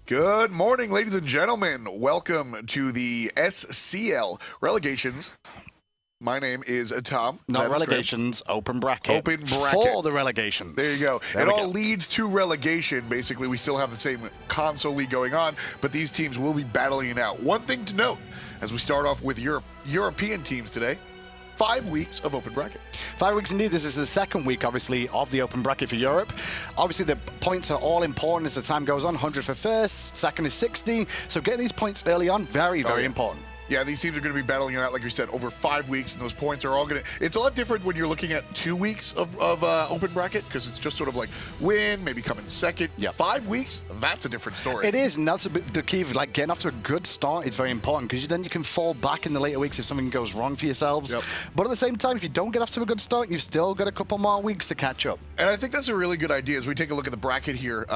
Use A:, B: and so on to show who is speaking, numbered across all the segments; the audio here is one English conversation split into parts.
A: Good morning, ladies and gentlemen. Welcome to the SCL Relegations. My name is Tom.
B: Not relegations, open bracket.
A: Open bracket.
B: For the relegations.
A: There you go. It all leads to relegation. Basically, we still have the same console league going on, but these teams will be battling it out. One thing to note, as we start off with European teams today, 5 weeks of open bracket.
B: 5 weeks indeed. This is the second week, obviously, of the open bracket for Europe. Obviously, the points are all important as the time goes on. 100 for first, second is 60. So getting these points early on, very important.
A: Yeah, these teams are going to be battling it out, like you said, over 5 weeks, and those points are all going to... It's a lot different when you're looking at 2 weeks of open bracket, because it's just sort of like win, maybe come in second.
B: Yep.
A: 5 weeks, that's a different story.
B: It is, and that's the key of like getting off to a good start is very important, because then you can fall back in the later weeks if something goes wrong for yourselves.
A: Yep.
B: But at the same time, if you don't get off to a good start, you've still got a couple more weeks to catch up.
A: And I think that's a really good idea as we take a look at the bracket here.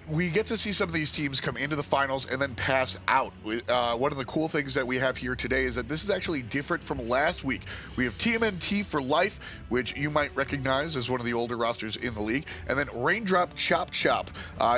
A: We get to see some of these teams come into the finals and then pass out. One of the cool things that we have here today is that this is actually different from last week. We have TMNT for life, which you might recognize as one of the older rosters in the league. And then Raindrop Chop Chop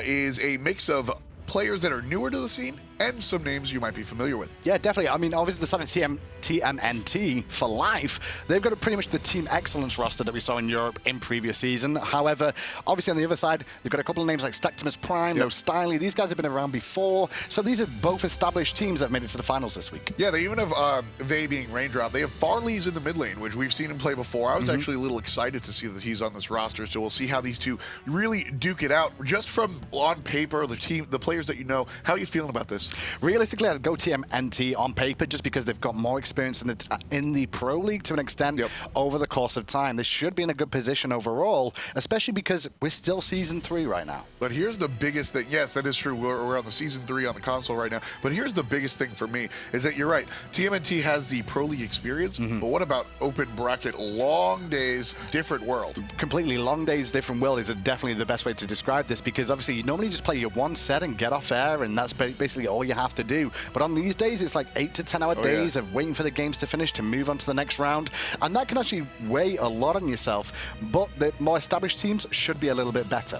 A: is a mix of players that are newer to the scene and some names you might be familiar with.
B: Yeah, definitely. I mean, obviously the side of TMNT for life, they've got pretty much the Team Excellence roster that we saw in Europe in previous season. However, obviously on the other side, they've got a couple of names like Stectimus Prime, No Styly. These guys have been around before. So these are both established teams that made it to the finals this week.
A: Yeah, they even have, they being Raindrop, they have Farley's in the mid lane, which we've seen him play before. I was actually a little excited to see that he's on this roster. So we'll see how these two really duke it out. Just from on paper, the players that you know, how are you feeling about this?
B: Realistically, I'd go TMNT on paper just because they've got more experience in the Pro League to an extent over the course of time. They should be in a good position overall, especially because we're still Season 3 right now.
A: But here's the biggest thing. Yes, that is true. We're on the Season 3 on the console right now. But here's the biggest thing for me is that you're right. TMNT has the Pro League experience, but what about open bracket, long days, different world?
B: Completely long days, different world is definitely the best way to describe this because obviously you normally just play your one set and get off air and that's basically all you have to do. But on these days, it's like 8 to 10 hour days of waiting for the games to finish to move on to the next round. And that can actually weigh a lot on yourself. But the more established teams should be a little bit better.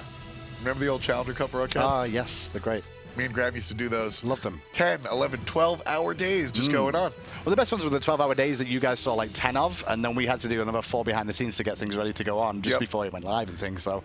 A: Remember the old Challenger Cup broadcasts?
B: Ah, yes, they're great.
A: Me and Graham used to do those.
B: Loved them.
A: 10, 11, 12-hour days just going on.
B: Well, the best ones were the 12-hour days that you guys saw like 10 of, and then we had to do another 4 behind the scenes to get things ready to go on just before it went live and things. So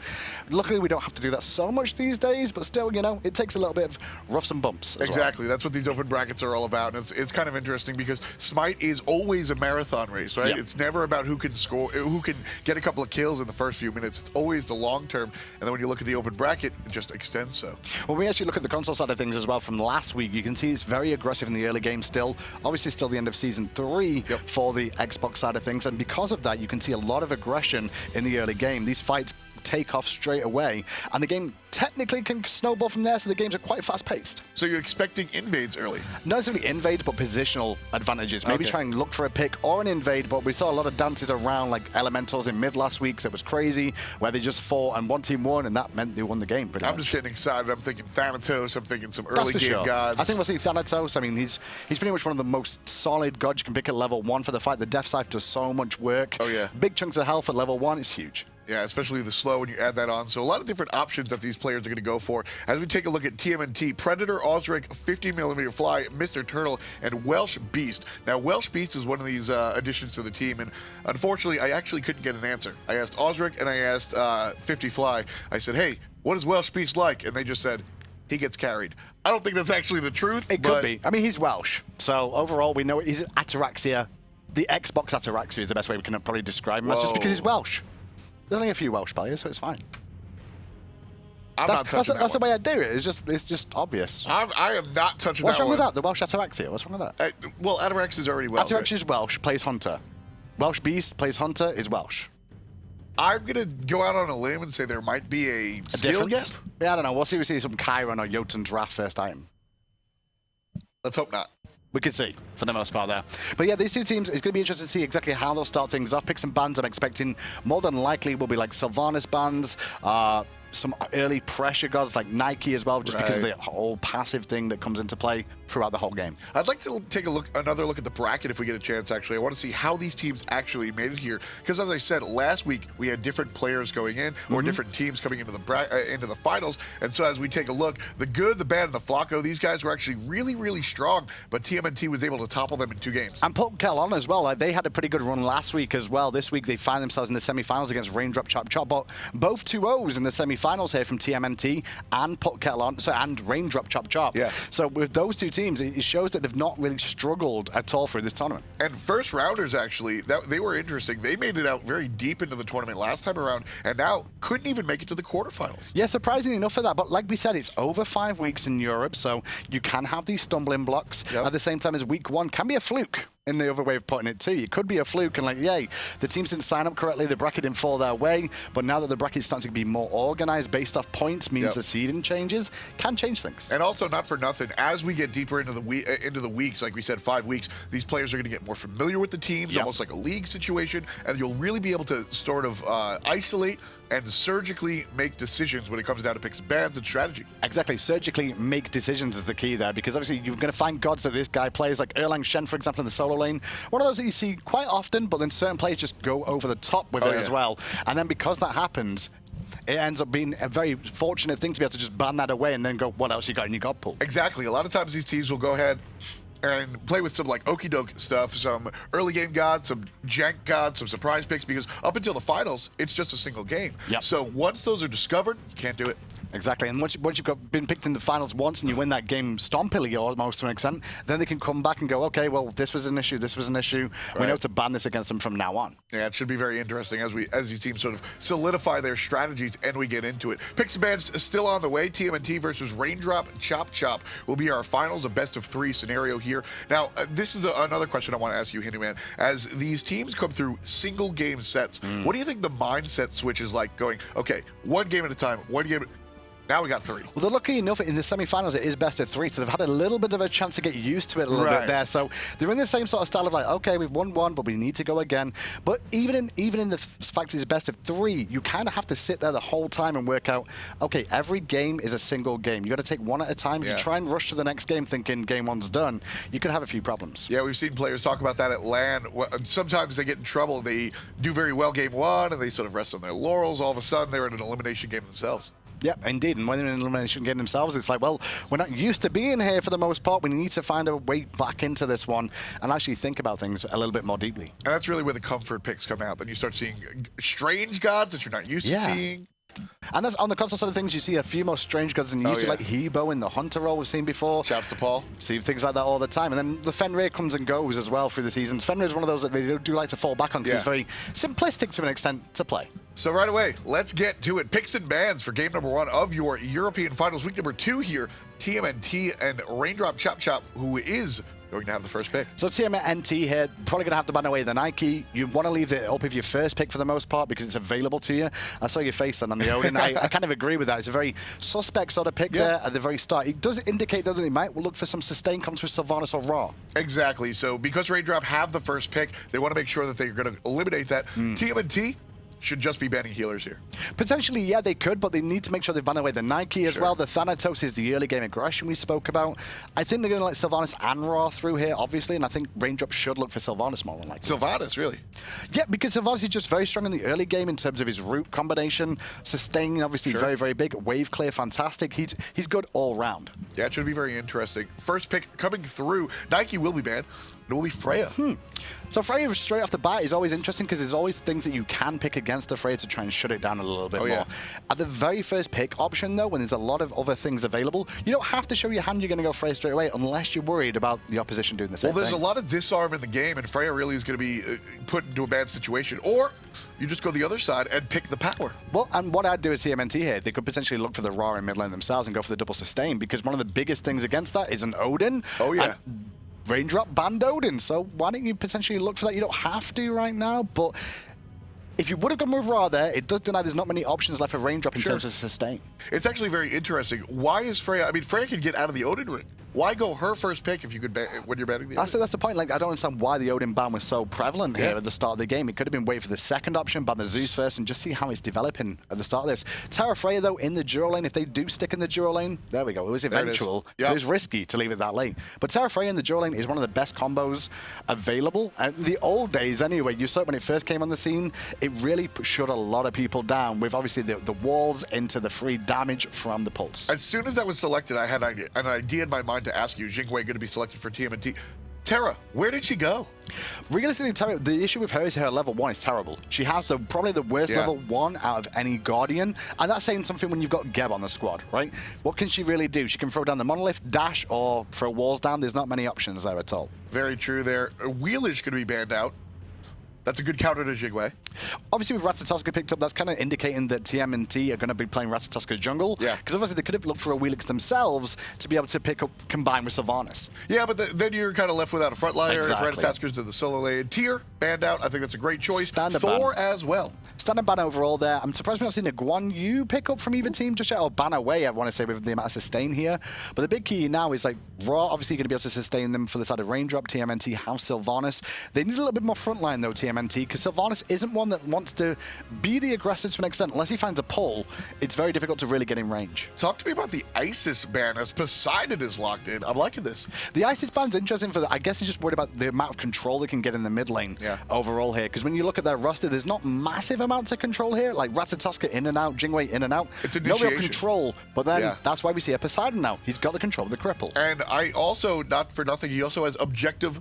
B: luckily we don't have to do that so much these days, but still, you know, it takes a little bit of roughs and bumps as
A: Exactly.
B: well.
A: That's what these open brackets are all about. And it's kind of interesting because SMITE is always a marathon race, right? It's never about who can score, who can get a couple of kills in the first few minutes. It's always the long term. And then when you look at the open bracket, it just extends so.
B: When we actually look at the console side of things as well from last week, you can see it's very aggressive in the early game still. Obviously still the end of Season 3 for the Xbox side of things. And because of that, you can see a lot of aggression in the early game. These fights take off straight away, and the game technically can snowball from there, so the games are quite fast-paced.
A: So you're expecting invades early?
B: Not necessarily invades, but positional advantages. Maybe try and look for a pick or an invade, but we saw a lot of dances around like Elementals in mid last week that was crazy, where they just fought and one team won, and that meant they won the game pretty much.
A: I'm just getting excited. I'm thinking Thanatos. I'm thinking some early game gods.
B: I think we'll see Thanatos. I mean, he's pretty much one of the most solid gods you can pick at level 1 for the fight. The Death Scythe does so much work.
A: Oh, yeah.
B: Big chunks of health at level 1 is huge.
A: Yeah, especially the slow when you add that on. So a lot of different options that these players are going to go for. As we take a look at TMNT, Predator, Osric, 50mm Fly, Mr. Turtle, and Welsh Beast. Now, Welsh Beast is one of these additions to the team, and unfortunately, I actually couldn't get an answer. I asked Osric and I asked 50 Fly. I said, hey, what is Welsh Beast like? And they just said, he gets carried. I don't think that's actually the truth.
B: It could be. I mean, he's Welsh. So overall, we know he's Ataraxia. The Xbox Ataraxia is the best way we can probably describe him. That's just because he's Welsh. There's only a few Welsh players, so it's fine. That's the way I do it. It's just obvious.
A: I am not touching that one.
B: What's wrong with that? The Welsh Ataraxia. What's wrong with that?
A: Well, Atarax is already Welsh.
B: Ataraxia is Welsh, plays Hunter. Welsh Beast plays Hunter, is Welsh.
A: I'm going to go out on a limb and say there might be a skill gap.
B: Yeah, I don't know. We'll see if we see some Chiron or Jotun draft first item.
A: Let's hope not.
B: We could see, for the most part there. But yeah, these two teams, it's going to be interesting to see exactly how they'll start things off. Pick some bans I'm expecting more than likely will be like Sylvanas bans, some early pressure gods like Nike as well, just because of the whole passive thing that comes into play throughout the whole game.
A: I'd like to take another look at the bracket if we get a chance, actually. I want to see how these teams actually made it here. Because as I said, last week we had different players going in, or different teams coming into the finals. And so as we take a look, the good, the bad, and the Flacco, these guys were actually really, really strong, but TMNT was able to topple them in 2 games.
B: And put Cal as well. They had a pretty good run last week as well. This week they find themselves in the semifinals against Raindrop Chop Chop, but both 2-0s in the semifinals here from TMNT and Put Cal and Raindrop Chop Chop.
A: Yeah.
B: So with those 2 teams, it shows that they've not really struggled at all through this tournament.
A: And first rounders, actually, they were interesting. They made it out very deep into the tournament last time around, and now couldn't even make it to the quarterfinals.
B: Yeah, surprisingly enough for that. But like we said, it's over 5 weeks in Europe, so you can have these stumbling blocks. At the same time as week 1 can be a fluke. In the other way of putting it too, it could be a fluke and like, yay, the teams didn't sign up correctly, the bracket didn't fall their way, but now that the bracket's starting to be more organized based off points, means the seeding changes, can change things.
A: And also, not for nothing, as we get deeper into the weeks, like we said, 5 weeks, these players are going to get more familiar with the teams, almost like a league situation, and you'll really be able to sort of isolate and surgically make decisions when it comes down to picks and bans and strategy.
B: Exactly, surgically make decisions is the key there, because obviously you're going to find gods that this guy plays, like Erlang Shen, for example, in the solo lane. One of those that you see quite often, but then certain players just go over the top with it as well. And then because that happens, it ends up being a very fortunate thing to be able to just ban that away and then go, what else you got in your god pool?
A: Exactly. A lot of times these teams will go ahead and play with some like okie doke stuff, some early game gods, some jank gods, some surprise picks, because up until the finals, it's just a single game. So once those are discovered, you can't do it.
B: Exactly, and once you've been picked in the finals once and you win that game stompily almost to an extent, then they can come back and go, okay, well, this was an issue, we know to ban this against them from now on.
A: Yeah, it should be very interesting as these teams sort of solidify their strategies and we get into it. Picks and bans still on the way. TMNT versus Raindrop Chop Chop will be our finals, a best of 3 scenario here. Now, this is another question I want to ask you, Handyman. As these teams come through single game sets, what do you think the mindset switch is like going, okay, 1 game at a time, 1 game now we got 3.
B: Well, they're lucky enough in the semifinals it is best of 3, so they've had a little bit of a chance to get used to it a little bit there. So they're in the same sort of style of like, okay, we've won 1, but we need to go again. But even in the fact it's best of 3, you kind of have to sit there the whole time and work out, okay, every game is a single game. You got to take 1 at a time. If you try and rush to the next game thinking game 1's done, you could have a few problems. Yeah,
A: we've seen players talk about that at LAN. Sometimes they get in trouble. They do very well game 1, and they sort of rest on their laurels. All of a sudden, they're in an elimination game themselves.
B: Yeah, indeed. And when they're in an elimination game themselves, it's like, well, we're not used to being here for the most part. We need to find a way back into this one and actually think about things a little bit more deeply.
A: And that's really where the comfort picks come out. Then you start seeing strange gods that you're not used to seeing.
B: And that's on the console side of things, you see a few more strange gods than you used to, like Hebo in the Hunter role we've seen before.
A: Shouts to Paul.
B: See things like that all the time. And then the Fenrir comes and goes as well through the seasons. Fenrir is one of those that they do like to fall back on because it's very simplistic to an extent to play.
A: So right away, let's get to it. Picks and bans for game number 1 of your European Finals. Week number 2 here, TMNT and Raindrop Chop Chop, who is going to have the first pick.
B: So TMNT here, probably going to have to ban away the Nike. You want to leave it up with your first pick for the most part because it's available to you. I saw your face then on the Odin. I kind of agree with that. It's a very suspect sort of pick there at the very start. It does indicate though that they might look for some sustained comps with Sylvanas or Raw.
A: Exactly. So because Raindrop have the first pick, they want to make sure that they're going to eliminate that. TMNT should just be banning healers here.
B: Potentially, yeah, they could, but they need to make sure they ban away the Nike as well. The Thanatos is the early game aggression we spoke about. I think they're going to let Sylvanas and Raw through here, obviously, and I think Raindrop should look for Sylvanas more than likely.
A: Sylvanas, really?
B: Yeah, because Sylvanas is just very strong in the early game in terms of his root combination. Sustaining, obviously, very, very big. Wave clear, fantastic. He's good all round.
A: Yeah, it should be very interesting. First pick coming through. Nike will be banned. It will be Freya.
B: So Freya straight off the bat is always interesting because there's always things that you can pick against the Freya to try and shut it down a little bit more. At the very first pick option, though, when there's a lot of other things available, you don't have to show your hand you're going to go Freya straight away unless you're worried about the opposition doing the same thing.
A: Well, there's a lot of disarm in the game, and Freya really is going to be put into a bad situation. Or you just go the other side and pick the power.
B: Well, and what I'd do is TMNT here. They could potentially look for the Raw in mid lane themselves and go for the double sustain because one of the biggest things against that is an Odin. Raindrop banned Odin, so why don't you potentially look for that? You don't have to right now, but if you would have gone with Raw there, it does deny there's not many options left for Raindrop in terms of sustain.
A: It's actually very interesting. Why is Freya... I mean, Freya can get out of the Odin ring. Why go her first pick if you could when you're betting the
B: Odin? That's the point. Like, I don't understand why the Odin ban was so prevalent here at the start of the game. It could have been wait for the second option, ban the Zeus first, and just see how it's developing at the start of this. Terra Freya, though, in the duo lane, if they do stick in the duo lane, there we go. It was eventual. It was risky to leave it that late. But Terra Freya in the duo lane is one of the best combos available. The old days, anyway, you saw it when it first came on the scene. It really shut a lot of people down with, obviously, the walls into the free damage from the pulse.
A: As soon as that was selected, I had an idea in my mind to ask you, Jingwei going to be selected for TMNT. Terra, where did she go?
B: Realistically, Terra, the issue with her is her level 1 is terrible. She has probably the worst level 1 out of any Guardian, and that's saying something when you've got Geb on the squad, right? What can she really do? She can throw down the Monolith, dash, or throw walls down. There's not many options there at all.
A: Very true there. Wheelish going to be banned out. That's a good counter to Jigwei.
B: Obviously, with Ratatoska picked up, that's kind of indicating that TMNT are going to be playing Ratatoska's jungle.
A: Yeah.
B: Because obviously, they could have looked for a Wheelix themselves to be able to pick up, combine with Sylvanas.
A: Yeah, but then you're kind of left without a frontliner.
B: Exactly.
A: If Ratatoska's to the solo lane. Tyr, banned out. I think that's a great choice.
B: Standard
A: Thor
B: ban.
A: as well.
B: Standard ban overall there. I'm surprised we've not seen a Guan Yu pick up from either team just yet, or ban away, I want to say, with the amount of sustain here. But the big key now is, like, Raw obviously going to be able to sustain them for the side of Raindrop. TMNT have Sylvanas. They need a little bit more frontline, though, TMNT, because Sylvanas isn't one that wants to be the aggressor to an extent. Unless he finds a pull, it's very difficult to really get in range.
A: Talk to me about the Isis ban as Poseidon is locked in. I'm liking this.
B: The Isis ban's interesting for I guess he's just worried about the amount of control they can get in the mid lane overall here. Because when you look at their roster, there's not massive amounts of control here. Like Ratatoska in and out, Jingwei in and out.
A: It's
B: no
A: initiation.
B: real control. But then that's why we see a Poseidon now. He's got the control of the cripple.
A: And I also, not for nothing, he also has objective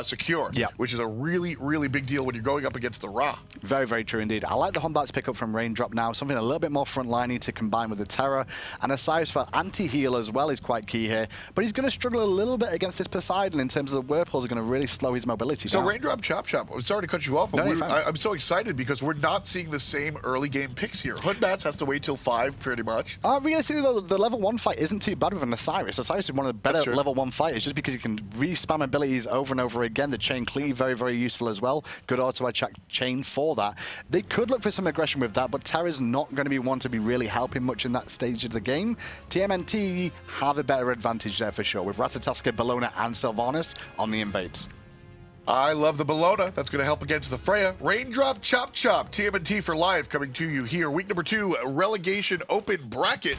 A: secure, which is a really, really big deal when you're going up against the Ra.
B: Very, very true indeed. I like the Hombat's pick up from Raindrop now, something a little bit more frontliney to combine with the Terra. And Osiris for anti-heal as well is quite key here. But he's going to struggle a little bit against this Poseidon in terms of the whirlpools are going to really slow his mobility
A: So
B: down.
A: Raindrop Chop Chop, I'm sorry to cut you off, but I'm so excited because we're not seeing the same early game picks here. Hoodbats has to wait till 5 pretty much.
B: Realistically though, the level 1 fight isn't too bad with an Osiris. Osiris is one of the better level 1 fighters just because he can re-spam abilities over and over again. The chain cleave, very, very useful as well. Good auto-attack chain for that. They could look for some aggression with that, but Terra's not going to be one to be really helping much in that stage of the game. TMNT have a better advantage there for sure, with Ratatoska, Bellona, and Sylvanas on the invades.
A: I love the Bellona. That's going to help against the Freya. Raindrop Chop Chop, TMNT for live coming to you here. Week number 2, relegation open bracket.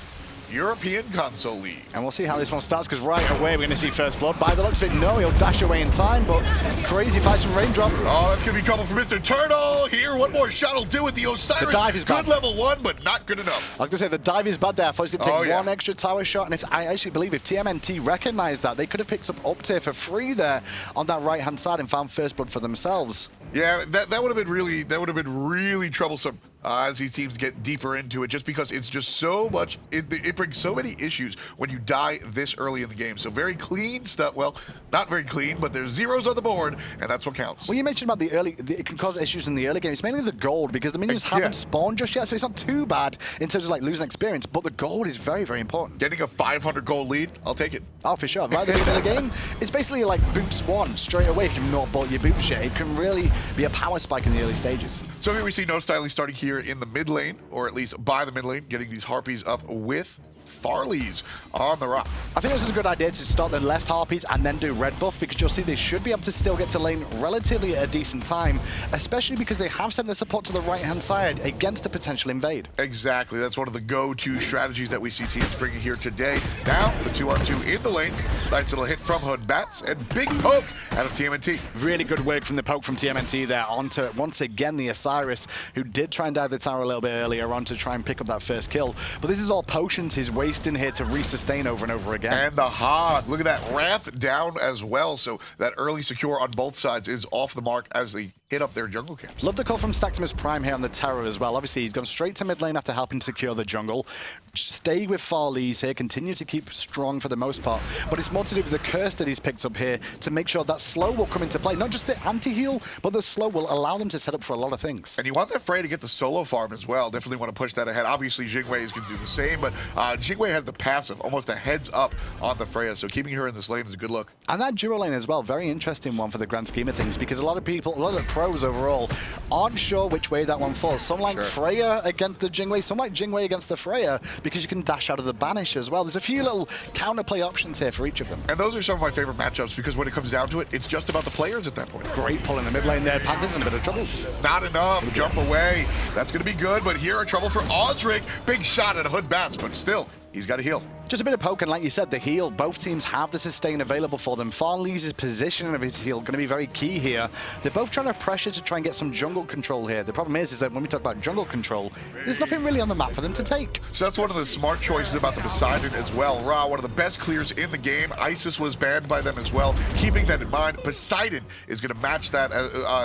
A: European Console League.
B: And we'll see how this one starts, because right away we're going to see First Blood. By the looks of it, no, he'll dash away in time, but crazy fights from Raindrop.
A: Oh, that's going to be trouble for Mr. Turtle. Here, one more shot will do it. The Osiris,
B: the dive is
A: good
B: bad.
A: level 1, but not good enough.
B: I was going to say, the dive is bad there. I thought he's going to take one extra tower shot, and if I actually believe if TMNT recognized that, they could have picked up tier for free there on that right-hand side and found First Blood for themselves.
A: Yeah, that would have been really troublesome as these teams get deeper into it, just because it's just so much. It brings so many issues when you die this early in the game. So very clean stuff. Well, not very clean, but there's zeros on the board, and that's what counts.
B: Well, you mentioned about it can cause issues in the early game. It's mainly the gold because the minions haven't spawned just yet, so it's not too bad in terms of like losing experience. But the gold is very, very important.
A: Getting a 500 gold lead, I'll take it.
B: Oh, for sure. Right at the end of the game, it's basically like boots 1 straight away if you've not bought your boots yet. It can really be a power spike in the early stages.
A: So here we see No Styling starting here in the mid lane, or at least by the mid lane, getting these Harpies up with Farleys on the rock.
B: I think this is a good idea to start the left Harpies and then do red buff, because you'll see they should be able to still get to lane relatively at a decent time, especially because they have sent their support to the right-hand side against a potential invade.
A: Exactly. That's one of the go-to strategies that we see teams bringing here today. Now, the 2-on-2 in the lane. Nice little hit from Hoodbats and big poke out of TMNT.
B: Really good work from the poke from TMNT there onto, once again, the Osiris, who did try and dive the tower a little bit earlier on to try and pick up that first kill. But this is all potions he's wasting here to resustain over and over again.
A: And the Hog. Look at that. Wrath down as well. So that early secure on both sides is off the mark as they hit up their jungle camps.
B: Love the call from Staximus Prime here on the Terror as well. Obviously, he's gone straight to mid lane after helping secure the jungle. Stay with Farleys here, continue to keep strong for the most part, but it's more to do with the curse that he's picked up here to make sure that slow will come into play. Not just the anti-heal, but the slow will allow them to set up for a lot of things.
A: And you want that Frey to get the solo farm as well. Definitely want to push that ahead. Obviously, Jingwei is going to do the same, but Jingwei has the passive, almost a heads up on the Freya, so keeping her in this lane is a good look.
B: And that duo lane as well, very interesting one for the grand scheme of things, because a lot of people, a lot of the pros overall, aren't sure which way that one falls. Some like Freya against the Jingwei, some like Jingwei against the Freya, because you can dash out of the banish as well. There's a few little counterplay options here for each of them.
A: And those are some of my favorite matchups because when it comes down to it, it's just about the players at that point.
B: Great pull in the mid lane there. Panthers in a bit of trouble.
A: Not enough. Jump away. That's going to be good, but here are trouble for Osric. Big shot at Hood Bats, but still, he's got to heal.
B: Just a bit of poke, and like you said, the heal. Both teams have the sustain available for them. Farlee's positioning of his heal going to be very key here. They're both trying to pressure to try and get some jungle control here. The problem is that when we talk about jungle control, there's nothing really on the map for them to take.
A: So that's one of the smart choices about the Poseidon as well. Ra, one of the best clears in the game. Isis was banned by them as well. Keeping that in mind, Poseidon is going to match that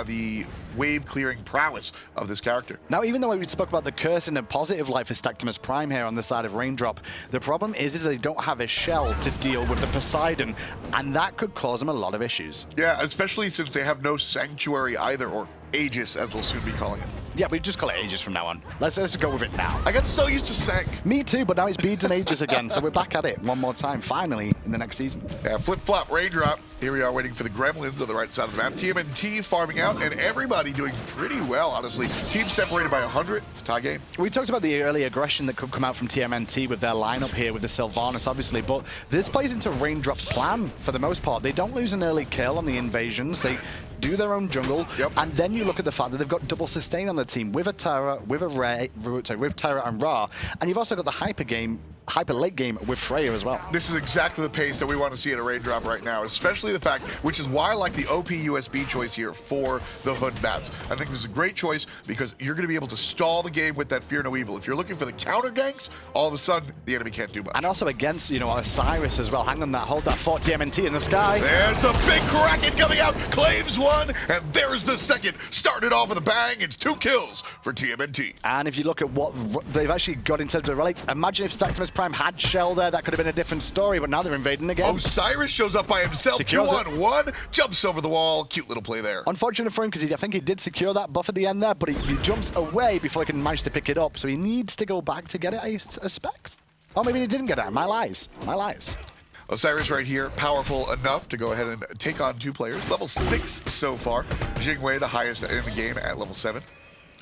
A: the wave clearing prowess of this character.
B: Now, even though we spoke about the curse in a positive light for Stactimus Prime here on the side of Raindrop, the problem is they don't have a shell to deal with the Poseidon, and that could cause them a lot of issues.
A: Yeah, especially since they have no Sanctuary either, or Aegis, as we'll soon be calling it.
B: Yeah, we just call it Aegis from now on. Let's go with it now.
A: I got so used to Sank.
B: Me too, but now it's Beads and Aegis again, so we're back at it one more time, finally, in the next season.
A: Yeah, flip-flop, Raindrop. Here we are waiting for the Gremlins on the right side of the map. TMNT farming out, and everybody doing pretty well, honestly. Teams separated by 100. It's a tie game.
B: We talked about the early aggression that could come out from TMNT with their lineup here with the Sylvanas, obviously, but this plays into Raindrop's plan for the most part. They don't lose an early kill on the invasions. They do their own jungle, and then you look at the fact that they've got double sustain on the team with a Terra, with Terra and Ra, and you've also got the hyper late game with Freya as well.
A: This is exactly the pace that we want to see at a Raindrop right now, especially the fact, which is why I like the OP USB choice here for the Hood Bats. I think this is a great choice because you're going to be able to stall the game with that Fear No Evil. If you're looking for the counter ganks, all of a sudden the enemy can't do much.
B: And also against, Osiris as well. Hang on that, hold that fort, TMNT in the sky.
A: There's the big Kraken coming out, claims one, and there's the second. Started off with a bang, it's 2 kills for TMNT.
B: And if you look at what they've actually got in terms of relics, imagine if Stactimus Prime had shell there, that could have been a different story, but now they're invading again.
A: Osiris shows up by himself, 2-on-1, jumps over the wall, cute little play there.
B: Unfortunate for him, because I think he did secure that buff at the end there, but he jumps away before he can manage to pick it up, so he needs to go back to get it, I suspect. Oh, maybe he didn't get it. My lies. My lies.
A: Osiris right here, powerful enough to go ahead and take on 2 players. Level 6 so far. Jingwei, the highest in the game at level 7.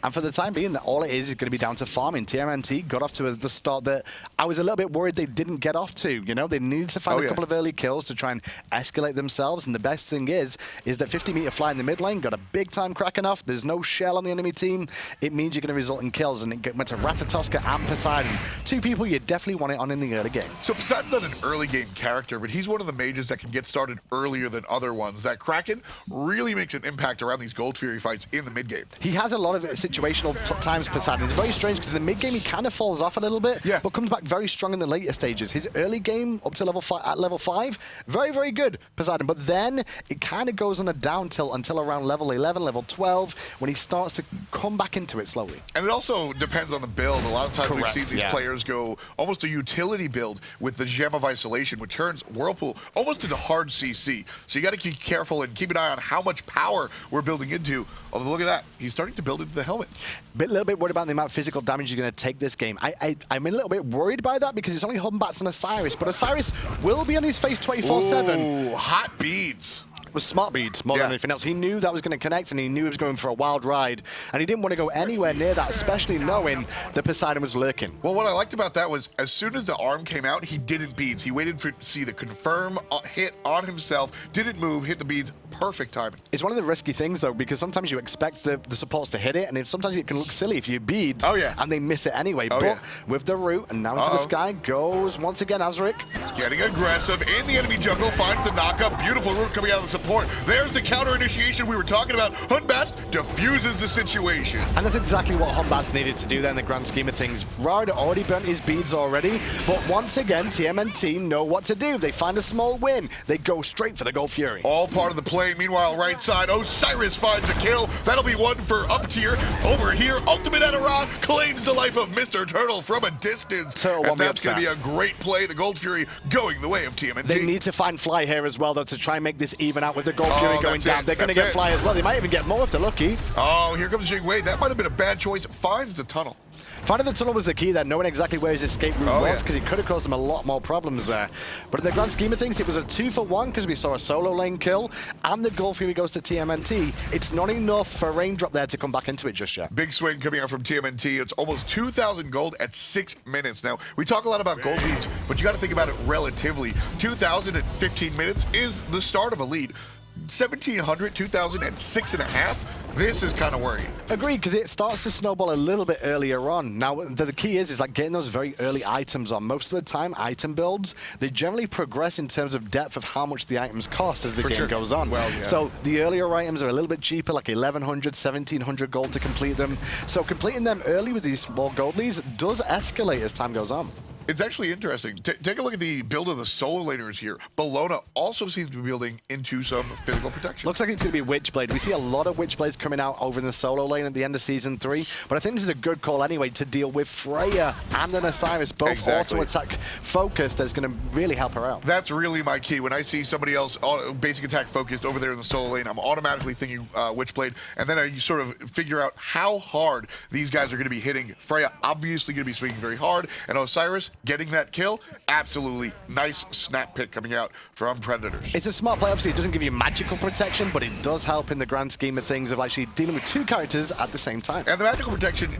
B: And for the time being, all it is going to be down to farming. TMNT got off to the start that I was a little bit worried they didn't get off to. They needed to find a couple of early kills to try and escalate themselves. And the best thing is that 50-meter fly in the mid lane got a big-time Kraken off. There's no shell on the enemy team. It means you're going to result in kills. And it went to Ratatoska and Poseidon. 2 people you definitely want it on in the early game.
A: So Poseidon's not an early game character, but he's one of the mages that can get started earlier than other ones. That Kraken really makes an impact around these Gold Fury fights in the mid game.
B: He has a lot of situational times Poseidon. It's very strange because in the mid game he kind of falls off a little bit, but comes back very strong in the later stages. His early game up to level 5, very, very good, Poseidon. But then it kind of goes on a down tilt until around level 11, level 12, when he starts to come back into it slowly. And
A: it also depends on the build. A lot of times we've seen these players go almost a utility build with the Gem of Isolation, which turns Whirlpool almost into hard CC. So you got to keep careful and keep an eye on how much power we're building into. Although look at that, he's starting to build into the helmet.
B: A little bit worried about the amount of physical damage you're going to take this game. I'm a little bit worried by that because it's only Hood Bats and Osiris, but Osiris will be on his face 24/7.
A: Ooh, hot beads.
B: Was smart beads more than anything else. He knew that was going to connect, and he knew he was going for a wild ride, and he didn't want to go anywhere near that, especially knowing that Poseidon was lurking.
A: Well, what I liked about that was as soon as the arm came out, he didn't beads. He waited to see the confirm hit on himself, didn't move, hit the beads. Perfect timing.
B: It's one of the risky things, though, because sometimes you expect the supports to hit it, and sometimes it can look silly if you beads, and they miss it anyway. But with the root, and now into the sky goes once again Osric.
A: Getting aggressive in the enemy jungle, finds the knockup. Beautiful root coming out of the support. There's the counter initiation we were talking about. Hood Bats diffuses the situation.
B: And that's exactly what Hood Bats needed to do there in the grand scheme of things. Ra had already burnt his beads already, but once again, TMNT know what to do. They find a small win. They go straight for the Gold Fury.
A: All part of the play. Meanwhile, right side, Osiris finds a kill. That'll be one for up tier. Over here, Ultimate Ra claims the life of Mr. Turtle from a distance. And that's going to be a great play. The Gold Fury going the way of TMNT.
B: They need to find Fly here as well, though, to try and make this even out with the Gold Fury going down. They're going to get Fly as well. They might even get more if they're lucky.
A: Oh, here comes Jingwei. That might have been a bad choice. Finds the tunnel.
B: Finding the tunnel was the key there, knowing exactly where his escape route was, because it could have caused him a lot more problems there. But in the grand scheme of things, it was a 2-for-1 because we saw a solo lane kill, and the goal for goes to TMNT. It's not enough for Raindrop there to come back into it just yet.
A: Big swing coming out from TMNT. It's almost 2,000 gold at 6 minutes. Now, we talk a lot about gold leads, but you got to think about it relatively. 2,000 at 15 minutes is the start of a lead. 1,700, 2,000 at 6.5. This is kind of worrying.
B: Agreed, because it starts to snowball a little bit earlier on. Now, the key is like getting those very early items on. Most of the time, item builds, they generally progress in terms of depth of how much the items cost as the game goes on. Well, so the earlier items are a little bit cheaper, like 1,100, 1,700 gold to complete them. So completing them early with these small gold leads does escalate as time goes on.
A: It's actually interesting. Take a look at the build of the solo laners here. Bologna also seems to be building into some physical protection.
B: Looks like it's going to be Witchblade. We see a lot of Witchblades coming out over in the solo lane at the end of Season 3, but I think this is a good call anyway to deal with Freya and an Osiris, both auto-attack focused. That's going to really help her out.
A: That's really my key. When I see somebody else basic attack focused over there in the solo lane, I'm automatically thinking Witchblade, and then I sort of figure out how hard these guys are going to be hitting. Freya obviously going to be swinging very hard, and Osiris getting that kill, absolutely nice snap pick coming out from Predators.
B: It's a smart play. Obviously, it doesn't give you magical protection, but it does help in the grand scheme of things of actually dealing with two characters at the same time.
A: And the magical protection,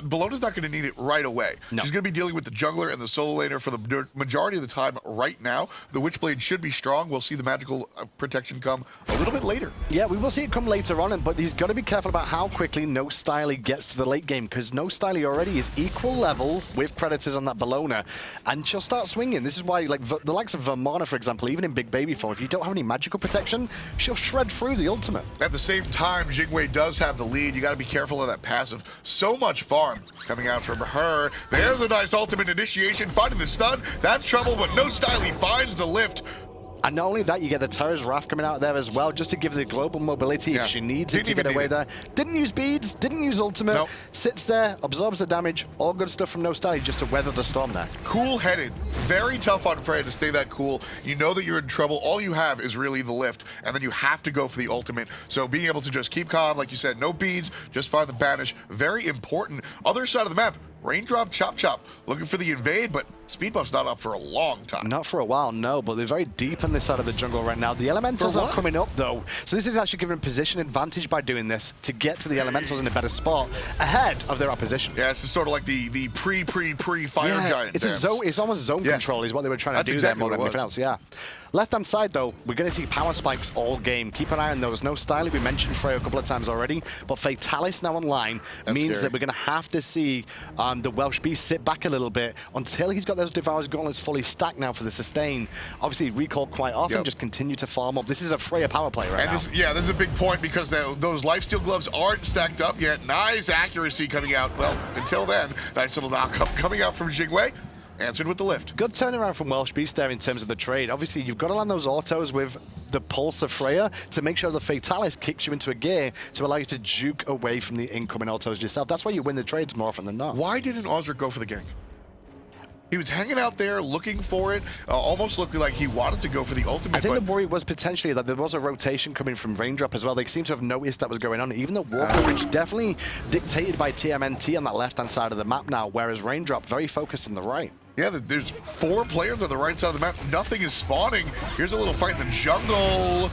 A: Bologna's not going to need it right away. No. She's going to be dealing with the jungler and the solo laner for the majority of the time right now. The Witchblade should be strong. We'll see the magical protection come a little bit later.
B: Yeah, we will see it come later on, but he's got to be careful about how quickly No Styly gets to the late game, because No Styly already is equal level with Predators on that Bologna. And she'll start swinging. This is why, like, the likes of Vermana, for example, even in big baby form, if you don't have any magical protection, she'll shred through the ultimate.
A: At the same time, Jingwei does have the lead. You got to be careful of that passive. So much farm coming out from her. There's a nice ultimate initiation, finding the stun. That's trouble, but No Styly finds the lift.
B: And not only that, you get the Terra's Wrath coming out there as well, just to give the global mobility if she needs it to get away there. Didn't use beads, didn't use ultimate. Nope. Sits there, absorbs the damage. All good stuff from No Styly just to weather the storm there.
A: Cool-headed. Very tough on Freya to stay that cool. You know that you're in trouble. All you have is really the lift, and then you have to go for the ultimate. So being able to just keep calm, like you said, no beads, just find the banish. Very important. Other side of the map, Raindrop, Chop Chop, looking for the invade, but speed buff's not up for a long time.
B: Not for a while, no, but they're very deep on this side of the jungle right now. The elementals are coming up, though, so this is actually giving position advantage by doing this to get to the elementals in a better spot ahead of their opposition.
A: Yeah, this is sort of like the pre-fire giant
B: it's
A: dance.
B: It's almost zone control is what they were trying to do there more than anything else, Left-hand side, though, we're going to see power spikes all game. Keep an eye on those. No Styly, we mentioned Freya a couple of times already, but Fatalis now online means that we're going to have to see the Welsh Beast sit back a little bit until he's got those Devourer's Gauntlets fully stacked now for the sustain. Obviously, recall quite often, just continue to farm up. This is a Freya power play right now.
A: This is a big point because those Lifesteal Gloves aren't stacked up yet. Nice accuracy coming out. Well, until then, nice little knockup coming out from Jingwei. Answered with the lift.
B: Good turnaround from Welsh Beast there in terms of the trade. Obviously, you've got to land those autos with the Pulse of Freya to make sure the Fatalis kicks you into a gear to allow you to juke away from the incoming autos yourself. That's why you win the trades more often than not.
A: Why didn't Osric go for the gank? He was hanging out there looking for it, almost looking like he wanted to go for the ultimate.
B: I think the worry was potentially that there was a rotation coming from Raindrop as well. They seem to have noticed that was going on. Even though Walker Ridge definitely dictated by TMNT on that left-hand side of the map now, whereas Raindrop very focused on the right.
A: Yeah, there's 4 players on the right side of the map. Nothing is spawning. Here's a little fight in the jungle.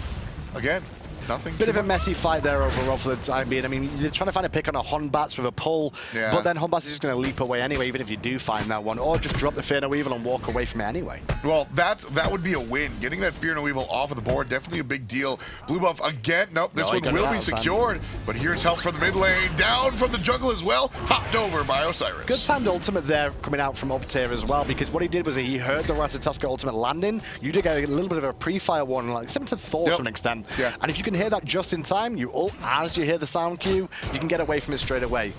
A: Again, nothing.
B: Bit of a messy fight there overall for the time being. I mean, you're trying to find a pick on a Honbats with a pull, but then Honbats is just going to leap away anyway, even if you do find that one, or just drop the Fear No Evil and walk away from it anyway.
A: Well, that would be a win. Getting that Fear No Evil off of the board, definitely a big deal. Blue buff again. Nope, this one will be secured, but here's help from the mid lane. Down from the jungle as well. Hopped over by Osiris.
B: Good timed ultimate there coming out from up tier as well, because what he did was he heard the Ratatoska ultimate landing. You did get a little bit of a pre-fire warning, like similar to Thor to an extent. Yeah. And if you can hear that just in time, you ult as you hear the sound cue, you can get away from it straight away.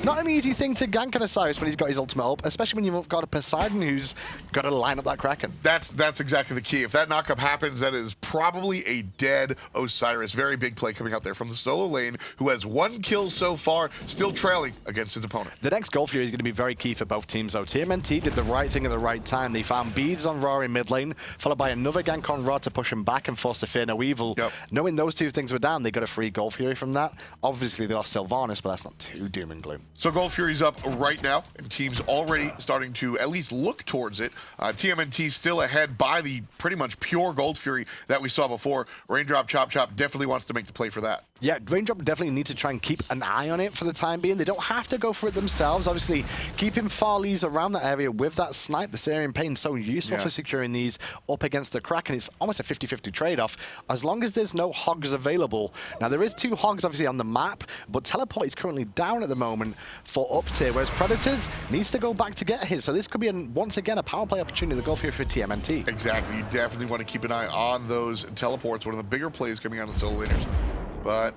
B: Not an easy thing to gank an Osiris when he's got his ultimate up, especially when you've got a Poseidon who's got to line up that Kraken.
A: That's exactly the key. If that knockup happens, that is probably a dead Osiris. Very big play coming out there from the solo lane, who has 1 kill so far, still trailing against his opponent.
B: The next Gold Fury is going to be very key for both teams, though. TMNT did the right thing at the right time. They found beads on Ra in mid lane, followed by another gank on Ra to push him back and force the Fear No Evil.
A: Yep.
B: Knowing those two things were down, they got a free Gold Fury from that. Obviously, they lost Sylvanas, but that's not too doom and gloom.
A: So Gold Fury's up right now, and teams already starting to at least look towards it. TMNT still ahead by the pretty much pure Gold Fury that we saw before. Raindrop Chop Chop definitely wants to make the play for that.
B: Yeah, Raindrop definitely need to try and keep an eye on it for the time being. They don't have to go for it themselves. Obviously, keeping Farleys around that area with that snipe, the Syrian Pain, so useful for securing these up against the Kraken. It's almost a 50-50 trade-off, as long as there's no hogs available. Now, there is 2 hogs, obviously, on the map, but Teleport is currently down at the moment for up tier, whereas Predators needs to go back to get his. So this could be, once again, a power play opportunity to go for TMNT.
A: Exactly. You definitely want to keep an eye on those teleports. One of the bigger plays coming out of the solo laners. But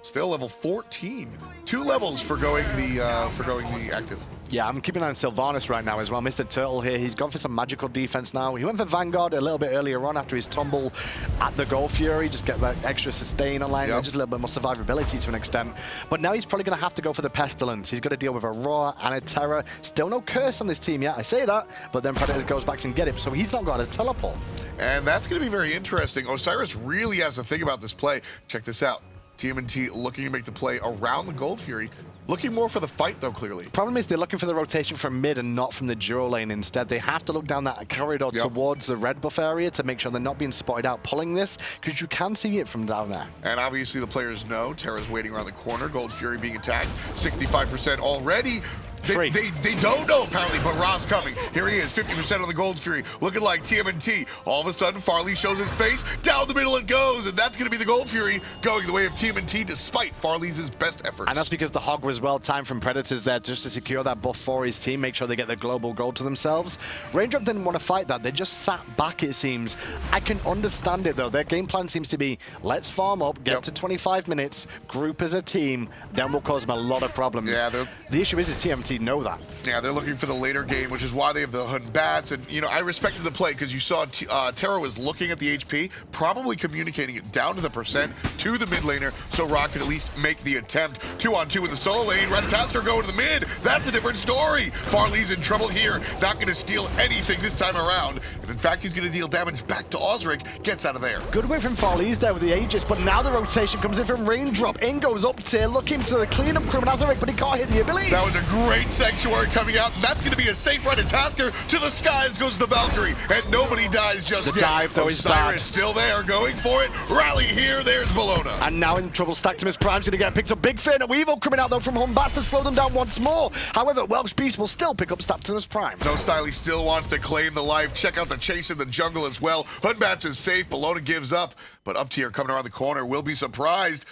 A: still level 14. 2 levels for going the active.
B: Yeah, I'm keeping an eye on Sylvanas right now as well. Mr. Turtle here, he's gone for some magical defense now. He went for Vanguard a little bit earlier on after his tumble at the Gold Fury, just get that extra sustain online, and just a little bit more survivability to an extent. But now he's probably going to have to go for the Pestilence. He's got to deal with a Roar and a Terror. Still no Curse on this team yet, I say that, but then Predators goes back and get him, so he's not got a Teleport.
A: And that's going to be very interesting. Osiris really has to think about this play. Check this out. TMNT looking to make the play around the Gold Fury. Looking more for the fight, though, clearly.
B: Problem is they're looking for the rotation from mid and not from the dual lane instead. They have to look down that corridor towards the red buff area to make sure they're not being spotted out pulling this, because you can see it from down there.
A: And obviously the players know Terra's waiting around the corner. Gold Fury being attacked. 65% already. They don't know, apparently, but Ra's coming. Here he is, 50% on the Gold Fury, looking like TMNT. All of a sudden, Farley shows his face. Down the middle it goes, and that's going to be the Gold Fury going the way of TMNT despite Farley's best efforts.
B: And that's because the Hog was well timed from Predators there just to secure that buff for his team, make sure they get the global gold to themselves. Raindrop didn't want to fight that. They just sat back, it seems. I can understand it, though. Their game plan seems to be, let's farm up, get to 25 minutes, group as a team, then we'll cause them a lot of problems.
A: Yeah,
B: the issue is TMNT know that.
A: Yeah, they're looking for the later game, which is why they have the Hun Bats. And, you know, I respected the play because you saw Terra was looking at the HP, probably communicating it down to the percent to the mid laner, so Rock could at least make the attempt. 2-on-2 in the solo lane. Ratatasker going to the mid. That's a different story. Farley's in trouble here. Not going to steal anything this time around. And in fact, he's going to deal damage back to Osric. Gets out of there.
B: Good win from Farley's there with the Aegis, but now the rotation comes in from Raindrop. In goes up tier, looking to the cleanup crew and Osric, but he can't hit the ability.
A: That was a great Sanctuary coming out, and that's going to be a safe run to Tasker. To the skies goes the Valkyrie, and nobody dies just yet.
B: The dive, though, is bad.
A: Still there, going for it. Rally here, there's Bologna.
B: And now in trouble, Stactimus Prime's going to get picked up. Big Fear No Evil coming out, though, from Humbats to slow them down once more. However, Welsh Beast will still pick up Stactimus Prime.
A: No Styly still wants to claim the life. Check out the chase in the jungle as well. Hunbats is safe, Bologna gives up, but up tier coming around the corner will be surprised.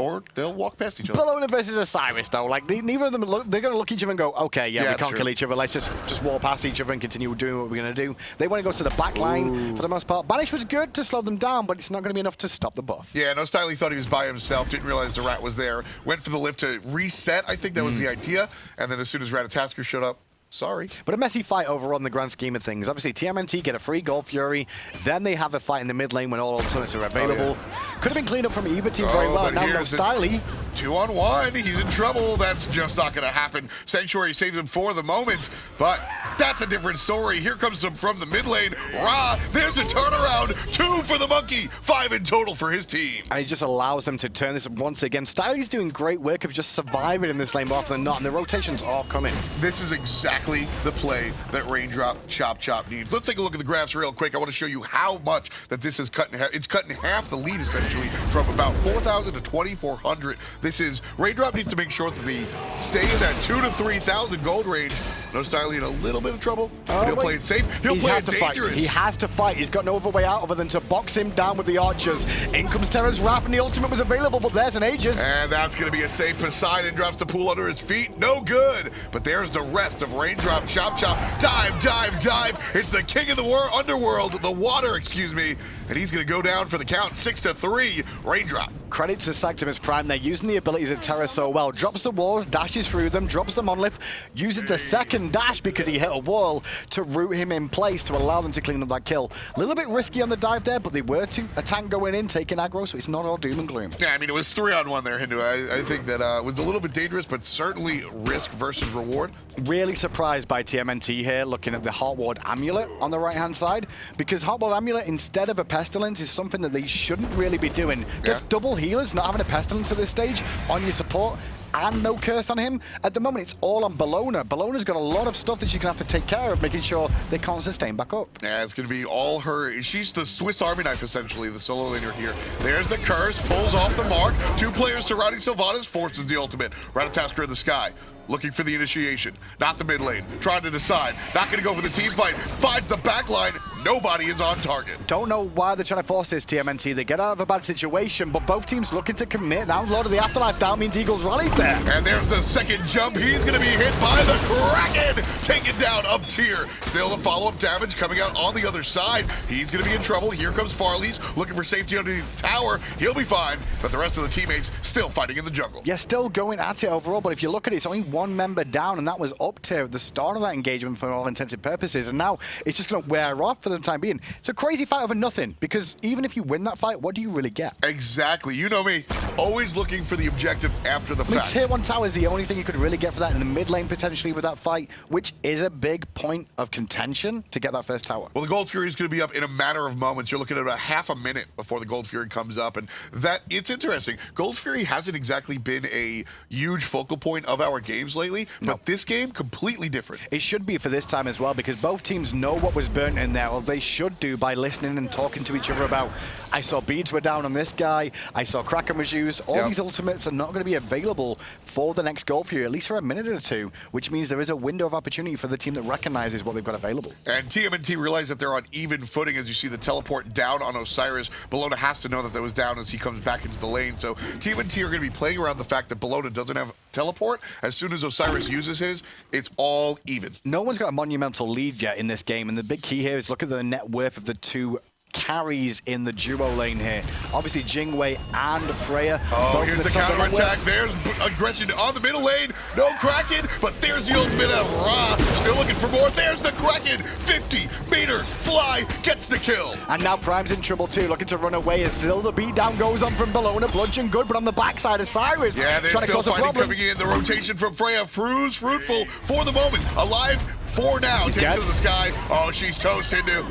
A: Or they'll walk past each other.
B: Bologna versus Osiris, though. Like, neither of them, they're going to look each other and go, okay, yeah, we can't kill each other. Let's just walk past each other and continue doing what we're going to do. They want to go to the back line for the most part. Banish was good to slow them down, but it's not going to be enough to stop the buff.
A: Yeah, No Styly thought he was by himself, didn't realize the rat was there. Went for the lift to reset, I think that was the idea. And then as soon as Ratatasker showed up, sorry.
B: But a messy fight overall in the grand scheme of things. Obviously, TMNT get a free Gold Fury. Then they have a fight in the mid lane when all alternates are available. Could have been cleaned up from either team very well. Now No Styly.
A: 2-on-1. He's in trouble. That's just not going to happen. Sanctuary saves him for the moment, but that's a different story. Here comes some from the mid lane. Ra, there's a turnaround. 2 for the monkey. 5 in total for his team.
B: And he just allows them to turn this once again. Styly's doing great work of just surviving in this lane more often than not, and the rotations are coming.
A: This is exactly the play that Raindrop Chop Chop needs. Let's take a look at the graphs real quick. I want to show you how much that this is cut in half. It's cut in half the lead, essentially, from about 4,000 to 2,400. This is, Raindrop needs to make sure that they stay in that 2,000 to 3,000 gold range. No Styly in a little bit of trouble. He'll play it safe. He'll play it dangerous.
B: He has to fight. He's got no other way out other than to box him down with the archers. In comes Terra's Wrath, and the ultimate was available, but there's an Aegis.
A: And that's going to be a safe. Poseidon drops the pool under his feet. No good. But there's the rest of Raindrop Chop Chop. Dive, dive, dive. It's the king of the underworld, the water, excuse me. And he's going to go down for the count. 6-3, Raindrop.
B: credit to Sectimus Prime. They're using the abilities of Terra so well. Drops the walls, dashes through them, drops the monolith, uses a second dash because he hit a wall to root him in place to allow them to clean up that kill. A little bit risky on the dive there, but they were a tank going in, taking aggro, so it's not all doom and gloom.
A: Yeah, I mean, it was 3-on-1 there, Hindu. I think that was a little bit dangerous, but certainly risk versus reward.
B: Really surprised by TMNT here, looking at the Hot Ward Amulet on the right-hand side, because Hot Ward Amulet, instead of a Pestilence, is something that they shouldn't really be doing. Just double healers, not having a Pestilence at this stage on your support, and no curse on him. At the moment, it's all on Bellona. Bellona's got a lot of stuff that she's going to have to take care of, making sure they can't sustain back up.
A: Yeah, it's going to be all her. She's the Swiss Army knife, essentially, the solo laner here. There's the curse, pulls off the mark. 2 players surrounding Sylvanas, forces the ultimate. Ratatasker in the sky, looking for the initiation. Not the mid lane, trying to decide. Not going to go for the team fight. Finds the back line. Nobody is on target.
B: Don't know why they're trying to force this, TMNT. They get out of a bad situation, but both teams looking to commit. Now Lord of the Afterlife down means Eagles rallies there.
A: And there's the second jump. He's going to be hit by the Kraken. Taken down up tier. Still the follow-up damage coming out on the other side. He's going to be in trouble. Here comes Farley's looking for safety underneath the tower. He'll be fine, but the rest of the teammates still fighting in the jungle.
B: Yeah, still going at it overall, but if you look at it, it's only 1 member down, and that was up tier at the start of that engagement for all intents and purposes, and now it's just going to wear off for the time being. It's a crazy fight over nothing, because even if you win that fight, what do you really get?
A: Exactly. You know me, always looking for the objective after the fact.
B: Tier 1 tower is the only thing you could really get for that in the mid lane, potentially, with that fight, which is a big point of contention to get that first tower.
A: Well, the Gold Fury is going to be up in a matter of moments. You're looking at about half a minute before the Gold Fury comes up, and that it's interesting. Gold Fury hasn't exactly been a huge focal point of our games lately, but this game, completely different.
B: It should be for this time as well, because both teams know what was burnt in there, or they should do by listening and talking to each other about, I saw beads were down on this guy, I saw Kraken was used. All these ultimates are not going to be available for the next Gold Fury, at least for a minute or two, which means there is a window of opportunity for the team that recognizes what they've got available.
A: And TMNT realize that they're on even footing as you see the teleport down on Osiris. Bellona has to know that was down as he comes back into the lane. So TMNT are going to be playing around the fact that Bellona doesn't have teleport. As soon as Osiris uses his, it's all even.
B: No one's got a monumental lead yet in this game, and the big key here is look at the net worth of the 2 carries in the duo lane here. Obviously, Jingwei and Freya.
A: Oh, here's the counter attack. There's aggression on the middle lane. No Kraken, but there's the ultimate of Ra. Still looking for more. There's the Kraken. 50-meter fly gets the kill.
B: And now Prime's in trouble too, looking to run away as still the beatdown goes on from Bellona. Bludgeon good, but on the backside of Cyrus.
A: Yeah, they're still fighting coming in. The rotation from Freya proves fruitful for the moment. Alive for now. Takes to the sky. Oh, she's toast, Hindu.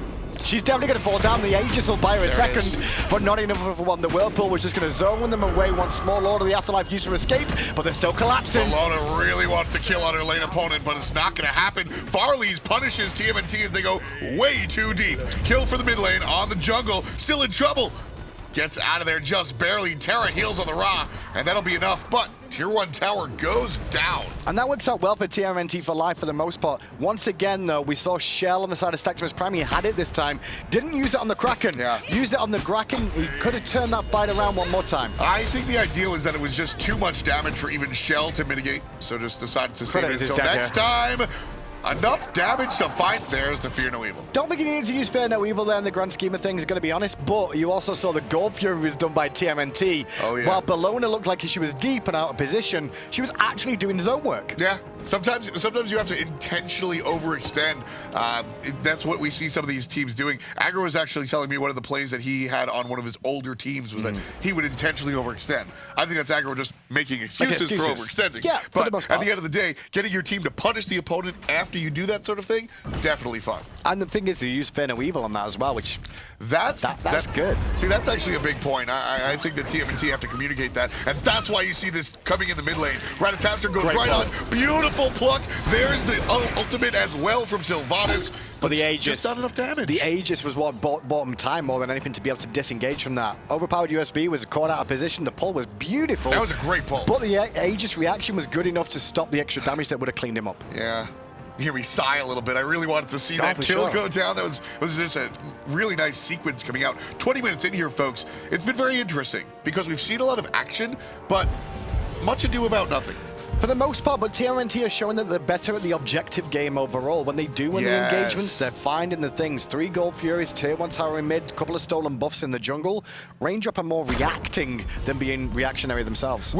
B: She's definitely going to fall down. The Aegis will buy her a second, but not enough of one. The Whirlpool was just going to zone them away once more. Lord of the Afterlife used to escape, but they're still collapsing.
A: Bellona really wants to kill on her lane opponent, but it's not going to happen. Farley's punishes TMNT as they go way too deep. Kill for the mid lane on the jungle. Still in trouble. Gets out of there just barely. Terra heals on the Ra, and that'll be enough, but Tier 1 tower goes down.
B: And that works out well for TMNT for life for the most part. Once again, though, we saw Shell on the side of Sectimus Prime. He had it this time. Didn't use it on the Kraken. Used it on the Kraken. He could have turned that fight around one more time.
A: I think the idea was that it was just too much damage for even Shell to mitigate, so just decided to save it until next time. Enough damage to fight. There's the Fear No Evil.
B: Don't think you needed to use Fear No Evil there in the grand scheme of things, going to be honest, but you also saw the Gold Fury was done by TMNT.
A: Oh, yeah.
B: While Bellona looked like she was deep and out of position, she was actually doing zone work.
A: Yeah. Sometimes you have to intentionally overextend. That's what we see some of these teams doing. Aggro was actually telling me one of the plays that he had on one of his older teams was that he would intentionally overextend. I think that's Aggro just making excuses for overextending.
B: Yeah,
A: but at the end of the day, getting your team to punish the opponent after you do that sort of thing, definitely fun.
B: And the thing is, they use Fear No Evil on that as well, which
A: that's
B: good.
A: See, that's actually a big point. I think that TMNT have to communicate that, and that's why you see this coming in the mid lane. Ratatasker goes right on. Beautiful pluck. There's the ultimate as well from Sylvanas.
B: But the Aegis,
A: just not enough damage.
B: The Aegis was what bought him time more than anything to be able to disengage from that. Overpowered USB was caught out of position. The pull was beautiful.
A: That was a great pull.
B: But the Aegis reaction was good enough to stop the extra damage that would have cleaned him up.
A: Yeah. You hear me sigh a little bit. I really wanted to see that kill go down. That was just a really nice sequence coming out. 20 minutes in here, folks. It's been very interesting because we've seen a lot of action, but much ado about nothing.
B: For the most part, but TMNT are showing that they're better at the objective game overall. When they do win the engagements, they're finding the things. 3 Gold Furies, tier 1 tower in mid, a couple of stolen buffs in the jungle. Raindrop are more reacting than being reactionary themselves.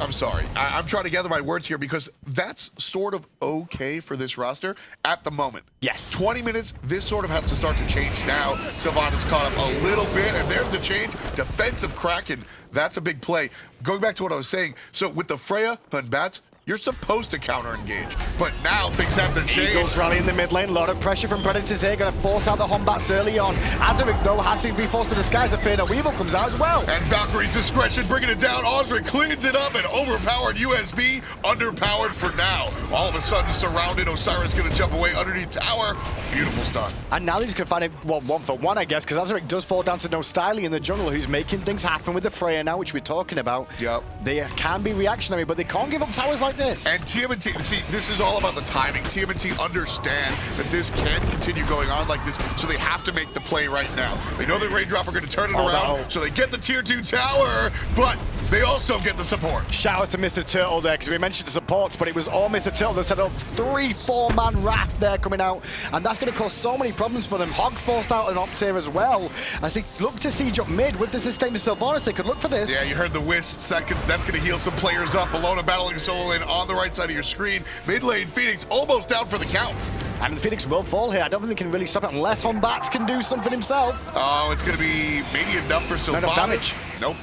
A: I'm sorry. I'm trying to gather my words here because that's sort of okay for this roster at the moment.
B: Yes.
A: 20 minutes, this sort of has to start to change now. Sylvanas caught up a little bit, and there's the change. Defensive Kraken, that's a big play. Going back to what I was saying, so with the Freya and Bats, you're supposed to counter-engage, but now things have to change.
B: Eagles rally in the mid lane. A lot of pressure from Predators here. Going to force out the Humbats early on. Azeric, though, has to be forced to the skies. A Fade Weevil comes out as well.
A: And Valkyrie's discretion bringing it down. Osric cleans it up, and overpowered USB, underpowered for now. All of a sudden surrounded. Osiris going to jump away underneath tower. Beautiful stun.
B: And now he's going to find it, well, 1-for-1, I guess, because Azeric does fall down to No Styly in the jungle, who's making things happen with the Freya now, which we're talking about.
A: Yep.
B: They can be reactionary, but they can't give up towers like this.
A: And TMNT, see, this is all about the timing. TMNT understand that this can't continue going on like this, so they have to make the play right now. They know that Raindrop are going to turn it around, so they get the tier 2 tower, but they also get the support.
B: Shout out to Mr. Turtle there, because we mentioned the supports, but it was all Mr. Turtle that set up 3-4-man raft there coming out, and that's going to cause so many problems for them. Hog forced out an Octave as well, as they look to siege up mid with the sustained Sylvanas. They could look for this.
A: Yeah, you heard the wisps. That's going to heal some players up. Bellona battling solo lane on the right side of your screen. Mid lane, Phoenix almost down for the count.
B: And Phoenix will fall here. I don't think they can really stop it unless Humbats can do something himself.
A: Oh, it's going to be maybe enough for Sylvanas.
B: Not enough damage.
A: Nope.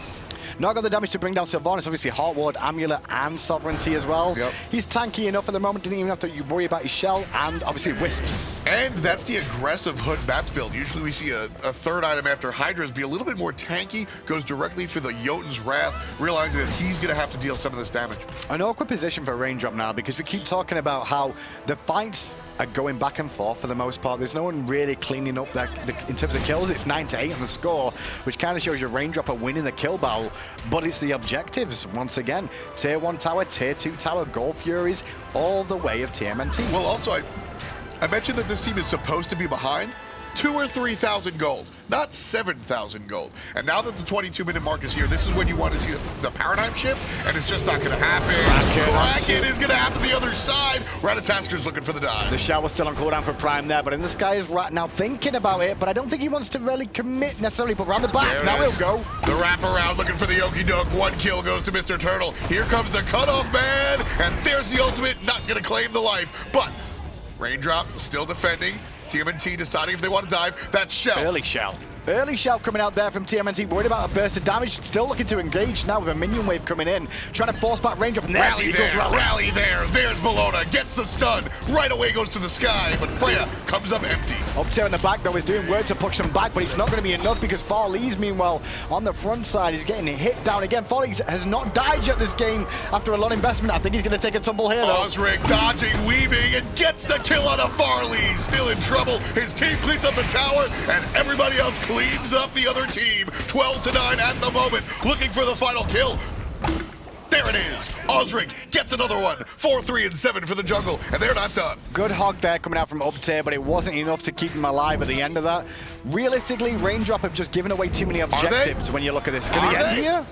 B: Not got the damage to bring down Sylvanas. Obviously, Heart Ward, Amulet, and Sovereignty as well.
A: Yep.
B: He's tanky enough at the moment. Didn't even have to worry about his shell, and obviously Wisps.
A: And that's the aggressive Hood Bats build. Usually we see a third item after Hydras be a little bit more tanky, goes directly for the Jotun's Wrath, realizing that he's going to have to deal some of this damage.
B: An awkward position for Raindrop now, because we keep talking about how the fights are going back and forth for the most part. There's no one really cleaning up that in terms of kills. It's 9-8 on the score, which kind of shows your Raindrop are winning the kill battle, but it's the objectives once again. Tier 1 tower, tier 2 tower, Gold Furies, all the way of TMNT.
A: Well, also, I mentioned that this team is supposed to be behind 2,000 or 3,000 gold, not 7,000 gold. And now that the 22-minute mark is here, this is when you want to see the paradigm shift, and it's just not going to happen. Kraken is going to happen the other side. Ratatasker's looking for the dive.
B: The shower's still on cooldown for Prime there, but in the sky is right now thinking about it, but I don't think he wants to really commit necessarily, but around the back, now he'll go.
A: The wraparound looking for the Okie Doke. 1 kill goes to Mr. Turtle. Here comes the cutoff man, and there's the ultimate, not going to claim the life, but Raindrop still defending. TMNT deciding if they want to dive. That's Shell.
B: Early Shell. Early Shell coming out there from TMNT, worried about a burst of damage, still looking to engage now with a minion wave coming in, trying to force back Raindrop.
A: Rally there, there's Bellona, gets the stun, right away goes to the sky, but Freya comes up empty.
B: Up tier in the back though is doing work to push them back, but it's not going to be enough because Farley's meanwhile on the front side is getting hit down again. Farley has not died yet this game after a lot of investment. I think he's going to take a tumble here though.
A: Osric dodging, weaving, and gets the kill on a Farley. Still in trouble, his team cleans up the tower, and everybody else cleans up the other team. 12-9 at the moment, looking for the final kill. There it is. Osric gets another one. 4-3-7 for the jungle, and they're not done.
B: Good hog there coming out from up tier, but it wasn't enough to keep him alive at the end of that. Realistically, Raindrop have just given away too many objectives when you look at this. Can they end here?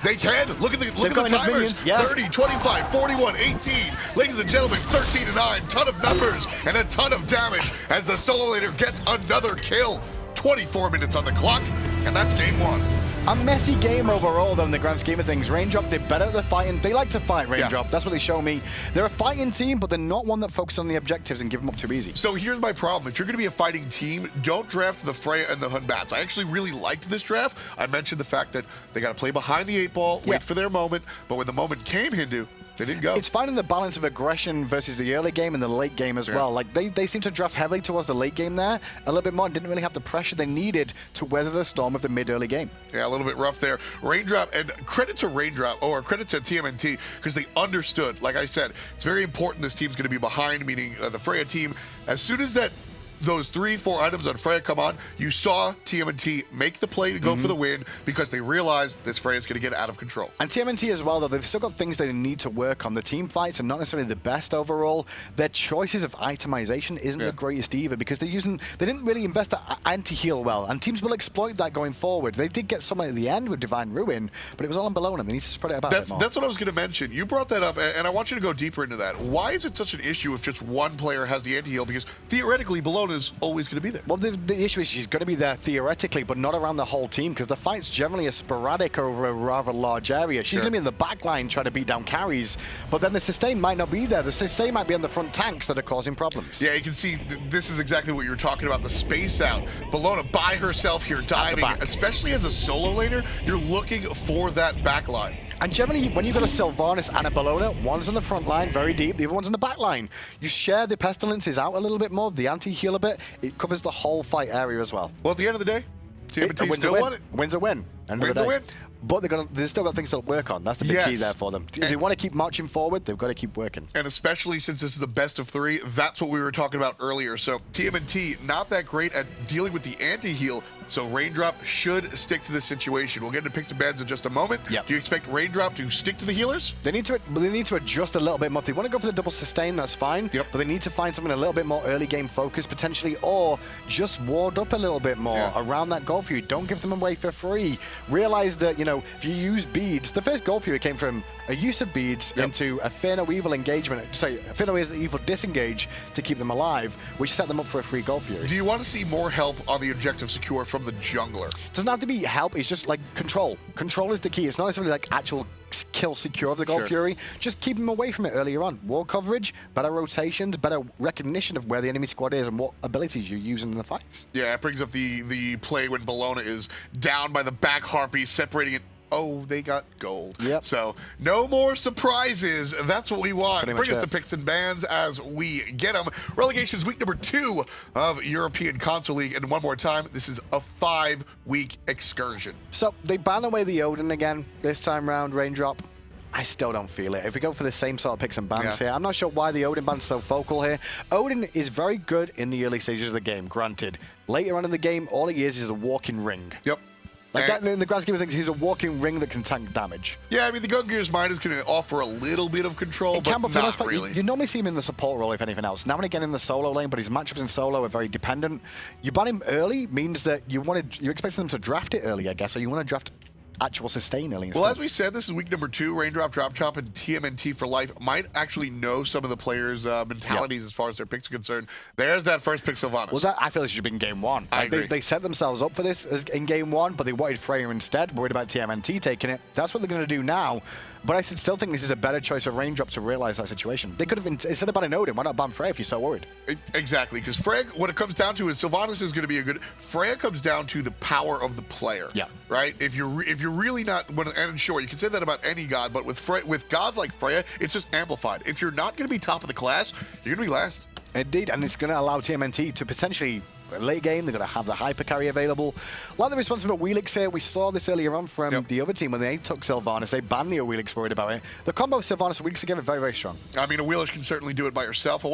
A: They can. Look at the timers.
B: Yeah.
A: 30, 25, 41, 18. Ladies and gentlemen, 13-9. Ton of numbers and a ton of damage as the solo laner gets another kill. 24 minutes on the clock, and that's game 1.
B: A messy game overall, though, in the grand scheme of things. Raindrop did better at the fighting. They like to fight, Raindrop. Yeah. That's what they show me. They're a fighting team, but they're not one that focuses on the objectives and give them up too easy.
A: So here's my problem. If you're going to be a fighting team, don't draft the Freya and the Humbats. I actually really liked this draft. I mentioned the fact that they got to play behind the 8 ball, wait for their moment, but when the moment came, Hindu, they didn't go.
B: It's finding the balance of aggression versus the early game and the late game as well. Like they seem to draft heavily towards the late game there a little bit more. Didn't really have the pressure they needed to weather the storm of the mid-early game.
A: Yeah, a little bit rough there. Raindrop, and credit to Raindrop, or credit to TMNT, because they understood. Like I said, it's very important this team's going to be behind, meaning the Freya team. As soon as that those 3-4 items on Freya come on, you saw TMNT make the play to go for the win because they realized this Freya's going to get out of control.
B: And TMNT as well, though, they've still got things they need to work on. The team fights are not necessarily the best overall. Their choices of itemization isn't the greatest either because they didn't really invest anti-heal well, and teams will exploit that going forward. They did get someone at the end with Divine Ruin, but it was all on Bologna. They need to spread it about a bit more.
A: That's what I was going to mention. You brought that up, and I want you to go deeper into that. Why is it such an issue if just one player has the anti-heal? Because theoretically, Bologna is always going to be there.
B: Well, the issue is she's going to be there theoretically, but not around the whole team because the fights generally are sporadic over a rather large area. She's going to be in the back line trying to beat down carries, but then the sustain might not be there. The sustain might be on the front tanks that are causing problems.
A: Yeah, you can see this is exactly what you were talking about, the space out. Bologna by herself here diving, especially as a solo laner, you're looking for that back line.
B: And generally, when you've got a Sylvanas and a Bologna, one's on the front line, very deep, the other one's on the back line. You share the Pestilences out a little bit more, the anti-heal a bit, it covers the whole fight area as well.
A: Well, at the end of the day, TMNT still won it.
B: Wins a win.
A: Wins a win.
B: But they've still got things to work on. That's the big key there for them. If they want to keep marching forward, they've got to keep working.
A: And especially since this is a best of 3, that's what we were talking about earlier. So TMNT, not that great at dealing with the anti-heal, so Raindrop should stick to this situation. We'll get into picks and bans in just a moment.
B: Yep.
A: Do you expect Raindrop to stick to the healers?
B: They need to adjust a little bit more. If they want to go for the double sustain, that's fine.
A: Yep.
B: But they need to find something a little bit more early game focus potentially, or just ward up a little bit more around that Gold Fury. Don't give them away for free. Realize that, if you use beads, the first Gold Fury came from a use of beads into a Fear No Evil engagement, a Fear No Evil disengage to keep them alive, which set them up for a free Gold Fury.
A: Do you want to see more help on the objective secure from the jungler?
B: It doesn't have to be help, it's just like control. Control is the key. It's not necessarily like actual kill secure of the Gold Fury. Just keep them away from it earlier on. Wall coverage, better rotations, better recognition of where the enemy squad is and what abilities you're using in the fights.
A: Yeah, it brings up the play when Bologna is down by the back Harpy, separating it. Oh, they got gold.
B: Yep.
A: So no more surprises. That's what we want. Bring us the picks and bans as we get them. Relegation is week number 2 of European Console League. And one more time, this is a 5-week excursion.
B: So they ban away the Odin again this time round, Raindrop. I still don't feel it. If we go for the same sort of picks and bans here, I'm not sure why the Odin ban's so focal here. Odin is very good in the early stages of the game, granted. Later on in the game, all he is a walking ring.
A: Yep.
B: Like that, in the grand scheme of things, he's a walking ring that can tank damage.
A: Yeah, I mean, the Gungear's Mind is going to offer a little bit of control, but not really.
B: You normally see him in the support role, if anything else. Now and again in the solo lane, but his matchups in solo are very dependent. You ban him early means that you're expecting them to draft it early, I guess, or you want to draft actual sustain early instead.
A: Well, as we said, this is week number 2. Raindrop, Drop Chop, and TMNT for life might actually know some of the players' mentalities as far as their picks are concerned. There's that first pick, Sylvanas.
B: Well, I feel it should have been game 1.
A: I agree.
B: They set themselves up for this in game 1, but they wanted Freya instead, worried about TMNT taking it. That's what they're going to do now. But I still think this is a better choice of Raindrop to realize that situation. They could have, instead of banning Odin, why not ban Freya if you're so worried?
A: Exactly, because Freya, what it comes down to is Sylvanas is going to be a good... Freya comes down to the power of the player.
B: Yeah.
A: Right? If you're really not... And sure, you can say that about any god, but with gods like Freya, it's just amplified. If you're not going to be top of the class, you're going to be last.
B: Indeed, and it's going to allow TMNT to potentially... late game, they're going to have the hyper carry available. A lot of the response from Wheelix here, we saw this earlier on from the other team when they took Sylvanas. They banned the Wheelix, worried about it. The combo of Sylvanas and Wheelix together, very, very strong. I
A: mean, a Wheelix can certainly do it by herself. I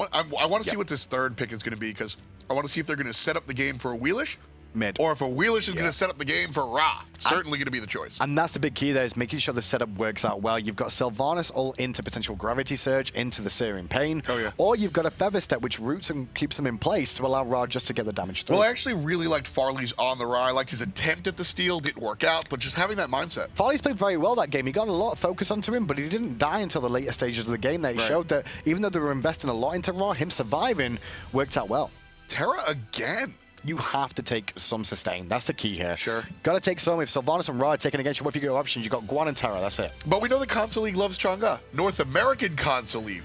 A: want to see what this third pick is going to be, because I want to see if they're going to set up the game for a Wheelish,
B: mid,
A: or if a Wheelish is going to set up the game for Ra. Certainly going to be the choice.
B: And that's the big key there, is making sure the setup works out well. You've got Sylvanas all into potential Gravity Surge, into the Searing Pain, or you've got a Feather Step which roots and keeps them in place to allow Ra just to get the damage through.
A: Well, I actually really liked Farley's on the Ra. I liked his attempt at the steal, didn't work out, but just having that mindset.
B: Farley's played very well that game. He got a lot of focus onto him, but he didn't die until the later stages of the game. That he showed that even though they were investing a lot into Ra, him surviving worked out well.
A: Terra again.
B: You have to take some sustain. That's the key here.
A: Sure.
B: Got to take some. If Sylvanas and Ra are taken against you, what if you got options? You got Guan and Terra. That's it.
A: But we know the Console League loves Chang'e. North American Console League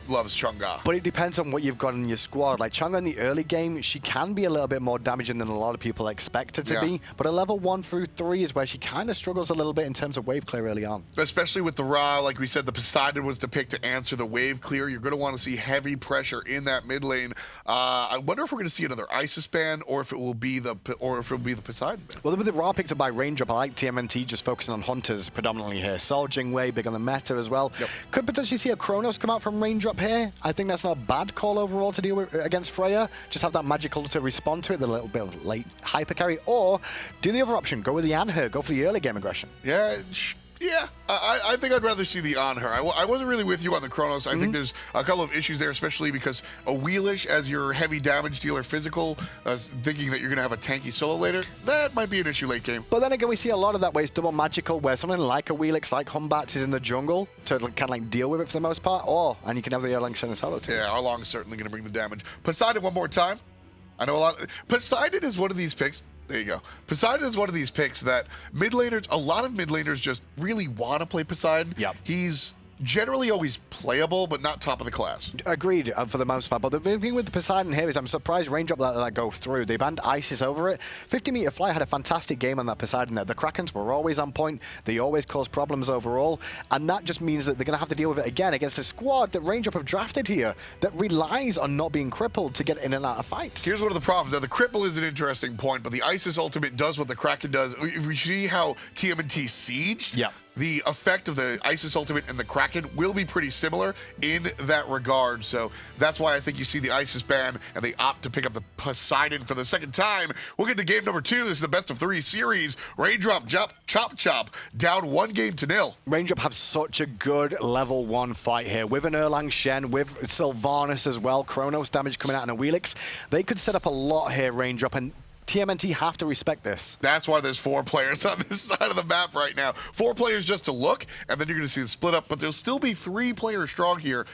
A: loves Chang'e.
B: But it depends on what you've got in your squad. Like Chang'e in the early game, she can be a little bit more damaging than a lot of people expect her to be. But a level 1 through 3 is where she kind of struggles a little bit in terms of wave clear early on.
A: Especially with the Ra, like we said, the Poseidon was the pick to answer the wave clear. You're going to want to see heavy pressure in that mid lane. I wonder if we're going to see another Isis ban. Shen, or if it will be the Poseidon man.
B: Well, with the raw picked up by Raindrop, I like TMNT just focusing on hunters predominantly here. Sol Jingwei big on the meta as well.
A: Yep.
B: Could potentially see a Chronos come out from Raindrop here. I think that's not a bad call overall to deal with against Freya. Just have that magical to respond to it, the little bit of late hyper carry, or do the other option, go with the Anher, go for the early game aggression.
A: Yeah, I think I'd rather see the Anher. I wasn't really with you on the Chronos. I think there's a couple of issues there, especially because a Wheelish as your heavy damage dealer physical, thinking that you're going to have a tanky solo later, that might be an issue late game.
B: But then again, we see a lot of that where it's double magical, where something like a Wheelix, like Humbats, is in the jungle to kind of like deal with it for the most part, and you can have the Erlang Shen and solo too.
A: Yeah, Arlong's certainly going to bring the damage. Poseidon one more time. I know a lot. Poseidon is one of these picks. There you go. Poseidon is one of these picks that a lot of mid laners just really want to play Poseidon.
B: Yep.
A: He's generally always playable, but not top of the class.
B: Agreed for the most part. But the big thing with the Poseidon here is I'm surprised Raindrop let that go through. They banned Isis over it. 50-meter Fly had a fantastic game on that Poseidon there. The Krakens were always on point. They always cause problems overall. And that just means that they're going to have to deal with it again against a squad that Raindrop have drafted here that relies on not being crippled to get in and out of fights.
A: Here's one of the problems. Now, the cripple is an interesting point, but the Isis ultimate does what the Kraken does. If we see how TMNT siege,
B: yeah,
A: the effect of the Isis ultimate and the Kraken will be pretty similar in that regard. So that's why I think you see the Isis ban and they opt to pick up the Poseidon for the second time. We'll get to game number 2. This is the best of 3 series. Raindrop, chop, down 1-0.
B: Raindrop have such a good level 1 fight here with an Erlang Shen, with Sylvanas as well, Chronos damage coming out in a Wheelix. They could set up a lot here, Raindrop, and TMNT have to respect this.
A: That's why there's 4 players on this side of the map right now. 4 players just to look, and then you're going to see the split up, but there'll still be 3 players strong here.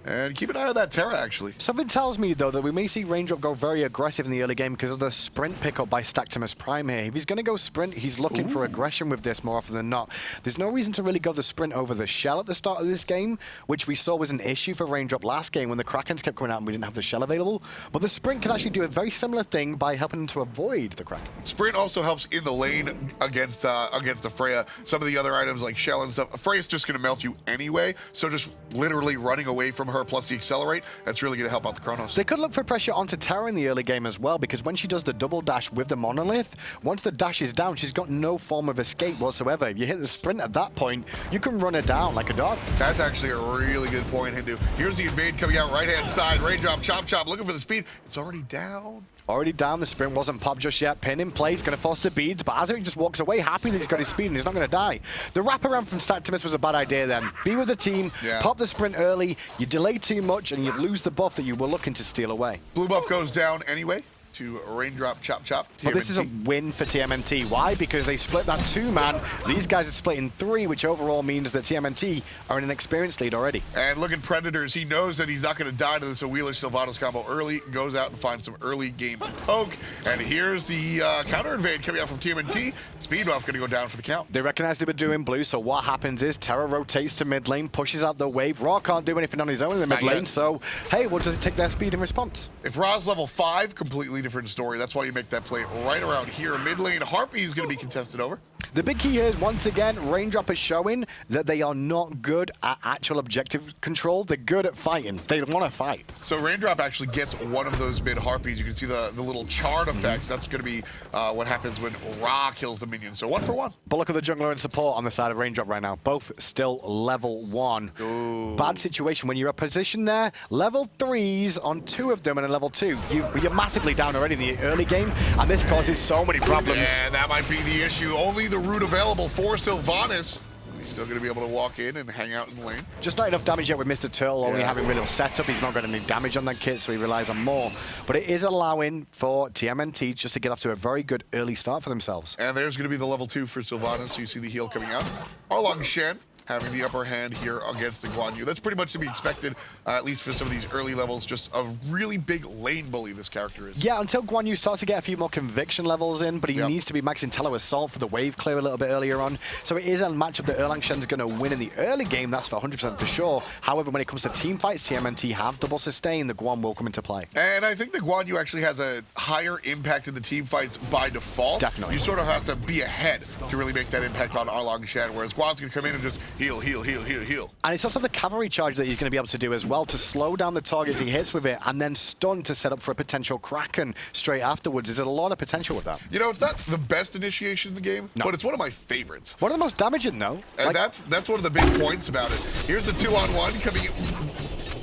A: And keep an eye on that Terra, actually.
B: Something tells me, though, that we may see Raindrop go very aggressive in the early game because of the sprint pickup by Stactimus Prime here. If he's going to go sprint, he's looking for aggression with this more often than not. There's no reason to really go the sprint over the shell at the start of this game, which we saw was an issue for Raindrop last game when the Krakens kept coming out and we didn't have the shell available. But the sprint can actually do a very similar thing by helping him to avoid the Kraken.
A: Sprint also helps in the lane against the Freya. Some of the other items like shell and stuff, Freya's just going to melt you anyway, so just literally running away from her plus the accelerate, that's really going to help out the Chronos.
B: They could look for pressure onto Terra in the early game as well, because when she does the double dash with the monolith, once the dash is down, she's got no form of escape whatsoever. If you hit the sprint at that point, you can run her down like a dog.
A: That's actually a really good point, Hindu. Here's the invade coming out right-hand side. Raindrop, chop, looking for the speed. It's already down.
B: Already down, the sprint wasn't popped just yet. Pin in place, going to force the beads, but Azuri just walks away, happy that he's got his speed and he's not going to die. The wraparound from Stactimus was a bad idea then. Be with the team, pop the sprint early, you delay too much and you lose the buff that you were looking to steal away.
A: Blue buff goes down anyway to Raindrop, chop. TMNT.
B: But this is a win for TMNT. Why? Because they split that 2-man. These guys are splitting 3, which overall means that TMNT are in an experienced lead already.
A: And looking Predators, he knows that he's not going to die to this Wheelish Sylvanas combo early, goes out and finds some early game poke. And here's the counter invade coming out from TMNT. Speed buff going to go down for the count.
B: They recognize they were doing blue, so what happens is Terra rotates to mid lane, pushes out the wave. Raw can't do anything on his own in the mid lane, so hey, what does it take their speed in response?
A: If Raw's level 5, completely different story. That's why you make that play right around here. Mid lane, Harpy is going to be contested over.
B: The big key here is, once again, Raindrop is showing that they are not good at actual objective control. They're good at fighting. They want to fight.
A: So Raindrop actually gets one of those mid Harpies. You can see the little charred effects. That's going to be what happens when Ra kills the minion. So 1 for 1.
B: But look at the jungler and support on the side of Raindrop right now. Both still level 1.
A: Ooh.
B: Bad situation when you're a position there. Level 3s on 2 of them and a level 2. You're massively down already in the early game, and this causes so many problems.
A: Yeah, that might be the issue. Only the route available for Sylvanas. He's still going to be able to walk in and hang out in the lane.
B: Just not enough damage yet with Mr. Turtle, only having really little setup. He's not got any damage on that kit, so he relies on more. But it is allowing for TMNT just to get off to a very good early start for themselves.
A: And there's going to be the level 2 for Sylvanas, so you see the heal coming out. Arlong Shen having the upper hand here against the Guan Yu. That's pretty much to be expected, at least for some of these early levels. Just a really big lane bully this character is.
B: Yeah, until Guan Yu starts to get a few more conviction levels in, but he needs to be maxing Tello Assault for the wave clear a little bit earlier on. So it is a matchup that Erlang Shen's going to win in the early game, that's for 100% for sure. However, when it comes to team fights, TMNT have double sustain, the Guan will come into play.
A: And I think the Guan Yu actually has a higher impact in the team fights by default.
B: Definitely.
A: You sort of have to be ahead to really make that impact on Arlong Shen, whereas Guan's going to come in and just Heal, heal, heal, heal, heal.
B: And it's also the cavalry charge that he's going to be able to do as well to slow down the targets he hits with it and then stun to set up for a potential Kraken straight afterwards. There's a lot of potential with that.
A: You know, it's not the best initiation in the game, but it's one of my favorites.
B: One of the most damaging, though.
A: And that's one of the big points about it. Here's the 2-on-1 coming in.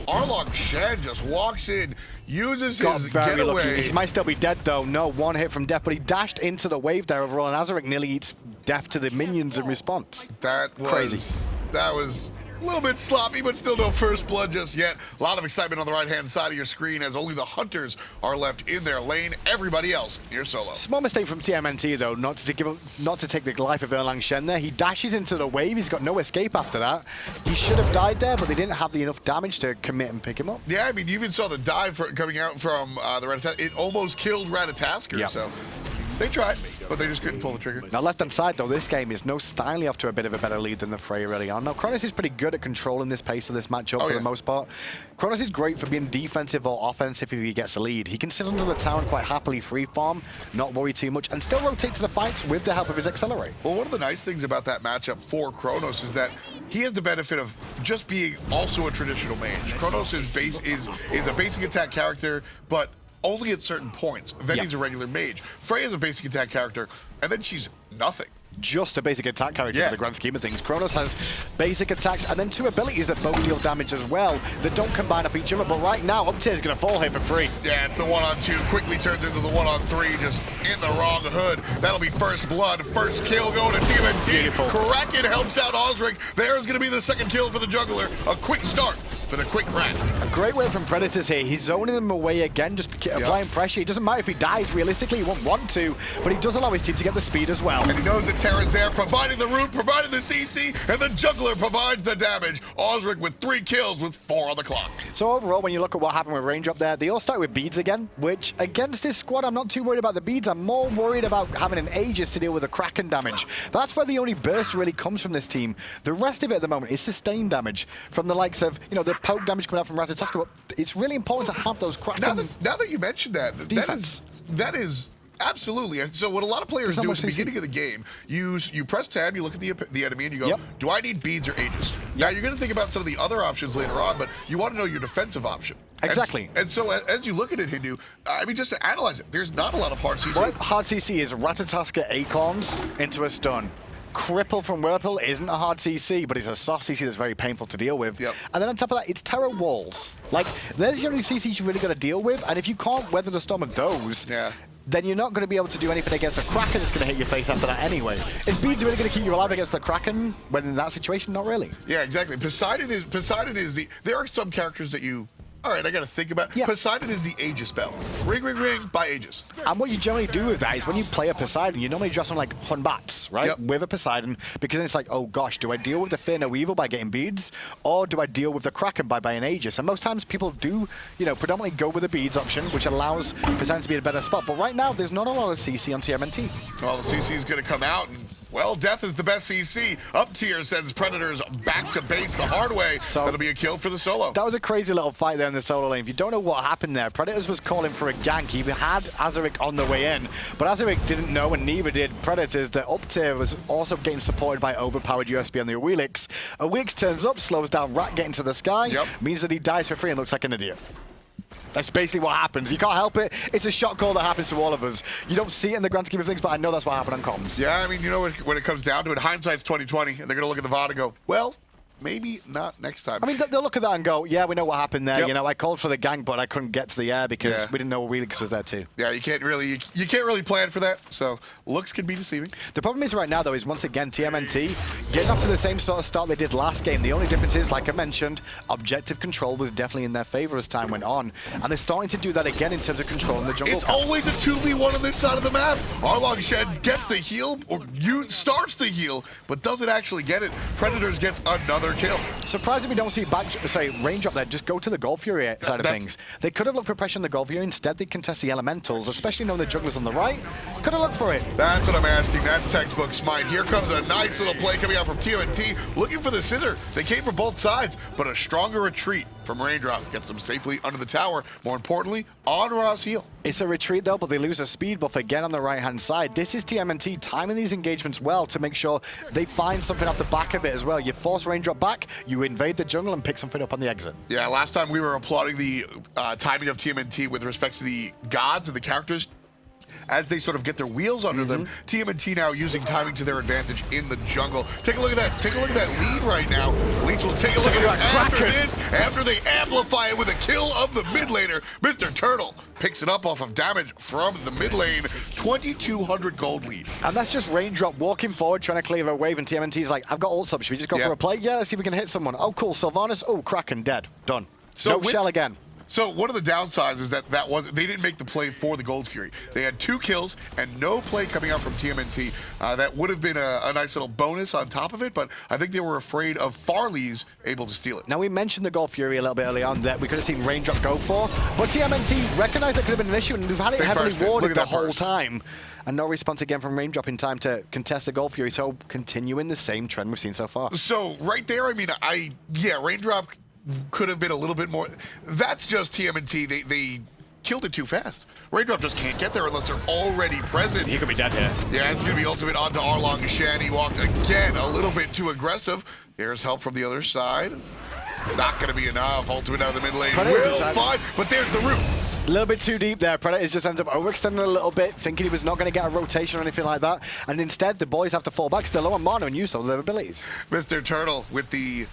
A: Arlong Shen just walks in, uses his getaway.
B: He might still be dead, though. No, one hit from death, but he dashed into the wave there overall, and Azaric nearly eats death to the minions in response.
A: That was
B: crazy.
A: That was a little bit sloppy, but still no first blood just yet. A lot of excitement on the right-hand side of your screen as only the hunters are left in their lane. Everybody else near solo.
B: Small mistake from TMNT, though, not to take the life of Erlang Shen there. He dashes into the wave. He's got no escape after that. He should have died there, but they didn't have enough damage to commit and pick him up.
A: Yeah, I mean, you even saw the dive coming out from the Ratatasker. It almost killed Ratatasker, so they tried, but they just couldn't pull the trigger.
B: Now, left-hand side, though, this game is no styling off to a bit of a better lead than the Frey early on. Now, Kronos is pretty good at controlling this pace of this matchup for the most part. Kronos is great for being defensive or offensive if he gets a lead. He can sit under the tower and quite happily free farm, not worry too much, and still rotate to the fights with the help of his Accelerate.
A: Well, one of the nice things about that matchup for Kronos is that he has the benefit of just being also a traditional mage. Kronos is a basic attack character, but only at certain points. Then he's a regular mage. Frey is a basic attack character, and then she's nothing.
B: Just a basic attack character in the grand scheme of things. Kronos has basic attacks and then two abilities that both deal damage as well that don't combine up each other. But right now, Uptier is going to fall here for free.
A: Yeah, it's the 1-on-2. Quickly turns into the 1-on-3, just in the wrong hood. That'll be first blood. First kill going to TMNT. Kraken helps out Osric. There's going to be the second kill for the juggler. A quick start for the quick rat.
B: A great way from Predators here. He's zoning them away again, just applying pressure. It doesn't matter if he dies. Realistically, he won't want to, but he does allow his team to get the speed as well.
A: And he knows that Terra's there, providing the root, providing the CC, and the juggler provides the damage. Osric with 3 kills with 4 on the clock.
B: So overall, when you look at what happened with Raindrop there, they all start with beads again, which against this squad, I'm not too worried about the beads. I'm more worried about having an Aegis to deal with the Kraken damage. That's where the only burst really comes from this team. The rest of it at the moment is sustained damage from the likes of, you know, the poke damage coming out from Ratatasker. But it's really important to have those Kraken.
A: Now that you mentioned that, that is absolutely. So what a lot of players do at the beginning of the game, you press tab, you look at the enemy, and you go, do I need beads or Aegis? Now you're going to think about some of the other options later on, but you want to know your defensive option.
B: Exactly.
A: And so as you look at it, Hindu, I mean, just to analyze it, there's not a lot of hard CC.
B: What hard CC is Ratatasker Acorns into a stun. Cripple from Whirlpool isn't a hard CC, but it's a soft CC that's very painful to deal with. And then on top of that, it's Terror Walls. Like, there's the only CCs you really got to deal with, and if you can't weather the storm of those, then you're not going to be able to do anything against a Kraken that's going to hit your face after that anyway. Is beads really going to keep you alive against the Kraken when in that situation? Not really.
A: Yeah, exactly. Poseidon is the... There are some characters that you... All right, I got to think about it. Poseidon is the Aegis spell. Ring, ring, ring by Aegis.
B: And what you generally do with that is when you play a Poseidon, you normally drop something like Hunbats, right? With a Poseidon, because then it's like, oh gosh, do I deal with the Fear No Evil by getting beads, or do I deal with the Kraken by buying Aegis? And most times people do, you know, predominantly go with the beads option, which allows Poseidon to be in a better spot. But right now, there's not a lot of CC on TMNT.
A: Well, the CC is going to come out, and well, death is the best CC. Up tier sends Predators back to base the hard way. So that'll be a kill for the solo.
B: That was a crazy little fight there in the solo lane. If you don't know what happened there, Predators was calling for a gank. He had Azaric on the way in, but Azaric didn't know, and neither did Predators, that up tier was also getting supported by overpowered USB on the Awilix. Awilix turns up, slows down Rat getting to the sky, means that he dies for free and looks like an idiot. That's basically what happens. You can't help it. It's a shot call that happens to all of us. You don't see it in the grand scheme of things, but I know that's what happened on comms.
A: Yeah, I mean, you know, when it comes down to it, hindsight's 20/20, and they're going to look at the VOD and go, well, maybe not next time.
B: I mean, they'll look at that and go, yeah, we know what happened there. You know, I called for the gank, but I couldn't get to the air because we didn't know Wheelix was there too.
A: Yeah, you can't really plan for that. So looks can be deceiving.
B: The problem is right now, though, is once again, TMNT getting up to the same sort of start they did last game. The only difference is, like I mentioned, objective control was definitely in their favor as time went on. And they're starting to do that again in terms of controlling the jungle.
A: It's always a 2v1 on this side of the map. Arlong Shen gets the heal, or starts the heal, but doesn't actually get it. Predators gets another kill.
B: Surprised if we don't see Raindrop there. Just go to the Gold Fury side of things. They could have looked for pressure on the Gold Fury. Instead, they contest the Elementals, especially knowing the jungler's on the right. Could have looked for it.
A: That's what I'm asking. That's textbook SMITE. Here comes a nice little play coming out from TMNT, looking for the scissor. They came from both sides, but a stronger retreat from Raindrop. Gets them safely under the tower. More importantly, on Ra's heel.
B: It's a retreat though, but they lose a speed buff again on the right-hand side. This is TMNT timing these engagements well to make sure they find something off the back of it as well. You force Raindrop back, you invade the jungle and pick something up on the exit.
A: Yeah, last time we were applauding the timing of TMNT with respect to the gods and the characters as they sort of get their wheels under them. TMNT now using timing to their advantage in the jungle. Take a look at that. Take a look at that lead right now. Leech will take a look at it after this, after they amplify it with a kill of the mid laner. Mr. Turtle picks it up off of damage from the mid lane. 2,200 gold lead.
B: And that's just Raindrop walking forward, trying to clear a wave, and TMNT's like, I've got ults up. Should we just go for a play? Yeah, let's see if we can hit someone. Oh, cool. Sylvanas. Oh, Kraken dead. Done. So no shell again.
A: So one of the downsides is that they didn't make the play for the Gold Fury. They had 2 kills and no play coming out from TMNT. That would have been a nice little bonus on top of it, but I think they were afraid of Farley's able to steal it.
B: Now, we mentioned the Gold Fury a little bit early on that we could have seen Raindrop go for, but TMNT recognized that could have been an issue, and they've had it heavily warded the whole time. And no response again from Raindrop in time to contest the Gold Fury, so continuing the same trend we've seen so far.
A: So right there, I mean, Raindrop could have been a little bit more. That's just TMNT. They killed it too fast. Raindrop just can't get there unless they're already present.
B: He could be dead here.
A: Yeah, it's going to be ultimate onto Arlong Shan. He walked again a little bit too aggressive. There's help from the other side. Not going to be enough. Ultimate out of the mid lane. Will find, but there's the root.
B: A little bit too deep there. Predators just ends up overextending a little bit, thinking he was not going to get a rotation or anything like that. And instead, the boys have to fall back. Still low on mana and use some of their abilities.
A: Mr. Turtle with the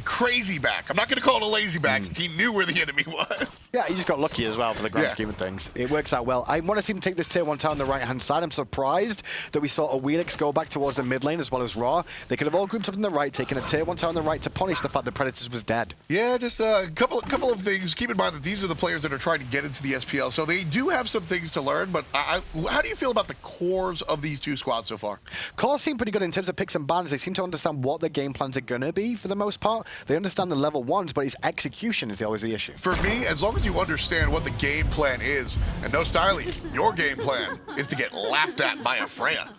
A: crazy back. I'm not going to call it a lazy back. He knew where the enemy was.
B: Yeah, he just got lucky as well for the grand scheme of things. It works out well. I want to see him take this tier 1 tower on the right-hand side. I'm surprised that we saw a Wheelix go back towards the mid lane as well as Raw. They could have all grouped up on the right, taking a tier 1 tower on the right to punish the fact that Predators was dead. Yeah,
A: just a couple of things. Keep in mind that these are the players that are trying to get into the SPL, so they do have some things to learn, but how do you feel about the cores of these 2 squads so far?
B: Cores seem pretty good in terms of picks and bans. They seem to understand what their game plans are going to be for the most part. They understand the level 1s, but its execution is always the issue.
A: For me, as long as you understand what the game plan is, and no styling, your game plan is to get laughed at by a Freya.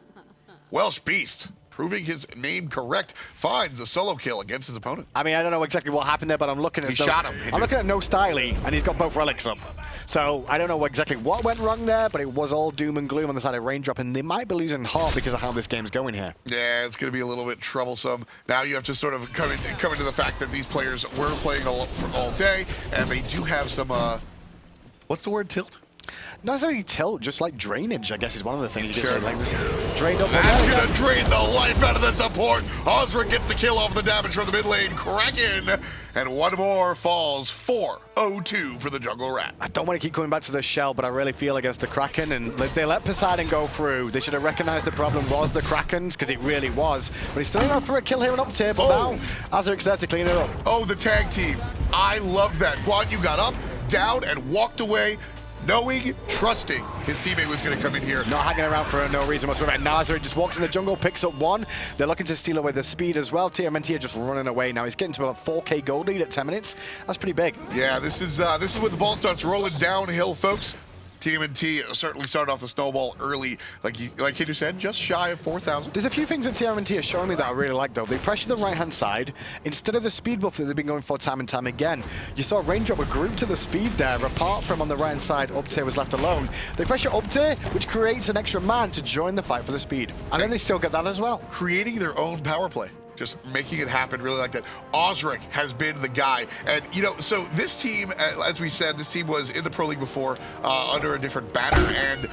A: Welsh Beast, proving his name correct, finds a solo kill against his opponent.
B: I mean, I don't know exactly what happened there, but I'm looking at I'm looking at no styling, and he's got both relics up. So I don't know exactly what went wrong there, but it was all doom and gloom on the side of Raindrop, and they might be losing heart because of how this game's going here.
A: Yeah, it's going to be a little bit troublesome. Now you have to sort of come into the fact that these players were playing all day, and they do have some, what's the word, tilt?
B: Not necessarily tilt, just like drainage, I guess is one of the things you can say. Like this drained up.
A: That's going to drain the life out of the support. Osric gets the kill off the damage from the mid lane. Kraken, and one more falls. 4-0-2 for the jungle rat.
B: I don't want to keep coming back to the shell, but I really feel against the Kraken, and they let Poseidon go through. They should have recognized the problem was the Krakens, because it really was. But he's still enough for a kill here and up tier, but now Azric's there to clean it up.
A: Oh, the tag team. I love that. Guan, you got up, down, and walked away, knowing, trusting his teammate was going to come in here.
B: Not hanging around for no reason whatsoever. And Nazar just walks in the jungle, picks up 1. They're looking to steal away the speed as well. TMNT are just running away now. He's getting to about 4K gold lead at 10 minutes. That's pretty big.
A: Yeah, this is when the ball starts rolling downhill, folks. TMNT certainly started off the snowball early, like Kidu said, just shy of 4,000.
B: There's a few things that TMNT are showing me that I really like, though. They pressure the right-hand side instead of the speed buff that they've been going for time and time again. You saw Raindrop were grouped to the speed there, apart from on the right-hand side, up tier was left alone. They pressure up tier, which creates an extra man to join the fight for the speed. And then they still get that as well.
A: Creating their own power play. Just making it happen, really like that. Osric has been the guy. And, you know, so this team, as we said, this team was in the Pro League before under a different banner and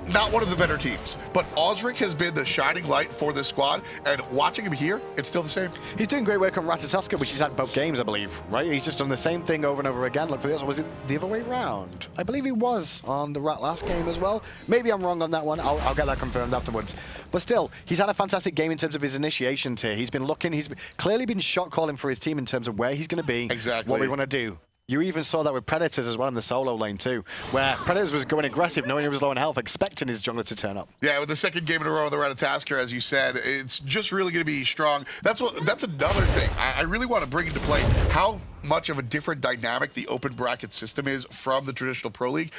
A: not one of the better teams. But Osric has been the shining light for this squad, and watching him here, it's still the same.
B: He's doing great work on Ratatoska, which he's had both games, I believe, right? He's just done the same thing over and over again. Look for this. Was it the other way around? I believe he was on the Rat last game as well. Maybe I'm wrong on that one. I'll get that confirmed afterwards. But still, he's had a fantastic game in terms of his initiations here. He's been looking, he's clearly been shot calling for his team in terms of where he's going to be, what we want to do. You even saw that with Predators as well in the solo lane too, where Predators was going aggressive, knowing he was low in health, expecting his jungler to turn up.
A: Yeah, with the second game in a row of the Ratatasker, as you said, it's just really going to be strong. That's another thing. I really want to bring into play how much of a different dynamic the open bracket system is from the traditional Pro League.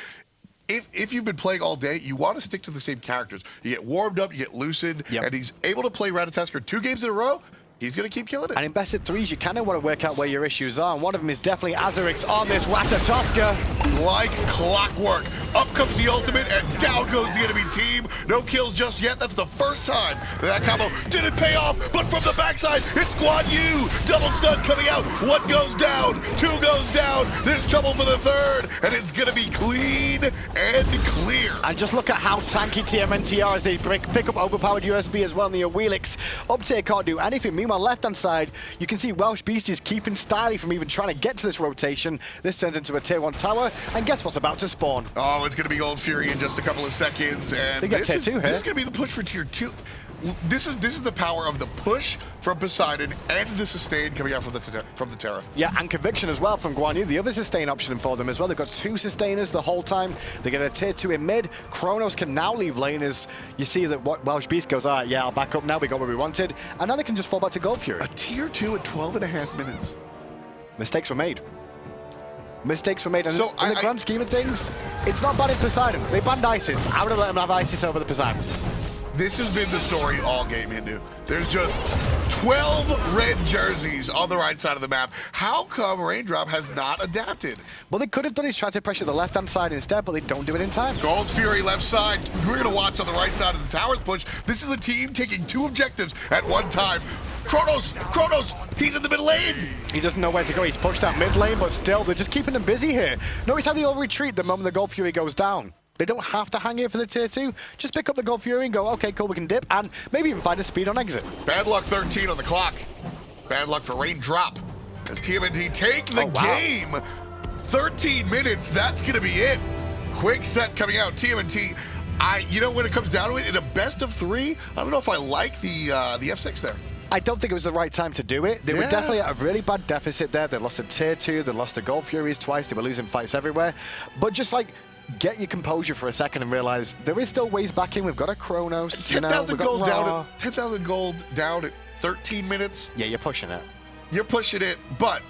A: If you've been playing all day, you want to stick to the same characters. You get warmed up, you get loosened, and he's able to play Ratatasker 2 games in a row. he's going to keep killing it.
B: And in best of threes, you kind of want to work out where your issues are, and one of them is definitely Azarix on this Ratatoska.
A: Like clockwork. Up comes the ultimate, and down goes the enemy team. No kills just yet. That's the first time that combo didn't pay off, but from the backside, it's Guan Yu. Double stun coming out. One goes down, two goes down. There's trouble for the third, and it's going to be clean and clear.
B: And just look at how tanky TMNT are as they pick up overpowered USB as well in the Wheelix. Up tier can't do anything. Meanwhile, left-hand side, you can see Welsh Beast is keeping Styly from even trying to get to this rotation. This turns into a tier 1 tower, and guess what's about to spawn?
A: Oh, it's going to be Gold Fury in just a couple of seconds, and
B: They get tier 2 here.
A: This is going to be the push for tier 2. This is the power of the push from Poseidon and the sustain coming out from the Terra.
B: Yeah, and Conviction as well from Guan Yu, the other sustain option for them as well. They've got 2 sustainers the whole time. They get a tier 2 in mid. Kronos can now leave lane as you see that Welsh Beast goes, all right, yeah, I'll back up now. We got what we wanted. And now they can just fall back to Gold Fury.
A: A tier 2 at 12.5 minutes.
B: Mistakes were made. Mistakes were made. And
A: So
B: in the grand scheme of things, it's not bad in Poseidon. They banned ISIS. I would have let them have ISIS over the Poseidon.
A: This has been the story all game, Hindu. There's just 12 red jerseys on the right side of the map. How come Raindrop has not adapted?
B: Well, they could have done is try to pressure the left-hand side instead, but they don't do it in time.
A: Gold Fury left side. We're going to watch on the right side as the towers push. This is a team taking 2 objectives at one time. Kronos, he's in the mid lane.
B: He doesn't know where to go. He's pushed out mid lane, but still, they're just keeping him busy here. Notice how they all retreat the moment the Gold Fury goes down. They don't have to hang here for the tier 2. Just pick up the Gold Fury and go, okay, cool, we can dip, and maybe even find a speed on exit.
A: Bad luck 13 on the clock. Bad luck for Raindrop as TMNT take the game. 13 minutes, that's going to be it. Quick set coming out. TMNT, you know, when it comes down to it, in a best of 3, I don't know if I like the F6 there.
B: I don't think it was the right time to do it. They were definitely at a really bad deficit there. They lost a tier 2, they lost the Gold Furies twice, they were losing fights everywhere. But just like, get your composure for a second and realize there is still ways back in. We've got a Kronos.
A: 10,000 gold down at 10,000 gold down at 13 minutes.
B: Yeah, you're pushing it.
A: You're pushing it, but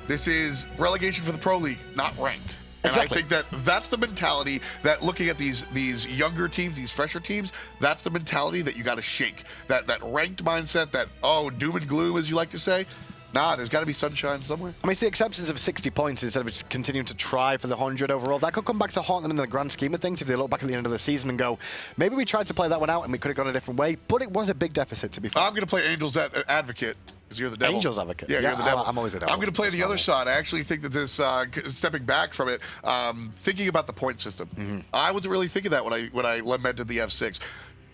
A: this is relegation for the Pro League, not ranked. And
B: Exactly.
A: I think that's the mentality that looking at these younger teams, these fresher teams, that's the mentality that you got to shake. That ranked mindset, that, oh, doom and gloom, as you like to say. Nah, there's got to be sunshine somewhere.
B: I mean, it's the acceptance of 60 points instead of just continuing to try for the 100 overall. That could come back to haunt them in the grand scheme of things if they look back at the end of the season and go, maybe we tried to play that one out and we could have gone a different way, but it was a big deficit, to be fair.
A: I'm going to play Angel's Advocate. Because you're the devil.
B: Angel's Advocate.
A: Yeah, you're the devil.
B: I'm always the devil.
A: I'm going to play the other side. I actually think that this, stepping back from it, thinking about the point system, I wasn't really thinking that when I lamented the F6.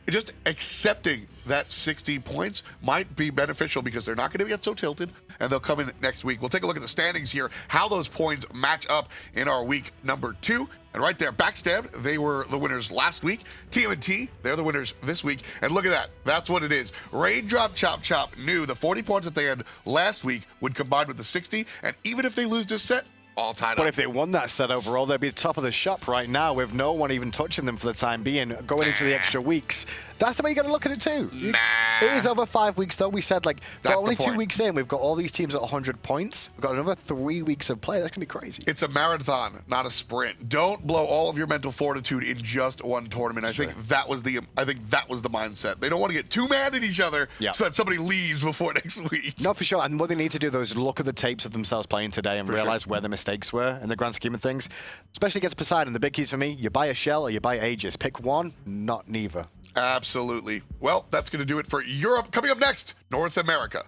A: Just accepting that 60 points might be beneficial because they're not going to get so tilted, and they'll come in next week. We'll take a look at the standings here, how those points match up in our week number 2. And right there, Backstab, they were the winners last week. TMNT, they're the winners this week. And look at that. That's what it is. Raindrop Chop Chop knew the 40 points that they had last week would combine with the 60. And even if they lose this set, all tied up.
B: But if they won that set overall, they'd be top of the shop right now with no one even touching them for the time being, going into the extra weeks. That's the way you got to look at it too. It is over 5 weeks though. We said like, got only 2 weeks in, we've got all these teams at 100 points. We've got another 3 weeks of play. That's going to be crazy.
A: It's a marathon, not a sprint. Don't blow all of your mental fortitude in just one tournament. I think that was the mindset. They don't want to get too mad at each other so that somebody leaves before next week.
B: No, for sure. And what they need to do though is look at the tapes of themselves playing today and realize where the mistakes were in the grand scheme of things. Especially against Poseidon. The big keys for me, you buy a Shell or you buy Aegis. Pick one, not neither.
A: Absolutely. Well, that's going to do it for Europe. Coming up next, North America.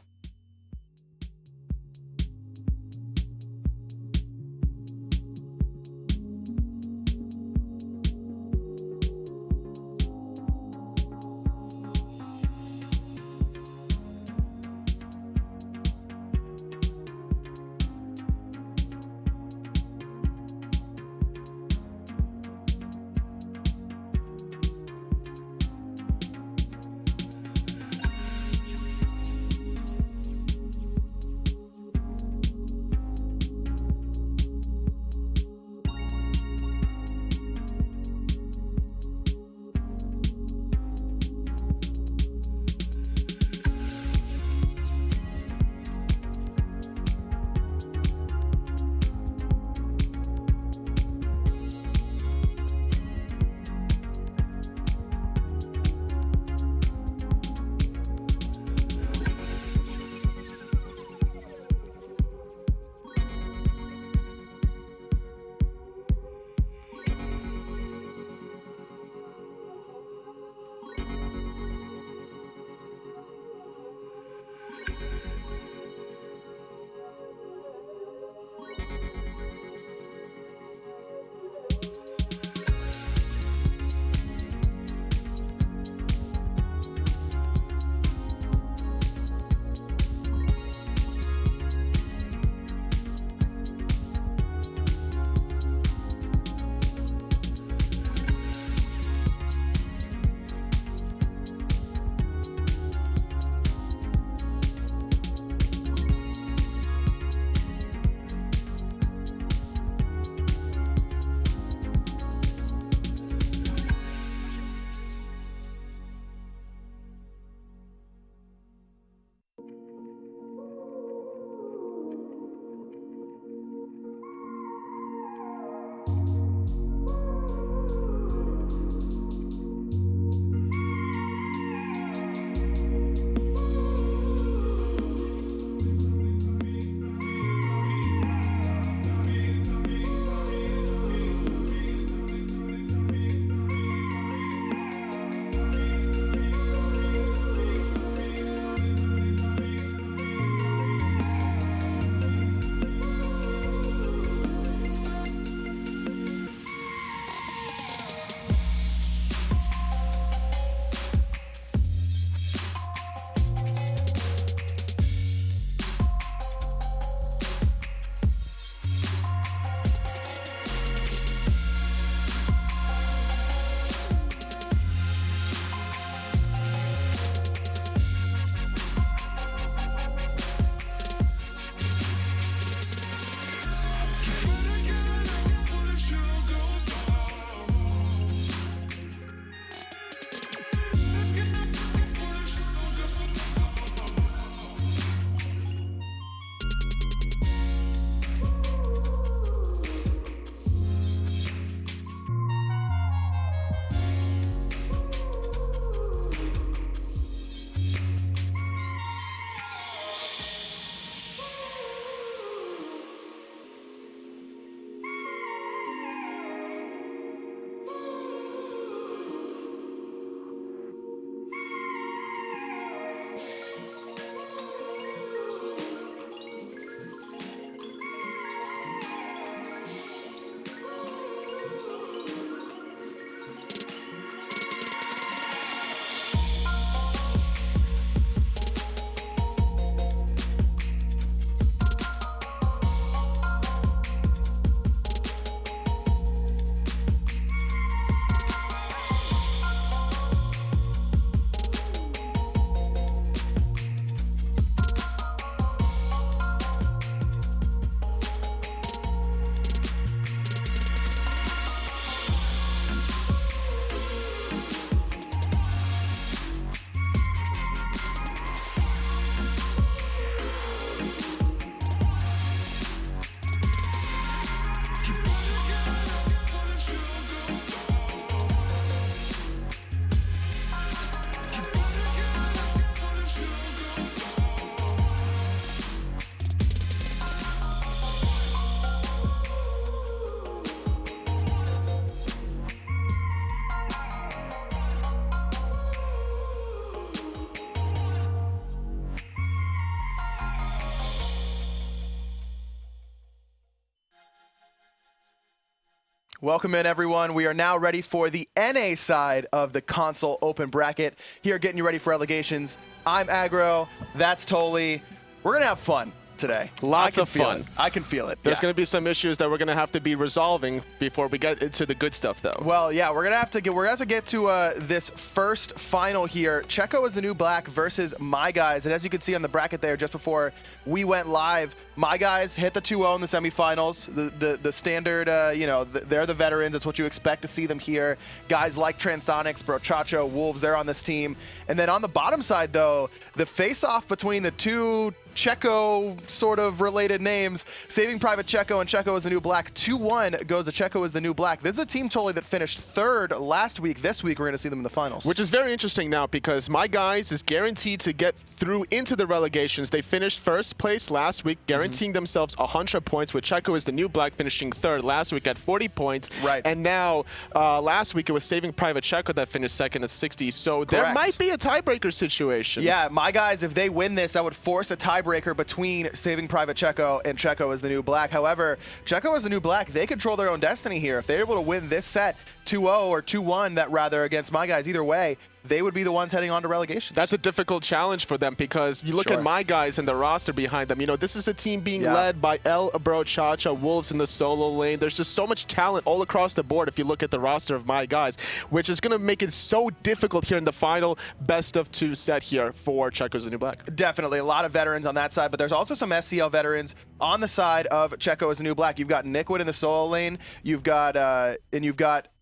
C: Welcome in, everyone. We are now ready for the NA side of the console open bracket. Here, getting you ready for relegations. I'm Aggro. That's Toli. We're going to have fun today.
D: Lots of fun.
C: I can feel it.
D: There's going to be some issues that we're going to have to be resolving before we get into the good stuff, though.
C: Well, yeah, we're gonna have to get to this first final here. Checo is the new black versus My Guys, and as you can see on the bracket there, just before we went live, My Guys hit the 2-0 in the semifinals. The standard, they're the veterans. That's what you expect to see them here. Guys like Transonics, Brochacho, Wolves, they're on this team. And then on the bottom side, though, the face-off between the two Checo sort of related names, Saving Private Checo and Checo is the new black. 2-1 goes to Checo is the new black. This is a team totally that finished third last week. This week we're going to see them in the finals.
D: Which is very interesting now because My Guys is guaranteed to get through into the relegations. They finished first place last week, guaranteeing themselves 100 points, with Checo is the new black finishing third last week at 40 points.
C: Right.
D: And now last week it was Saving Private Checo that finished second at 60. So there
C: Correct.
D: might be a tiebreaker situation.
C: Yeah, My Guys, if they win this, that would force a tiebreaker between Saving Private Checo and Checo is the new black. However, Checo is the new black. They control their own destiny here. If they're able to win this set 2-0 or 2-1, that rather, against My Guys, either way, they would be the ones heading on to relegation.
D: That's a difficult challenge for them because you look at My Guys and the roster behind them. You know, this is a team being led by El Brochacha, Wolves in the solo lane. There's just so much talent all across the board if you look at the roster of My Guys, which is going to make it so difficult here in the final best of two set here for Checo's the new black.
C: Definitely a lot of veterans on that side, but there's also some SCL veterans on the side of Checo is the new black. You've got Nickwood in the solo lane. You've got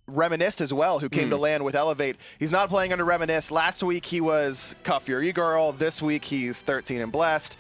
C: Reminisce as well, who came to land with Elevate. He's not playing under Reminisce. Last week he was Cuff Your E-Girl. This week he's 13 and Blessed.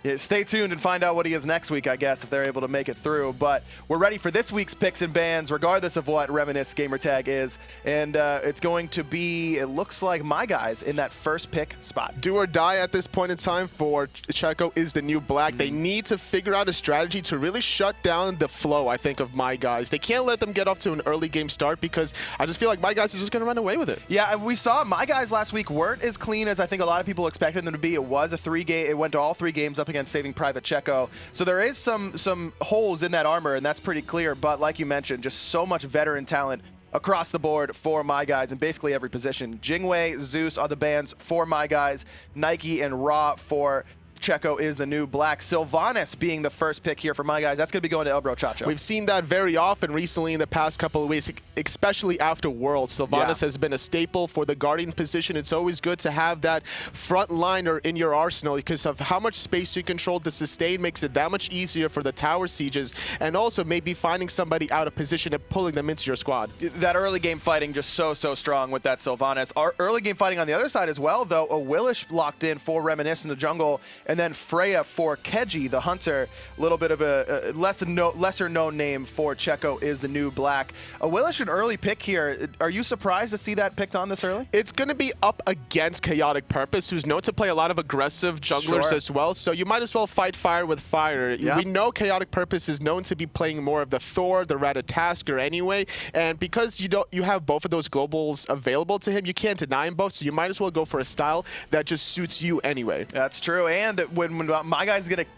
C: Yeah, stay tuned and find out what he is next week, I guess, if they're able to make it through. But we're ready for this week's picks and bans, regardless of what Reminisce gamertag is. And it's going to be, it looks like, My Guys in that first pick spot.
D: Do or die at this point in time for Checo is the new black. They need to figure out a strategy to really shut down the flow, I think, of My Guys. They can't let them get off to an early game start because I just feel like My Guys is just going to run away with it.
C: Yeah, and we saw My Guys last week weren't as clean as I think a lot of people expected them to be. It was a 3-game, it went to all 3 games up against Saving Private Checo. So there is some holes in that armor, and that's pretty clear. But like you mentioned, just so much veteran talent across the board for My Guys in basically every position. Jingwei, Zeus are the bans for My Guys. Nike and Raw for Checo is the new black. Sylvanas being the first pick here for My Guys. That's going to be going to El Brochacho.
D: We've seen that very often recently in the past couple of weeks, especially after Worlds. Sylvanas has been a staple for the Guardian position. It's always good to have that front liner in your arsenal because of how much space you control. The sustain makes it that much easier for the tower sieges, and also maybe finding somebody out of position and pulling them into your squad.
C: That early game fighting just so strong with that Sylvanas. Our early game fighting on the other side as well, though. A Willish locked in for Reminisce in the jungle, and then Freya for Keji, the hunter. A little bit of a lesser known name for Checo is the new black. A Willish, an early pick here. Are you surprised to see that picked on this early?
D: It's going to be up against Chaotic Purpose, who's known to play a lot of aggressive junglers as well, so you might as well fight fire with fire. Yeah. We know Chaotic Purpose is known to be playing more of the Thor, the Ratatasker anyway, and because you have both of those globals available to him, you can't deny him both, so you might as well go for a style that just suits you anyway.
C: That's true, and when My Guys going to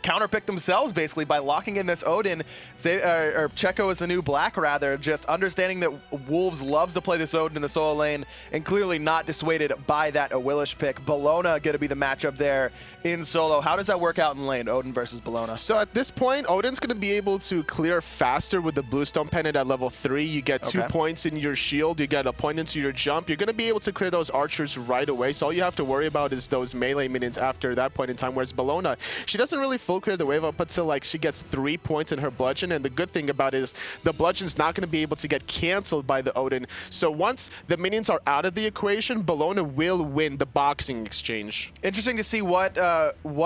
C: counterpick themselves basically by locking in this Odin, or Checo is the new black rather, just understanding that Wolves loves to play this Odin in the solo lane and clearly not dissuaded by that Awilish pick. Bologna going to be the matchup there in solo. How does that work out in lane, Odin versus Bologna?
D: So at this point, Odin's going to be able to clear faster with the Bluestone Pennant at level 3. You get 2 points in your shield, you get a point into your jump. You're going to be able to clear those archers right away, so all you have to worry about is those melee minions after that point in time, whereas Bologna, she doesn't really full clear the wave up until like she gets 3 points in her bludgeon, and the good thing about it is the bludgeon's not going to be able to get canceled by the Odin. So once the minions are out of the equation, Bologna will win the boxing exchange.
C: Interesting to see what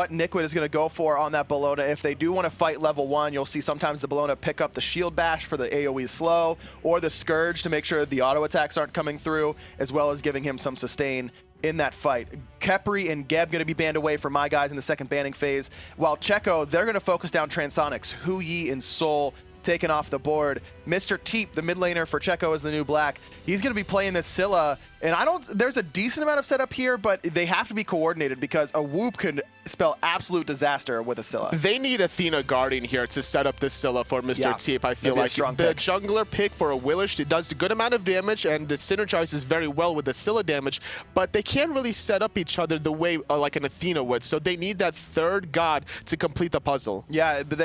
C: Nickwood is going to go for on that Bologna. If they do want to fight level 1, you'll see sometimes the Bologna pick up the shield bash for the AoE slow, or the Scourge to make sure the auto attacks aren't coming through, as well as giving him some sustain in that fight. Kepri and Geb going to be banned away for My Guys in the second banning phase, while Checo, they're going to focus down Transonics. Hu Yi and Sol taken off the board. Mr. Teep, the mid laner for Checo, is the new black. He's going to be playing this Scylla And there's a decent amount of setup here, but they have to be coordinated because a whoop can spell absolute disaster with a Scylla.
D: They need Athena Guardian here to set up this Scylla for Mr. Teep. I feel like the jungler pick for a Willish, it does a good amount of damage and it synergizes very well with the Scylla damage, but they can't really set up each other the way like an Athena would. So they need that third god to complete the puzzle.
C: Yeah, but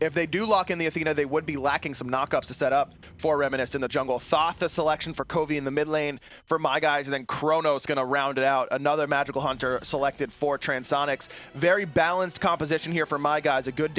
C: if they do lock in the Athena, they would be lacking some knockups to set up for Reminisced in the jungle. Thoth, the selection for Covey in the mid lane for my guys, and then Chronos going to round it out. Another Magical Hunter selected for Transonics. Very balanced composition here for my guys. A good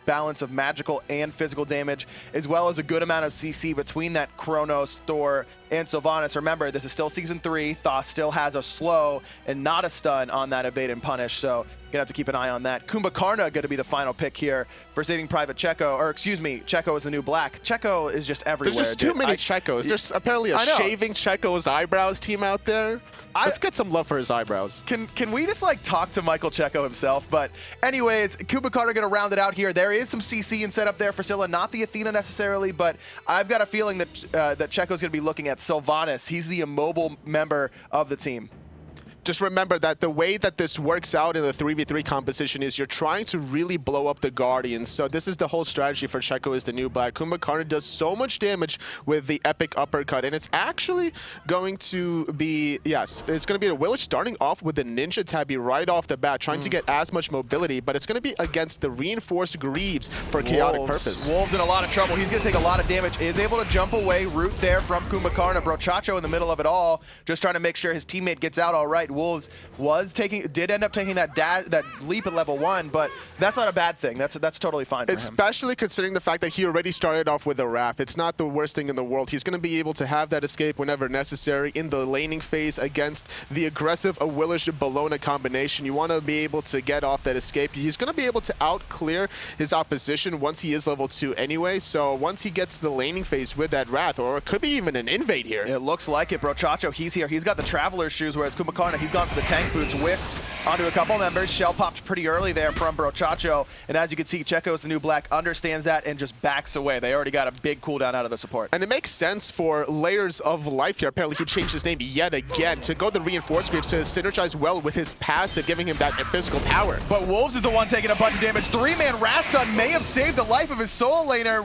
C: balance of magical and physical damage, as well as a good amount of CC between that Chronos, Thor, and Sylvanas. Remember, this is still Season 3. Thoth still has a slow and not a stun on that evade and punish, so gonna have to keep an eye on that. Kumbhakarna gonna be the final pick here for Saving Private Checo, or excuse me, Checo is the new black. Checo is just everywhere.
D: There's just too many Checos. There's apparently a shaving Checo's eyebrows team out there. Let's get some love for his eyebrows.
C: Can we just like talk to Michael Checo himself? But anyways, Kumbhakarna gonna round it out here. There is some CC and setup there for Scylla, not the Athena necessarily, but I've got a feeling that that Checo's gonna be looking at Sylvanas. He's the immobile member of the team.
D: Just remember that the way that this works out in the 3v3 composition is you're trying to really blow up the Guardians. So this is the whole strategy for Checo is the new black. Kumbhakarna does so much damage with the epic uppercut, and it's actually going to be, yes, it's going to be a Willich starting off with the Ninja Tabby right off the bat, trying to get as much mobility, but it's going to be against the reinforced Greaves for chaotic purpose.
C: Wolves in a lot of trouble. He's going to take a lot of damage. Is able to jump away, root there from Kumbhakarna. Brochacho in the middle of it all, just trying to make sure his teammate gets out all right. Wolves did end up taking that leap at level 1, but that's not a bad thing. That's totally fine for him.
D: Especially considering the fact that he already started off with a Wrath. It's not the worst thing in the world. He's going to be able to have that escape whenever necessary in the laning phase against the aggressive Awilish Bellona combination. You want to be able to get off that escape. He's going to be able to out-clear his opposition once he is level 2 anyway, so once he gets the laning phase with that Wrath, or it could be even an invade here.
C: It looks like it. Brochacho, he's here. He's got the Traveler's Shoes, whereas Kumbhakarna, he's gone for the tank boots. Wisps onto a couple members. Shell popped pretty early there from Brochacho, and as you can see, Checo's the new black understands that and just backs away. They already got a big cooldown out of the support.
D: And it makes sense for Layers of Life here. Apparently he changed his name yet again to go the Reinforced Greaves to synergize well with his passive, giving him that physical power.
C: But Wolves is the one taking a bunch of damage. 3-man Rastan may have saved the life of his solo laner.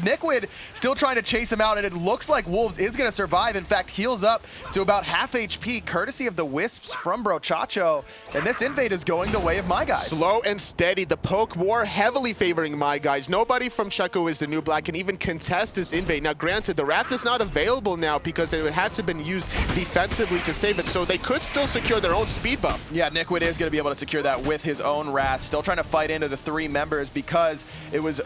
C: Nikwid still trying to chase him out, and it looks like Wolves is going to survive. In fact, heals up to about half HP, courtesy of the Wisps from Brochacho, and this invade is going the way of my guys.
D: Slow and steady. The poke war heavily favoring my guys. Nobody from Checo is the new black can even contest this invade. Now, granted, the Wrath is not available now because it had to have been used defensively to save it, so they could still secure their own speed buff.
C: Yeah, Nikwid is going to be able to secure that with his own Wrath. Still trying to fight into the 3 members because it was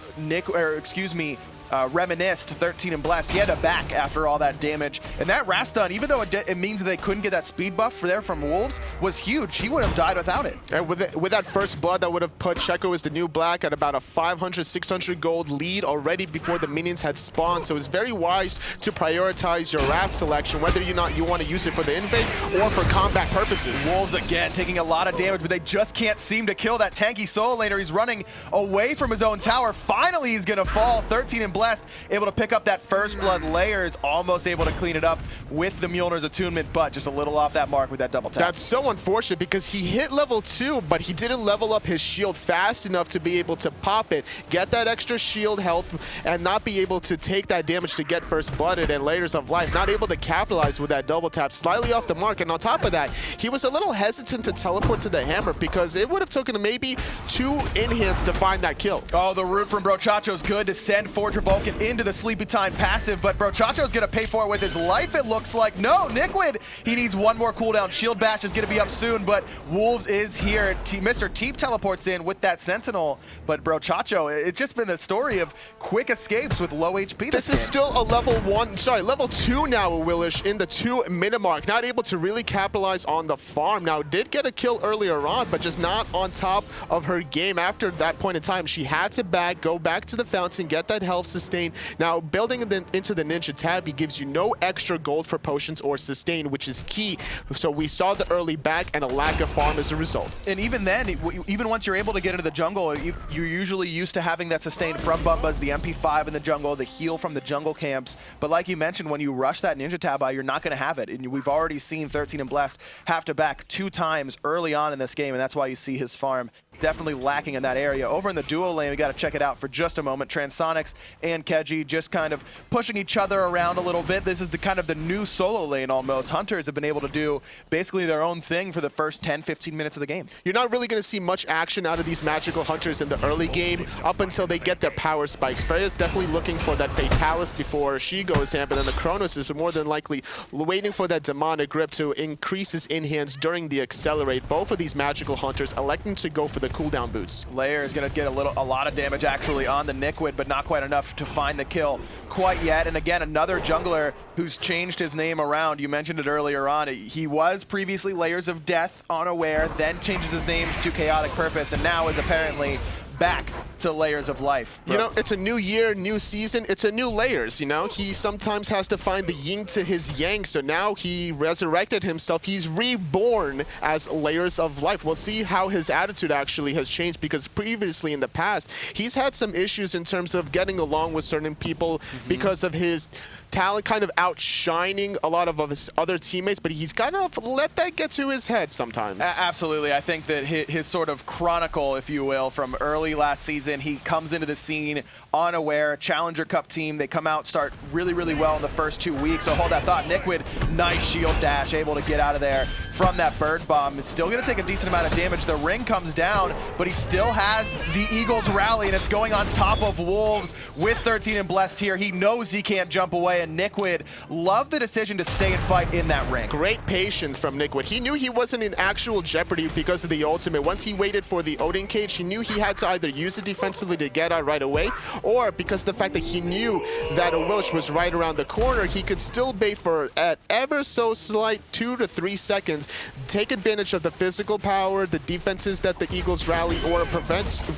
C: Reminisced, 13 and Blessed. He had to back after all that damage. And that Rastan, even though it means that they couldn't get that speed buff there from Wolves, was huge. He would have died without it.
D: And with that first blood, that would have put Checo as the new black at about a 500, 600 gold lead already before the minions had spawned. So it's very wise to prioritize your Wrath selection, whether you want to use it for the invade or for combat purposes.
C: Wolves again taking a lot of damage, but they just can't seem to kill that tanky solo laner. He's running away from his own tower. Finally, he's going to fall. 13 and Blessed, able to pick up that first blood. Layers almost able to clean it up with the Mjolnir's attunement, but just a little off that mark with that double tap.
D: That's so unfortunate because he hit level 2, but he didn't level up his shield fast enough to be able to pop it, get that extra shield health, and not be able to take that damage to get first blooded. And Layers of Life not able to capitalize with that double tap, slightly off the mark. And on top of that, he was a little hesitant to teleport to the hammer because it would have taken maybe 2 in-hits to find that kill.
C: Oh, the root from Brochacho is good to send Forger Vulcan into the Sleepy Time passive, but Brochacho is going to pay for it with his life, it looks like. No, Nikwid, he needs one more cooldown. Shield Bash is going to be up soon, but Wolves is here. Mr. Teep teleports in with that Sentinel, but Brochacho, it's just been the story of quick escapes with low HP.
D: This is still a level 2 now, Willish, in the 2 minute mark. Not able to really capitalize on the farm. Now, did get a kill earlier on, but just not on top of her game. After that point in time, she had to go back to the fountain, get that health sustain. Now, building into the Ninja Tabby gives you no extra gold for potions or sustain, which is key. So we saw the early back and a lack of farm as a result.
C: And even then, even once you're able to get into the jungle, you're usually used to having that sustain from Bumbas, the MP5 in the jungle, the heal from the jungle camps. But like you mentioned, when you rush that Ninja Tabi, you're not going to have it. And we've already seen 13 and Blessed have to back 2 times early on in this game, and that's why you see his farm definitely lacking in that area. Over in the duo lane, we got to check it out for just a moment. Transonics and Keji just kind of pushing each other around a little bit. This is the kind of the new solo lane almost. Hunters have been able to do basically their own thing for the first 10-15 minutes of the game.
D: You're not really going to see much action out of these magical hunters in the early game up until they get their power spikes. Freya's definitely looking for that Fatalis before she goes in, but then the Kronos is more than likely waiting for that demonic grip to increase his in-hands during the accelerate. Both of these magical hunters electing to go for the cooldown boots.
C: Lair is going to get a lot of damage actually on the Nikwid, but not quite enough to find the kill quite yet. And again, another jungler who's changed his name around. You mentioned it earlier on. He was previously Layers of Death on Aware, then changes his name to Chaotic Purpose, and now is apparently back to Layers of Life.
D: You know, it's a new year, new season, it's a new Layers, you know? He sometimes has to find the yin to his yang, so now he resurrected himself. He's reborn as Layers of Life. We'll see how his attitude actually has changed, because previously in the past, he's had some issues in terms of getting along with certain people because of his talent kind of outshining a lot of his other teammates, but he's kind of let that get to his head sometimes.
C: Absolutely. I think that his sort of chronicle, if you will, from early last season, he comes into the scene unaware, Challenger Cup team. They come out, start really, really well in the first 2 weeks. So hold that thought. Nikwid, nice shield dash, able to get out of there from that bird bomb. It's still going to take a decent amount of damage. The ring comes down, but he still has the Eagles rally, and it's going on top of Wolves with 13 and Blessed here. He knows he can't jump away, and Nikwid loved the decision to stay and fight in that ring.
D: Great patience from Nikwid. He knew he wasn't in actual jeopardy because of the ultimate. Once he waited for the Odin cage, he knew he had to either use it defensively to get out right away, or because of the fact that he knew that a Wilsh was right around the corner, he could still bait for at ever so slight 2 to 3 seconds, take advantage of the physical power, the defenses that the Eagles rally or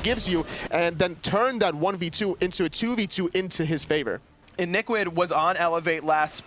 D: gives you, and then turn that 1v2 into a 2v2 into his favor.
C: And Nikwid was on Elevate last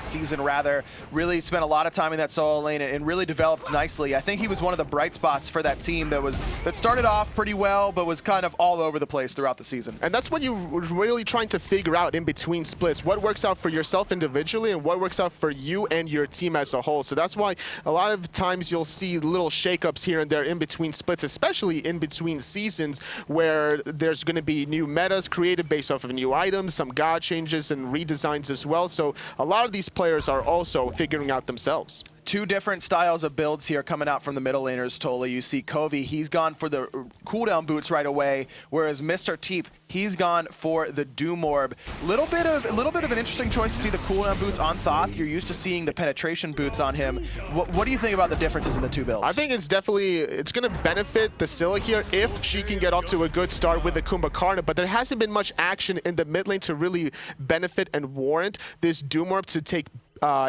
C: season rather, really spent a lot of time in that solo lane and really developed nicely. I think he was one of the bright spots for that team that started off pretty well, but was kind of all over the place throughout the season.
D: And that's what you were really trying to figure out in between splits. What works out for yourself individually and what works out for you and your team as a whole. So that's why a lot of times you'll see little shakeups here and there in between splits, especially in between seasons where there's going to be new metas created based off of new items, some god changes and redesigns as well. So a lot of these players are also figuring out themselves.
C: 2 different styles of builds here coming out from the middle laners, Toli. You see Covey, he's gone for the cooldown boots right away, whereas Mr. Teep, he's gone for the Doom Orb. Little bit of an interesting choice to see the cooldown boots on Thoth. You're used to seeing the penetration boots on him. What do you think about the differences in the 2 builds?
D: I think it's going to benefit the Scylla here if she can get off to a good start with the Kumbhakarna, but there hasn't been much action in the mid lane to really benefit and warrant this Doom Orb to take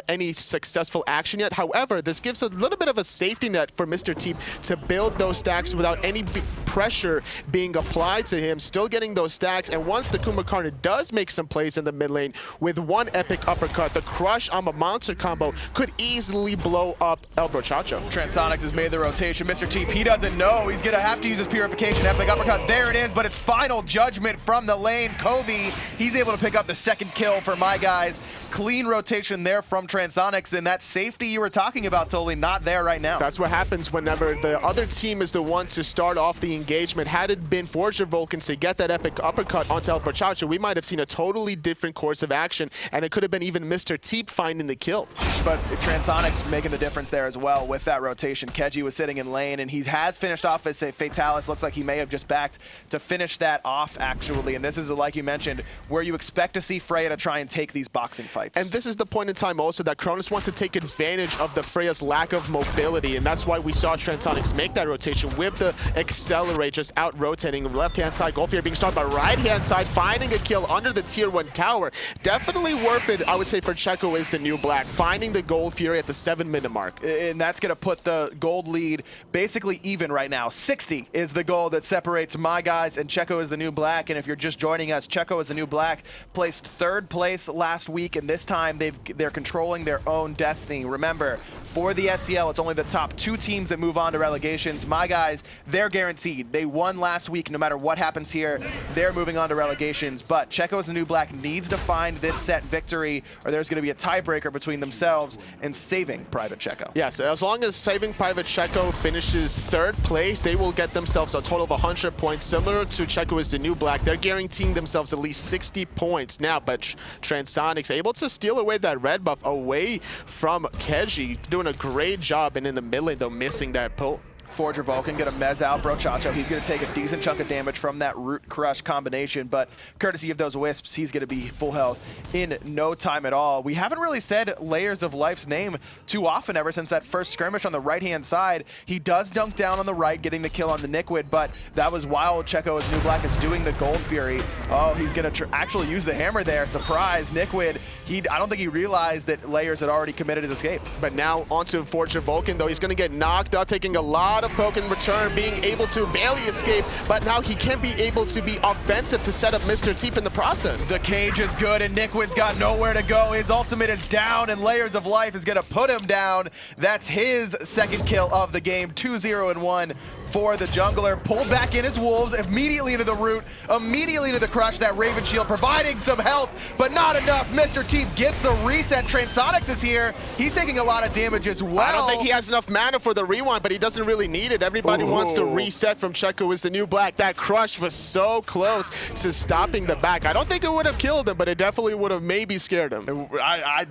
D: any successful action yet. However, this gives a little bit of a safety net for Mr. Teep to build those stacks without any pressure being applied to him, still getting those stacks. And once the Kumbhakarna does make some plays in the mid lane with one epic uppercut, the crush on a monster combo could easily blow up El Brochacho.
C: Transonics has made the rotation. Mr. Teep, he doesn't know. He's going to have to use his purification. Epic uppercut. There it is, but it's final judgment from the lane. Covey, he's able to pick up the 2nd kill for my guys. Clean rotation there from Transonics, and that safety you were talking about, totally not there right now.
D: That's what happens whenever the other team is the one to start off the engagement. Had it been Forger Vulcans to get that epic uppercut onto El Brochacho, we might have seen a totally different course of action, and it could have been even Mr. Teep finding the kill.
C: But Transonics making the difference there as well with that rotation. Keji was sitting in lane, and he has finished off as a Fatalis. Looks like he may have just backed to finish that off, actually. And this is, like you mentioned, where you expect to see Freya to try and take these boxing fights.
D: And this is the point in time also that Cronus wants to take advantage of the Freya's lack of mobility, and that's why we saw Transonics make that rotation with the Accelerate just out-rotating. Left-hand side, Golfier being started by right-hand side, finding a kill under the Tier 1 tower. Definitely worth it, I would say, for Checo is the new black, finding the Gold Fury at the 7-minute mark.
C: And that's going to put the gold lead basically even right now. 60 is the goal that separates my guys, and Checo is the new black. And if you're just joining us, Checo is the new black, placed 3rd place last week, and this time they're controlling their own destiny. Remember, for the SCL, it's only the top 2 teams that move on to relegations. My guys, they're guaranteed. They won last week. No matter what happens here, they're moving on to relegations. But Checo as the new black needs to find this set victory, or there's going to be a tiebreaker between themselves and saving Private Checo.
D: Yes, as long as saving Private Checo finishes 3rd place, they will get themselves a total of 100 points. Similar to Checo is the new black, they're guaranteeing themselves at least 60 points now. But Transonics able to steal away that red buff away from Keji, doing a great job, and in the mid lane though missing that pull.
C: Forger Vulcan gonna mez out Brochacho. He's gonna take a decent chunk of damage from that Root Crush combination, but courtesy of those Wisps, he's gonna be full health in no time at all. We haven't really said Layers of Life's name too often ever since that first skirmish on the right-hand side. He does dunk down on the right, getting the kill on the Nickwood, but that was while Checo as New Black is doing the Gold Fury. Oh, he's gonna actually use the hammer there. Surprise, Nickwood. I don't think he realized that Layers had already committed his escape.
D: But now onto Forger Vulcan, though he's gonna get knocked out, taking a lot of poke in return, being able to barely escape, but now he can't be able to be offensive to set up Mr. Teep in the process.
C: The cage is good, and Nickwood's got nowhere to go. His ultimate is down, and Layers of Life is gonna put him down. That's his 2nd kill of the game, 2-0-1. For the jungler, pulled back in his Wolves, immediately into the Root, immediately into the Crush, that Raven Shield providing some health, but not enough. Mr. Teep gets the reset. Transonics is here. He's taking a lot of damage as well.
D: I don't think he has enough mana for the rewind, but he doesn't really need it. Everybody wants to reset from Checo is the new black. That Crush was so close to stopping the back. I don't think it would have killed him, but it definitely would have maybe scared him.
C: I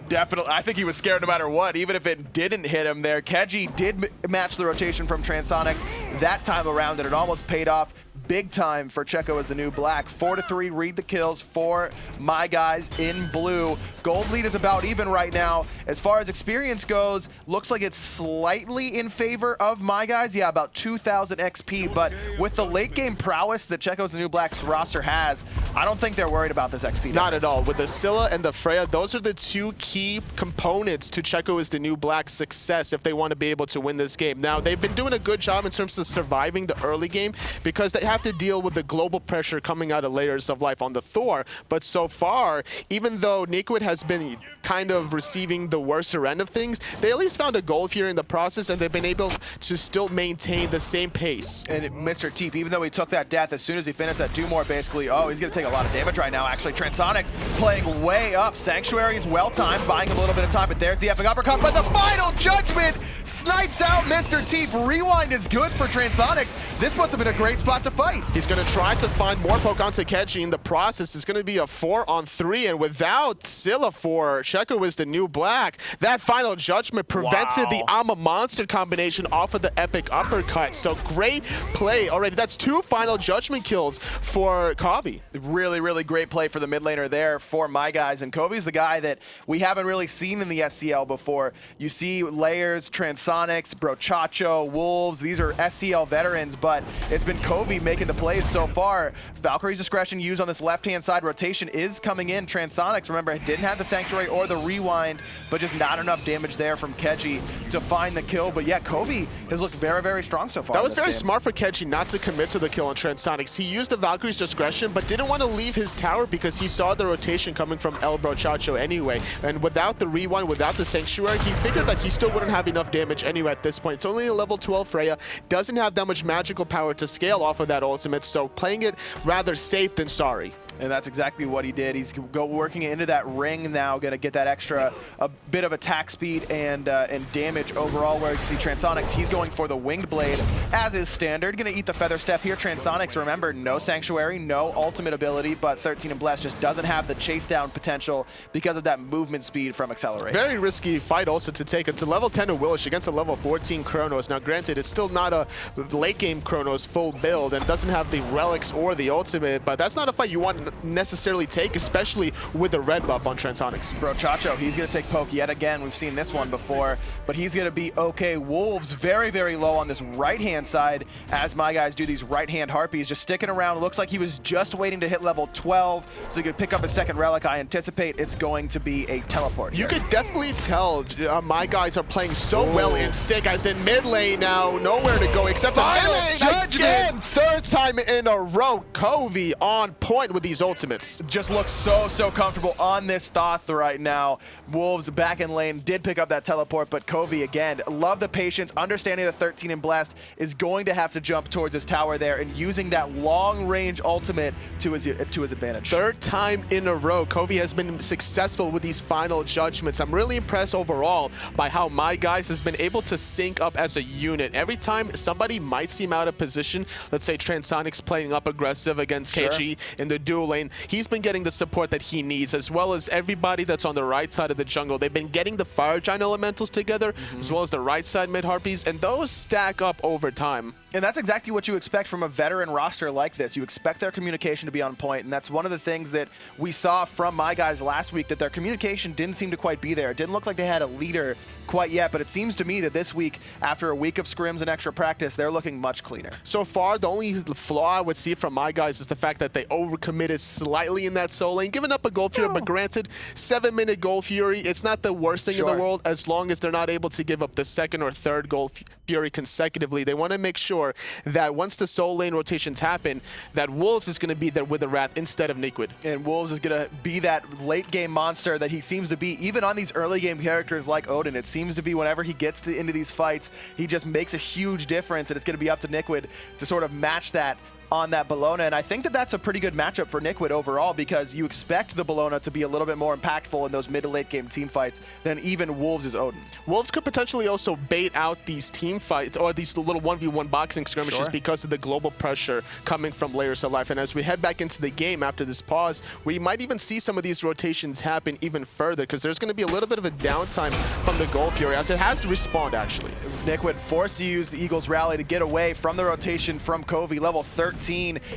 C: think he was scared no matter what, even if it didn't hit him there. Keji did match the rotation from Transonics that time around, and it almost paid off big time for Checo as the new black. 4-3, read the kills for my guys in blue. Gold lead is about even right now. As far as experience goes, looks like it's slightly in favor of my guys. Yeah, about 2,000 XP, but with the late game prowess that Checo's the new black's roster has, I don't think they're worried about this XP difference.
D: Not at all. With the Scylla and the Freya, those are the 2 key components to Checo is the new black's success if they want to be able to win this game. Now, they've been doing a good job in terms of surviving the early game because they have to deal with the global pressure coming out of Layers of Life on the Thor. But so far, even though Nickwood has been kind of receiving the worser end of things, they at least found a goal here in the process, and they've been able to still maintain the same pace.
C: And Mr. Teep, even though he took that death, as soon as he finished that do more, basically, oh, he's going to take a lot of damage right now, actually. Transonics playing way up. Sanctuary is well-timed, buying him a little bit of time, but there's the epic uppercut, but the final judgment snipes out Mr. Teep. Rewind is good for Transonics. This puts him in a great spot to fight.
D: He's going to try to find more poke onto Keji in the process. It's going to be a 4-on-3, and without Scylla for Checo is the new black, that final judgment prevented the I'm a Monster combination off of the epic uppercut. So great play already. That's 2 final judgment kills for Kobe.
C: Really, really great play for the mid laner there for my guys. And Kobe's the guy that we haven't really seen in the SCL before. You see Layers, Transonics, Brochacho, Wolves. These are SCL veterans, but it's been Kobe making the plays so far. Valkyrie's Discretion used on this left-hand side rotation is coming in. Transonics, remember, didn't have the Sanctuary or the Rewind, but just not enough damage there from Keji to find the kill. But yeah, Kobe has looked very, very strong so far.
D: That was very smart for Keji not to commit to the kill on Transonics. He used the Valkyrie's Discretion, but didn't want to leave his tower because he saw the rotation coming from El Brochacho anyway. And without the Rewind, without the Sanctuary, he figured that he still wouldn't have enough damage anyway at this point. It's only a level 12 Freya, doesn't have that much magical power to scale off of that ultimate, so playing it rather safe than sorry.
C: And that's exactly what he did. He's working into that ring now, gonna get that extra, a bit of attack speed and damage overall. Whereas you see Transonics, he's going for the Winged Blade as is standard. Gonna eat the Feather Step here. Transonics, remember, no Sanctuary, no ultimate ability, but 13 and Bless just doesn't have the chase down potential because of that movement speed from Accelerate.
D: Very risky fight also to take. It's a level 10 of Willish against a level 14 Chronos. Now granted, it's still not a late game Chronos full build and doesn't have the relics or the ultimate, but that's not a fight you want necessarily take, especially with the red buff on Transonics.
C: Brochacho, he's going to take poke yet again. We've seen this one before, but he's going to be okay. Wolves very, very low on this right-hand side as my guys do these right-hand Harpies, just sticking around. Looks like he was just waiting to hit level 12 so he could pick up a second relic. I anticipate it's going to be a teleport
D: here. You could definitely tell my guys are playing so well in Sig, as in mid lane now, nowhere to go except for mid lane again. 3rd time in a row, Covey on point with the these ultimates.
C: Just looks so comfortable on this Thoth right now. Wolves back in lane, did pick up that teleport, but Covey, again, love the patience, understanding that 13 and Blast is going to have to jump towards his tower there and using that long-range ultimate to his advantage.
D: Third time in a row, Covey has been successful with these final judgments. I'm really impressed overall by how My Guys has been able to sync up as a unit. Every time somebody might seem out of position, let's say Transonic's playing up aggressive against KG in the dual lane, he's been getting the support that he needs, as well as everybody that's on the right side of the jungle. They've been getting the Fire Giant elementals together, as well as the right side mid Harpies, and those stack up over time.
C: And that's exactly what you expect from a veteran roster like this. You expect their communication to be on point, and that's one of the things that we saw from My Guys last week, that their communication didn't seem to quite be there. It didn't look like they had a leader quite yet, but it seems to me that this week, after a week of scrims and extra practice, they're looking much cleaner.
D: So far, the only flaw I would see from My Guys is the fact that they overcommitted slightly in that solo lane, giving up a Gold Fury, but granted, 7-minute Gold Fury, it's not the worst thing in the world, as long as they're not able to give up the second or third Gold Fury consecutively. They want to make sure that once the solo lane rotations happen, that Wolves is going to be there with the Wrath instead of Niquid.
C: And Wolves is going to be that late game monster that he seems to be, even on these early game characters like Odin. It seems to be whenever he gets into these fights, he just makes a huge difference, and it's going to be up to Niquid to sort of match that on that Bellona, and I think that that's a pretty good matchup for Niquid overall, because you expect the Bellona to be a little bit more impactful in those mid to late game team fights than even Wolves' Odin.
D: Wolves could potentially also bait out these team fights or these little 1v1 boxing skirmishes because of the global pressure coming from Layers of Life. And as we head back into the game after this pause, we might even see some of these rotations happen even further, because there's going to be a little bit of a downtime from the Gold Fury, as it has respawned actually.
C: Niquid forced to use the Eagles Rally to get away from the rotation from Covey, level 13.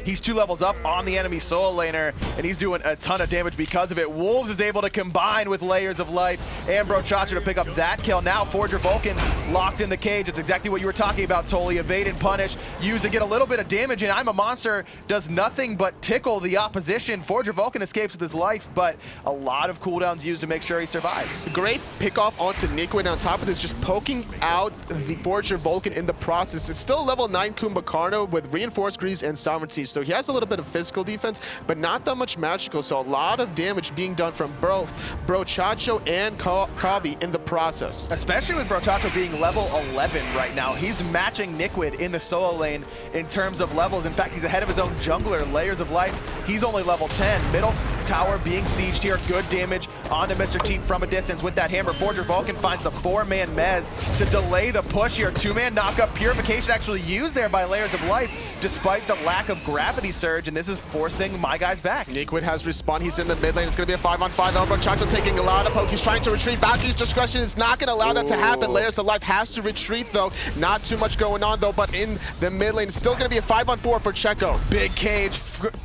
C: He's 2 levels up on the enemy solo laner, and he's doing a ton of damage because of it. Wolves is able to combine with Layers of Life and Brochacho to pick up that kill. Now Forger Vulcan locked in the cage. It's exactly what you were talking about, Toli. Evade and punish, used to get a little bit of damage, and I'm a Monster does nothing but tickle the opposition. Forger Vulcan escapes with his life, but a lot of cooldowns used to make sure he survives.
D: Great pick off onto Niquid. On top of this, just poking out the Forger Vulcan in the process. It's still level 9 Kumbhakarna with Reinforced Greaves and Sovereignty, so he has a little bit of physical defense, but not that much magical, so a lot of damage being done from both Brochacho and Kavi in the process.
C: Especially with Brochacho being level 11 right now. He's matching Niquid in the solo lane in terms of levels. In fact, he's ahead of his own jungler, Layers of Life. He's only level 10. Middle tower being sieged here. Good damage onto Mr. Teep from a distance with that hammer. Forger Vulcan finds the 4-man Mez to delay the push here. 2-man knockup. Purification actually used there by Layers of Life, despite the lack of gravity surge, and this is forcing My Guys back.
D: Niquid has respawned. He's in the mid lane. It's going to be a 5-on-5. Brochacho taking a lot of poke. He's trying to retreat. Valkyrie's discretion is not going to allow that to happen. Layers of Life has to retreat, though. Not too much going on, though, but in the mid lane, it's still going to be a 5-on-4 for Checo.
C: Big cage.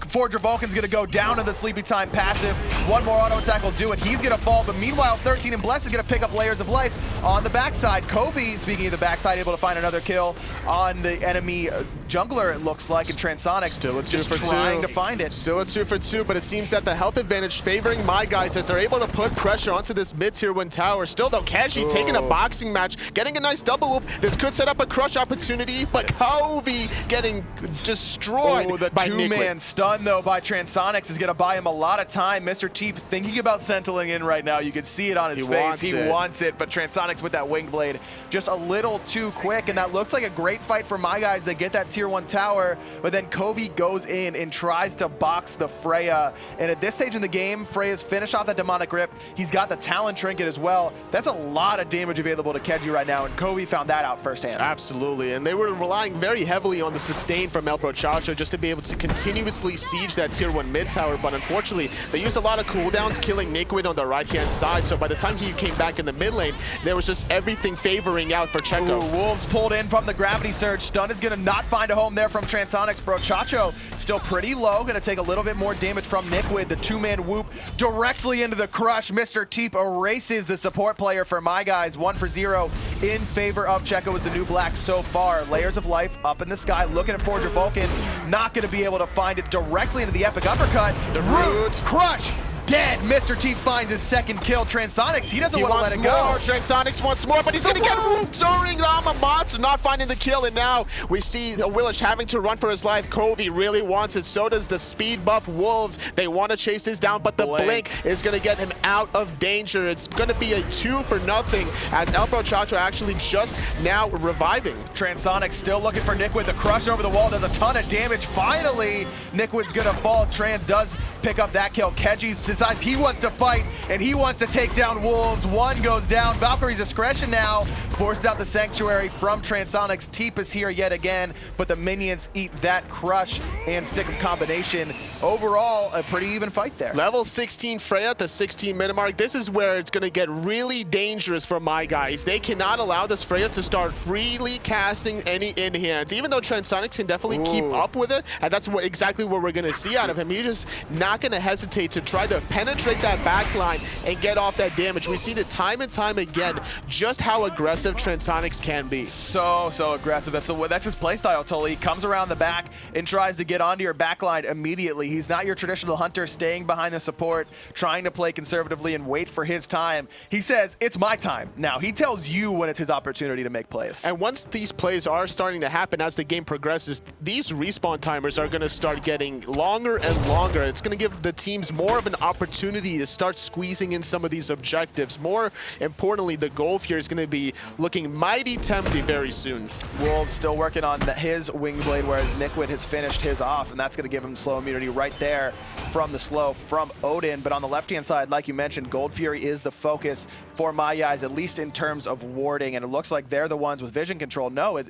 C: Forger Vulcan's going to go down to the Sleepy Time passive. One more auto attack will do it. He's going to fall, but meanwhile, 13 and Bless is going to pick up Layers of Life on the backside. Covey, speaking of the backside, able to find another kill on the enemy jungler, it looks like, and Transonic
D: still a 2
C: just
D: for 2.
C: trying to find it.
D: Still a 2 for 2, but it seems that the health advantage favoring My Guys as they're able to put pressure onto this mid-tier 1 tower. Still, though, Kaji taking a boxing match, getting a nice double whoop. This could set up a crush opportunity, but Covey getting destroyed
C: the
D: by
C: two-man
D: Niquid.
C: stun, though, by Transonics is going to buy him a lot of time. Mr. Teep thinking about sentling in right now. You can see it on his face. He wants it, but Transonics with that winged blade just a little too quick, and that looks like a great fight for My Guys. They get that tier 1 tower, but then Covey goes in and tries to box the Freya. And at this stage in the game, Freya's finished off that demonic grip. He's got the Talon trinket as well. That's a lot of damage available to Keji right now, and Covey found that out firsthand.
D: Absolutely, and they were relying very heavily on the sustain from El Brochacho just to be able to continuously siege that tier 1 mid tower, but unfortunately, they used a lot of cooldowns, killing Niquid on the right-hand side, so by the time he came back in the mid lane, there was just everything favoring out for Checo.
C: Ooh, Wolves pulled in from the gravity surge. Stun is going to not find a home there from Transonics. Brochacho still pretty low, going to take a little bit more damage from Niquid. The 2-man whoop directly into the crush. Mr. Teep erases the support player for My Guys. 1 for 0 in favor of Checo with the new black so far. Layers of Life up in the sky, looking at Forger Vulcan. Not going to be able to find it directly into the epic uppercut.
D: The root
C: crush dead. Mr. T finds his second kill. Transonics, he doesn't want to let it go.
D: Transonics wants more, but he's going to get root during the Alma Monster, not finding the kill, and now we see Willish having to run for his life. Covey really wants it, so does the speed buff Wolves. They want to chase this down, but the blink is going to get him out of danger. It's going to be a 2-for-0 as El Brochacho actually just now reviving.
C: Transonics still looking for Nickwood. The crush over the wall does a ton of damage. Finally, Nickwood's going to fall. Trans does pick up that kill. Keji decides he wants to fight, and he wants to take down Wolves. One goes down. Valkyrie's discretion now forces out the Sanctuary from Transonics. Teep is here yet again, but the minions eat that crush and sick combination. Overall, a pretty even fight there.
D: Level 16 Freya at the 16-minute mark. This is where it's going to get really dangerous for my guys. They cannot allow this Freya to start freely casting any in-hands, even though Transonics can definitely keep up with it, and that's exactly what we're going to see out of him. He's just not going to hesitate to try to penetrate that back line and get off that damage. We see it time and time again, just how aggressive Transonics can be.
C: So aggressive. That's his playstyle, Tully. He comes around the back and tries to get onto your backline immediately. He's not your traditional hunter staying behind the support, trying to play conservatively and wait for his time. He says, it's my time. Now, he tells you when it's his opportunity to make plays.
D: And once these plays are starting to happen as the game progresses, these respawn timers are going to start getting longer and longer. It's going to give the teams more of an opportunity to start squeezing in some of these objectives. More importantly, the goal here is going to be looking mighty tempting very soon.
C: Wolves still working on his Wingblade, whereas Nickwood has finished his off, and that's going to give him slow immunity right there from the slow from Odin. But on the left-hand side, like you mentioned, Gold Fury is the focus for my guys, at least in terms of warding, and it looks like they're the ones with vision control. No,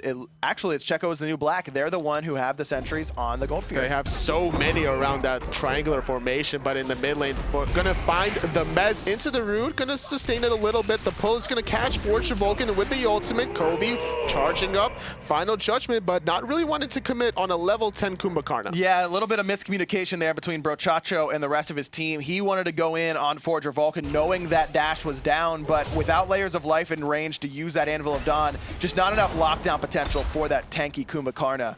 C: actually, it's Checo is the new black. They're the one who have the sentries on the Gold Fury.
D: They have so many around that triangular formation, but in the mid lane, we're gonna find the Mez into the root, gonna sustain it a little bit. The pull is gonna catch Fortune Vulcan with the ultimate. Covey charging up, final judgment, but not really wanting to commit on a level 10 Kumbhakarna.
C: Yeah, a little bit of miscommunication there between Brochacho and the rest of his team. He wanted to go in on Forger Vulcan knowing that dash was down, but without layers of life in range to use that Anvil of Dawn, just not enough lockdown potential for that tanky Kumbhakarna.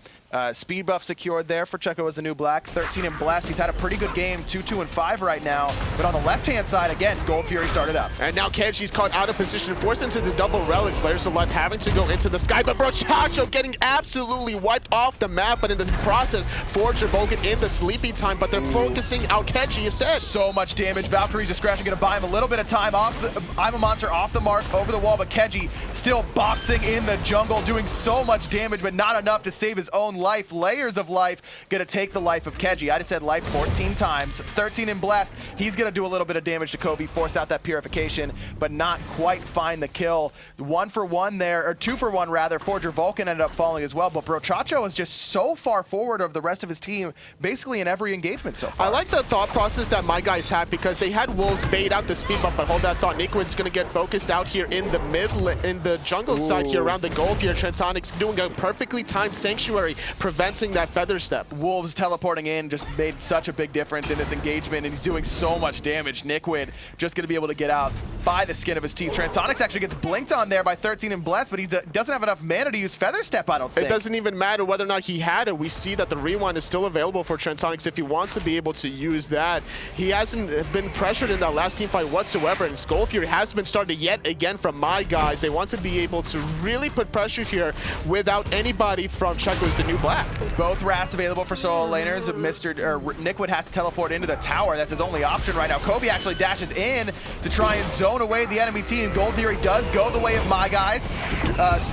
C: Speed buff secured there for Checo as the new black. 13 in Blast. He's had a pretty good game, 2-2-5 right now. But on the left-hand side, again, Gold Fury started up.
D: And now Keji's caught out of position, forced into the double relics. Layers of life having to go into the sky, but Brochacho getting absolutely wiped off the map. But in the process, Forger Vulcan in the sleepy time, but they're focusing out Keji instead.
C: So much damage. Valkyrie's discretion going to buy him a little bit of time. I'm a monster off the mark, over the wall, but Keji still boxing in the jungle, doing so much damage, but not enough to save his own life. Layers of life gonna take the life of Keji. I just said life 14 times. 13 in Blast. He's gonna do a little bit of damage to Kobe, force out that purification, but not quite find the kill. 1-for-1 there, or 2-for-1 rather. Forger Vulcan ended up falling as well, but Brochacho is just so far forward of the rest of his team, basically in every engagement so far.
D: I like the thought process that my guys have, because they had Wolves bait out the speed bump, but hold that thought. Nickwood's gonna get focused out here in the in the jungle side here around the gold here. Transonics doing a perfectly timed Sanctuary, preventing that feather step.
C: Wolves teleporting in just made such a big difference in this engagement, and he's doing so much damage. Nickwood just going to be able to get out by the skin of his teeth. Transonics actually gets blinked on there by 13 and Blessed, but he doesn't have enough mana to use feather step, I don't think.
D: It doesn't even matter whether or not he had it. We see that the rewind is still available for Transonics if he wants to be able to use that. He hasn't been pressured in that last team fight whatsoever, and Skull Fury has been started yet again from my guys. They want to be able to really put pressure here without anybody from Checo's the new black.
C: Both rats available for solo laners. Nickwood has to teleport into the tower. That's his only option right now. Kobe actually dashes in to try and zone away the enemy team. Gold Fury does go the way of my guys.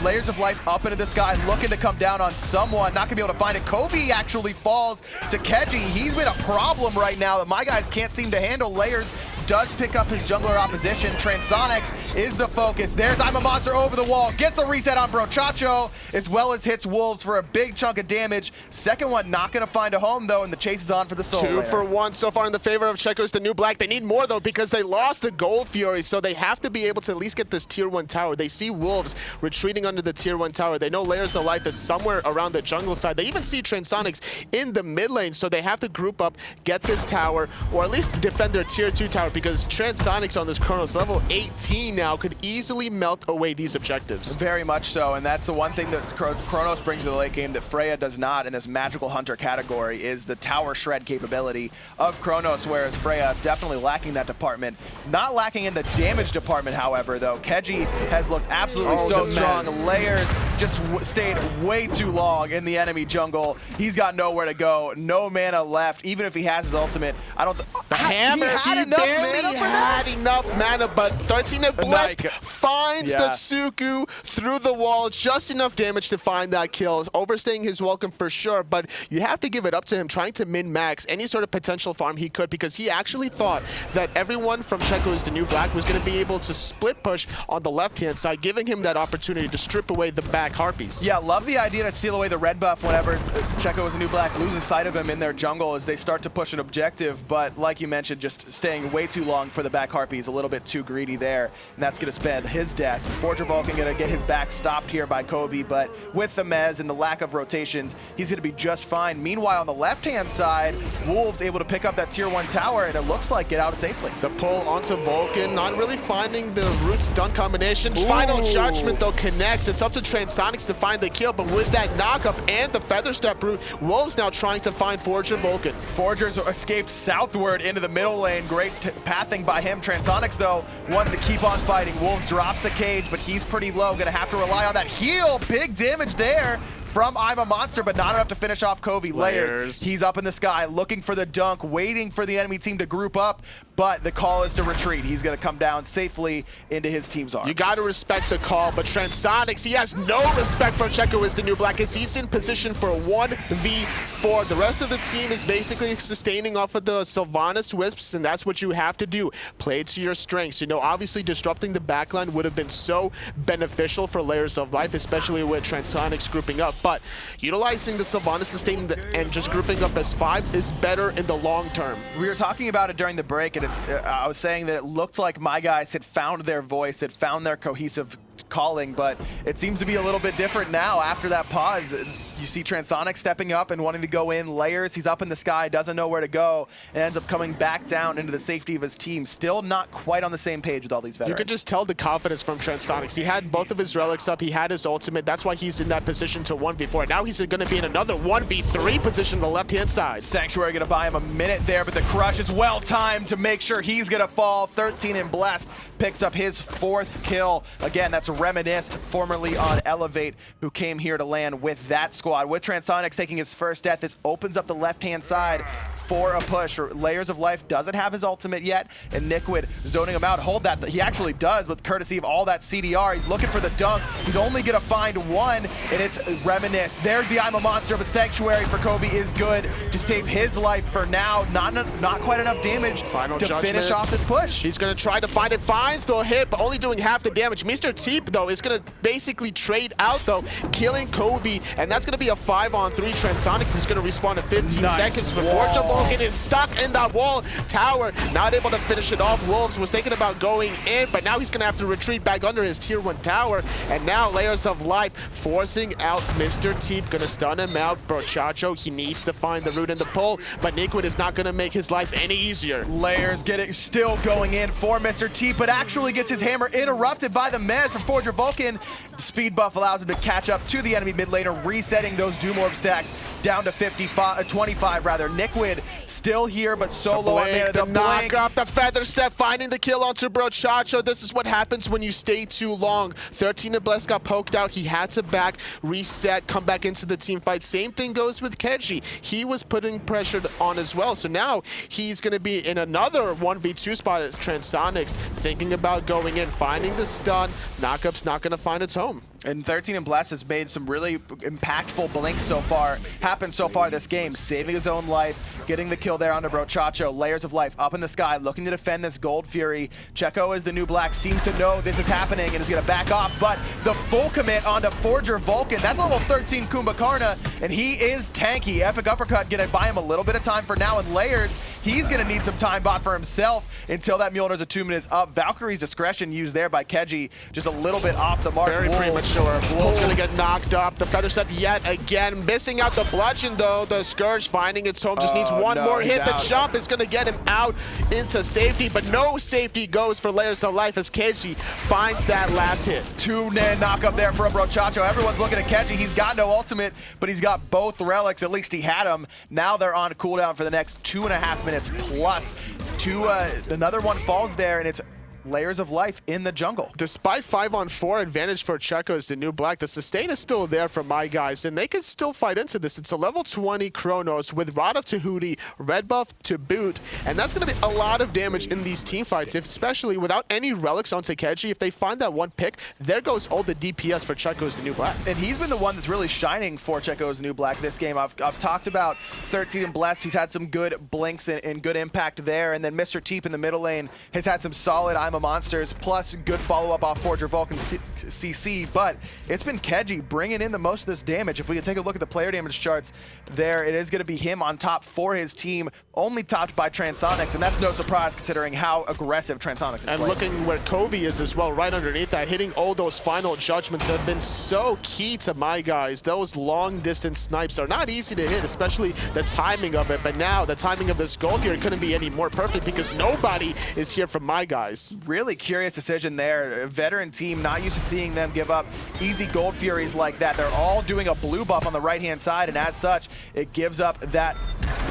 C: Layers of life up into the sky, looking to come down on someone. Not gonna be able to find it. Kobe actually falls to Keji. He's been a problem right now that my guys can't seem to handle. Layers does pick up his jungler opposition. Transonics is the focus. There's I'm a Monster over the wall. Gets the reset on Brochacho, as well as hits Wolves for a big chunk of damage. Second one not going to find a home, though, and the chase is on for the soul.
D: 2-for-1 so far in the favor of Checo's the new black. They need more, though, because they lost the Gold Fury, so they have to be able to at least get this tier 1 tower. They see Wolves retreating under the tier 1 tower. They know Layers of Life is somewhere around the jungle side. They even see Transonics in the mid lane, so they have to group up, get this tower, or at least defend their tier 2 tower, because Transonics on this Chronos level 18 now could easily melt away these objectives.
C: Very much so, and that's the one thing that Chronos brings to the late game that Freya does not in this magical hunter category is the tower shred capability of Chronos, whereas Freya definitely lacking that department. Not lacking in the damage department, however, though. Keji has looked absolutely so strong. Layers just stayed way too long in the enemy jungle. He's got nowhere to go, no mana left. Even if he has his ultimate, I don't.
D: The hammer, he barely had enough mana, but 13 of Blessed finds the Suku through the wall, just enough damage to find that kill. Overstaying his welcome for sure, but you have to give it up to him, trying to min-max any sort of potential farm he could, because he actually thought that everyone from Checo is the New Black was going to be able to split push on the left-hand side, giving him that opportunity to strip away the back Harpies.
C: Yeah, love the idea to steal away the red buff whenever Checo is the New Black loses sight of him in their jungle as they start to push an objective, but like you mentioned, just staying way too long for the back Harpies, a little bit too greedy there, and that's going to spend his death. Forger Vulcan going to get his back stopped here by Covey, but with the Mez and the lack of rotations, he's going to be just fine. Meanwhile, on the left-hand side, Wolves able to pick up that tier 1 tower, and it looks like get out safely.
D: The pull onto Vulcan, not really finding the root stun combination. Final Judgment, though, connects. It's up to Transonics to find the kill, but with that knockup and the Feather Step root, Wolves now trying to find Forger Vulcan.
C: Forger's escaped southward into the middle lane. Great pathing by him. Transonics, though, wants to keep on fighting. Wolves drops the cage, but he's pretty low. Gonna have to rely on that heal. Big damage there from I'm a Monster, but not enough to finish off Covey. Layers. He's up in the sky looking for the dunk, waiting for the enemy team to group up, but the call is to retreat. He's going to come down safely into his team's arms.
D: You got to respect the call, but Transonics, he has no respect for Checo is the New Black, as he's in position for a 1v4. The rest of the team is basically sustaining off of the Sylvanas Wisps, and that's what you have to do. Play to your strengths. You know, obviously disrupting the backline would have been so beneficial for Layers of Life, especially with Transonics grouping up. But utilizing the Sylvanas sustaining and just grouping up as 5 is better in the long term.
C: We were talking about it during the break, and I was saying that it looked like my guys had found their voice, had found their cohesive calling, but it seems to be a little bit different now after that pause. You see Transonic stepping up and wanting to go in. Layers, he's up in the sky, doesn't know where to go, and ends up coming back down into the safety of his team. Still not quite on the same page with all these veterans.
D: You could just tell the confidence from Transonics. He had both of his relics up, he had his ultimate, that's why he's in that position to 1v4. Now he's going to be in another 1v3 position on the left-hand side.
C: Sanctuary going to buy him a minute there, but the crush is well timed to make sure he's going to fall. 13 and Blessed picks up his 4th kill. Again, that's Reminisced, formerly on Elevate, who came here to land with that squad. With Transonics taking his first death, this opens up the left-hand side for a push. Layers of Life doesn't have his ultimate yet, and Niquid zoning him out. Hold that. He actually does with courtesy of all that CDR. He's looking for the dunk. He's only going to find one, and it's Reminisce. There's the I'm a Monster, but Sanctuary for Kobe is good to save his life for now. Not quite enough damage to finish off this push.
D: He's going to try to find it. Finds the hit, but only doing half the damage. Mr. Teep, though, is going to basically trade out, though, killing Kobe, and that's going to be a 5-on-3. Transonics is going to respawn in 15 seconds before Vulcan is stuck in that wall tower, not able to finish it off. Wolves was thinking about going in, but now he's going to have to retreat back under his tier 1 tower, and now Layers of Life forcing out Mr. Teep, going to stun him out. Brochacho, he needs to find the root in the pull, but Niquid is not going to make his life any easier.
C: Layers still going in for Mr. Teep, but actually gets his hammer interrupted by the Mez from Forger Vulcan. The speed buff allows him to catch up to the enemy mid laner, resetting those Doom Orb stacks down to 25 rather. Niquid still here, but so low on mana.
D: The knock up, the Feather Step, finding the kill onto Brochacho. This is what happens when you stay too long. 13 and Bless got poked out. He had to back, reset, come back into the team fight. Same thing goes with Keji. He was putting pressure on as well. So now he's going to be in another 1v2 spot as Transonics, thinking about going in, finding the stun. Knockup's not going to find its home.
C: And 13 and Bless has made some really impactful blinks so far this game, saving his own life, getting the kill there onto Brochacho. Layers of Life up in the sky, looking to defend this Gold Fury. Checo, as the New Black, seems to know this is happening and is going to back off, but the full commit onto Forger Vulcan. That's level 13 Kumbhakarna, and he is tanky. Epic Uppercut going to buy him a little bit of time for now, and Layers, He's going to need some time bot for himself until that Mjolnir's a 2 minutes up. Valkyrie's discretion used there by Keji, just a little bit off the mark.
D: Very premature. Wolf's going to get knocked up. The Feather Step yet again. Missing out the bludgeon, though. The Scourge finding its home. Just needs one more hit. The jump is going to get him out into safety, but no safety goes for Layers of Life as Keji finds that last hit.
C: 2-man knock up there for a Brochacho. Everyone's looking at Keji. He's got no ultimate, but he's got both relics. At least he had them. Now they're on cooldown for the next 2.5 minutes plus. Another one falls there, and it's Layers of Life in the jungle.
D: Despite 5-on-4 advantage for Checo as the new black, the sustain is still there for my guys, and they can still fight into this. It's a level 20 Chronos with Rod of Tahuti, red buff to boot, and that's going to be a lot of damage in these team fights, especially without any relics on Takechi. If they find that one pick, there goes all the DPS for Checo as the new black.
C: And he's been the one that's really shining for Checo as the new black this game. I've talked about 13 and Blessed. He's had some good blinks and good impact there, and then Mr. Teep in the middle lane has had some solid I'm a Monsters, plus good follow-up off Forger Vulcan CC, but it's been Keji bringing in the most of this damage. If we can take a look at the player damage charts there, it is going to be him on top for his team, only topped by Transonics, and that's no surprise considering how aggressive Transonics is
D: and
C: playing.
D: Looking where Covey is as well, right underneath that, hitting all those final judgments have been so key to my guys. Those long-distance snipes are not easy to hit, especially the timing of it, but now the timing of this goal here couldn't be any more perfect because nobody is here from my guys.
C: Really curious decision there. A veteran team, not used to seeing them give up easy gold furies like that. They're all doing a blue buff on the right-hand side, and as such, it gives up that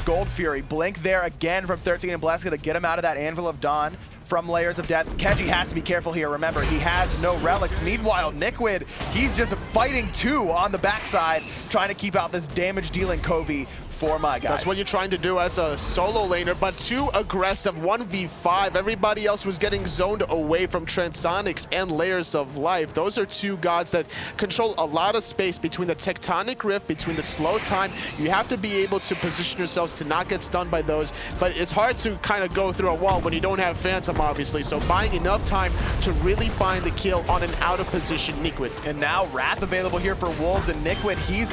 C: gold fury. Blink there again from 13 and Blessed to get him out of that Anvil of Dawn from Layers of Death. Keji has to be careful here. Remember, he has no relics. Meanwhile, Nikwid, he's just fighting two on the backside, trying to keep out this damage-dealing Covey for my guys.
D: That's what you're trying to do as a solo laner, but too aggressive, 1v5. Everybody else was getting zoned away from Transonics and Layers of Life. Those are two gods that control a lot of space between the tectonic rift, between the slow time. You have to be able to position yourselves to not get stunned by those, but it's hard to kind of go through a wall when you don't have Phantom, obviously. So buying enough time to really find the kill on an out-of-position Nikwid.
C: And now Wrath available here for Wolves, and Nikwid, he's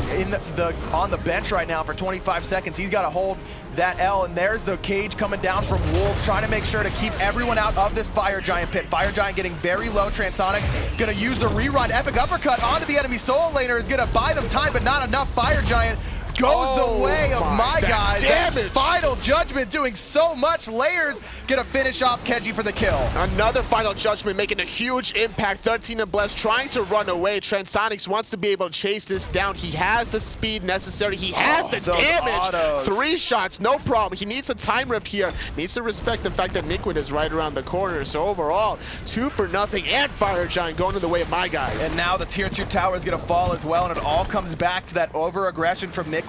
C: on the bench right now for 25 seconds. He's got to hold that L, and there's the cage coming down from Wolves, trying to make sure to keep everyone out of this Fire Giant pit. Fire Giant getting very low. Transonic gonna use the rerun. Epic uppercut onto the enemy solo laner is gonna buy them time, but not enough. Fire Giant goes the way of my guys.
D: Damage.
C: Final Judgment doing so much. Layers gonna finish off Keji for the kill.
D: Another Final Judgment making a huge impact. 13 and Blessed trying to run away. Transonics wants to be able to chase this down. He has the speed necessary. He has the damage.
C: Autos.
D: 3 shots, no problem. He needs a time rift here. Needs to respect the fact that Nikwid is right around the corner. So overall, 2-0, and Fire Giant going to the way of my guys.
C: And now the tier 2 tower is gonna fall as well, and it all comes back to that over-aggression from Nikwid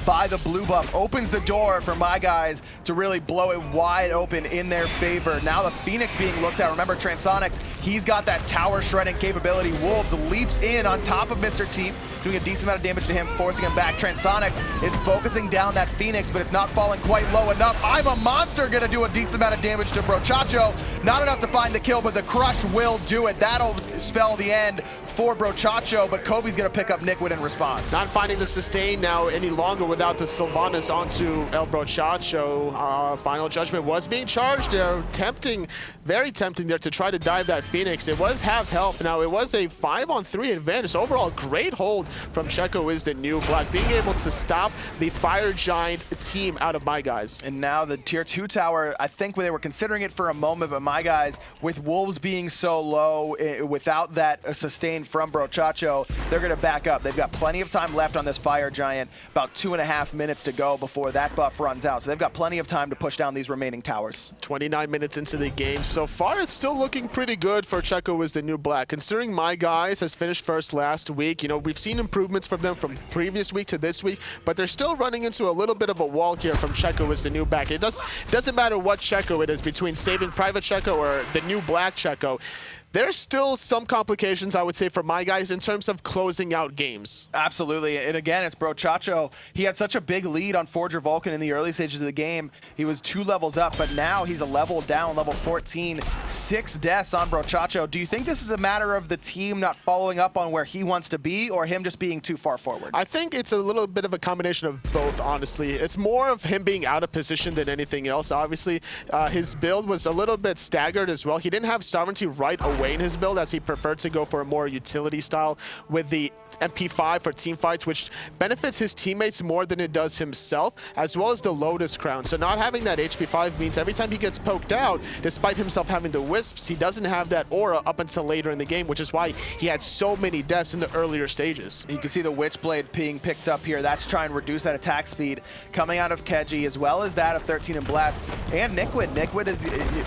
C: by the blue buff. Opens the door for my guys to really blow it wide open in their favor. Now the Phoenix being looked at. Remember, Transonics, he's got that tower shredding capability. Wolves leaps in on top of Mr. Teep, doing a decent amount of damage to him, forcing him back. Transonics is focusing down that Phoenix, but it's not falling quite low enough. I'm a Monster gonna do a decent amount of damage to Brochacho. Not enough to find the kill, but the crush will do it. That'll spell the end for Brochacho, but Kobe's gonna pick up Nikwid in response.
D: Not finding the sustain now any longer without the Sylvanas onto El Brochacho. Final Judgment was being charged there, tempting, very tempting there to try to dive that Phoenix. It was half health. Now it was a 5-on-3 advantage. Overall, great hold from Checo is the new black, being able to stop the Fire Giant team out of my guys.
C: And now the tier 2 tower, I think they were considering it for a moment, but my guys, with Wolves being so low, without that sustain from Brochacho, they're going to back up. They've got plenty of time left on this Fire Giant, about 2.5 minutes to go before that buff runs out. So they've got plenty of time to push down these remaining towers.
D: 29 minutes into the game. So far, it's still looking pretty good for Checo is the new black. Considering my guys has finished first last week, you know, we've seen improvements from them from previous week to this week, but they're still running into a little bit of a wall here from Checo is the new black. It doesn't matter what Checo it is, between saving Private Checo or the new black Checo. there's still some complications, I would say, for my guys in terms of closing out games.
C: Absolutely. And again, it's Brochacho. He had such a big lead on Forger Vulcan in the early stages of the game. He was 2 levels up, but now he's a level down, level 14. 6 deaths on Brochacho. Do you think this is a matter of the team not following up on where he wants to be, or him just being too far forward?
D: I think it's a little bit of a combination of both, honestly. It's more of him being out of position than anything else. Obviously, his build was a little bit staggered as well. He didn't have Sovereignty right away in his build, as he preferred to go for a more utility style with the MP5 for team fights, which benefits his teammates more than it does himself, as well as the Lotus Crown. So not having that HP5 means every time he gets poked out, despite himself having the Wisps, he doesn't have that aura up until later in the game, which is why he had so many deaths in the earlier stages.
C: You can see the Witchblade being picked up here. That's trying to reduce that attack speed coming out of Keji, as well as that of 13 and Blast. And Nikwid. Nikwid is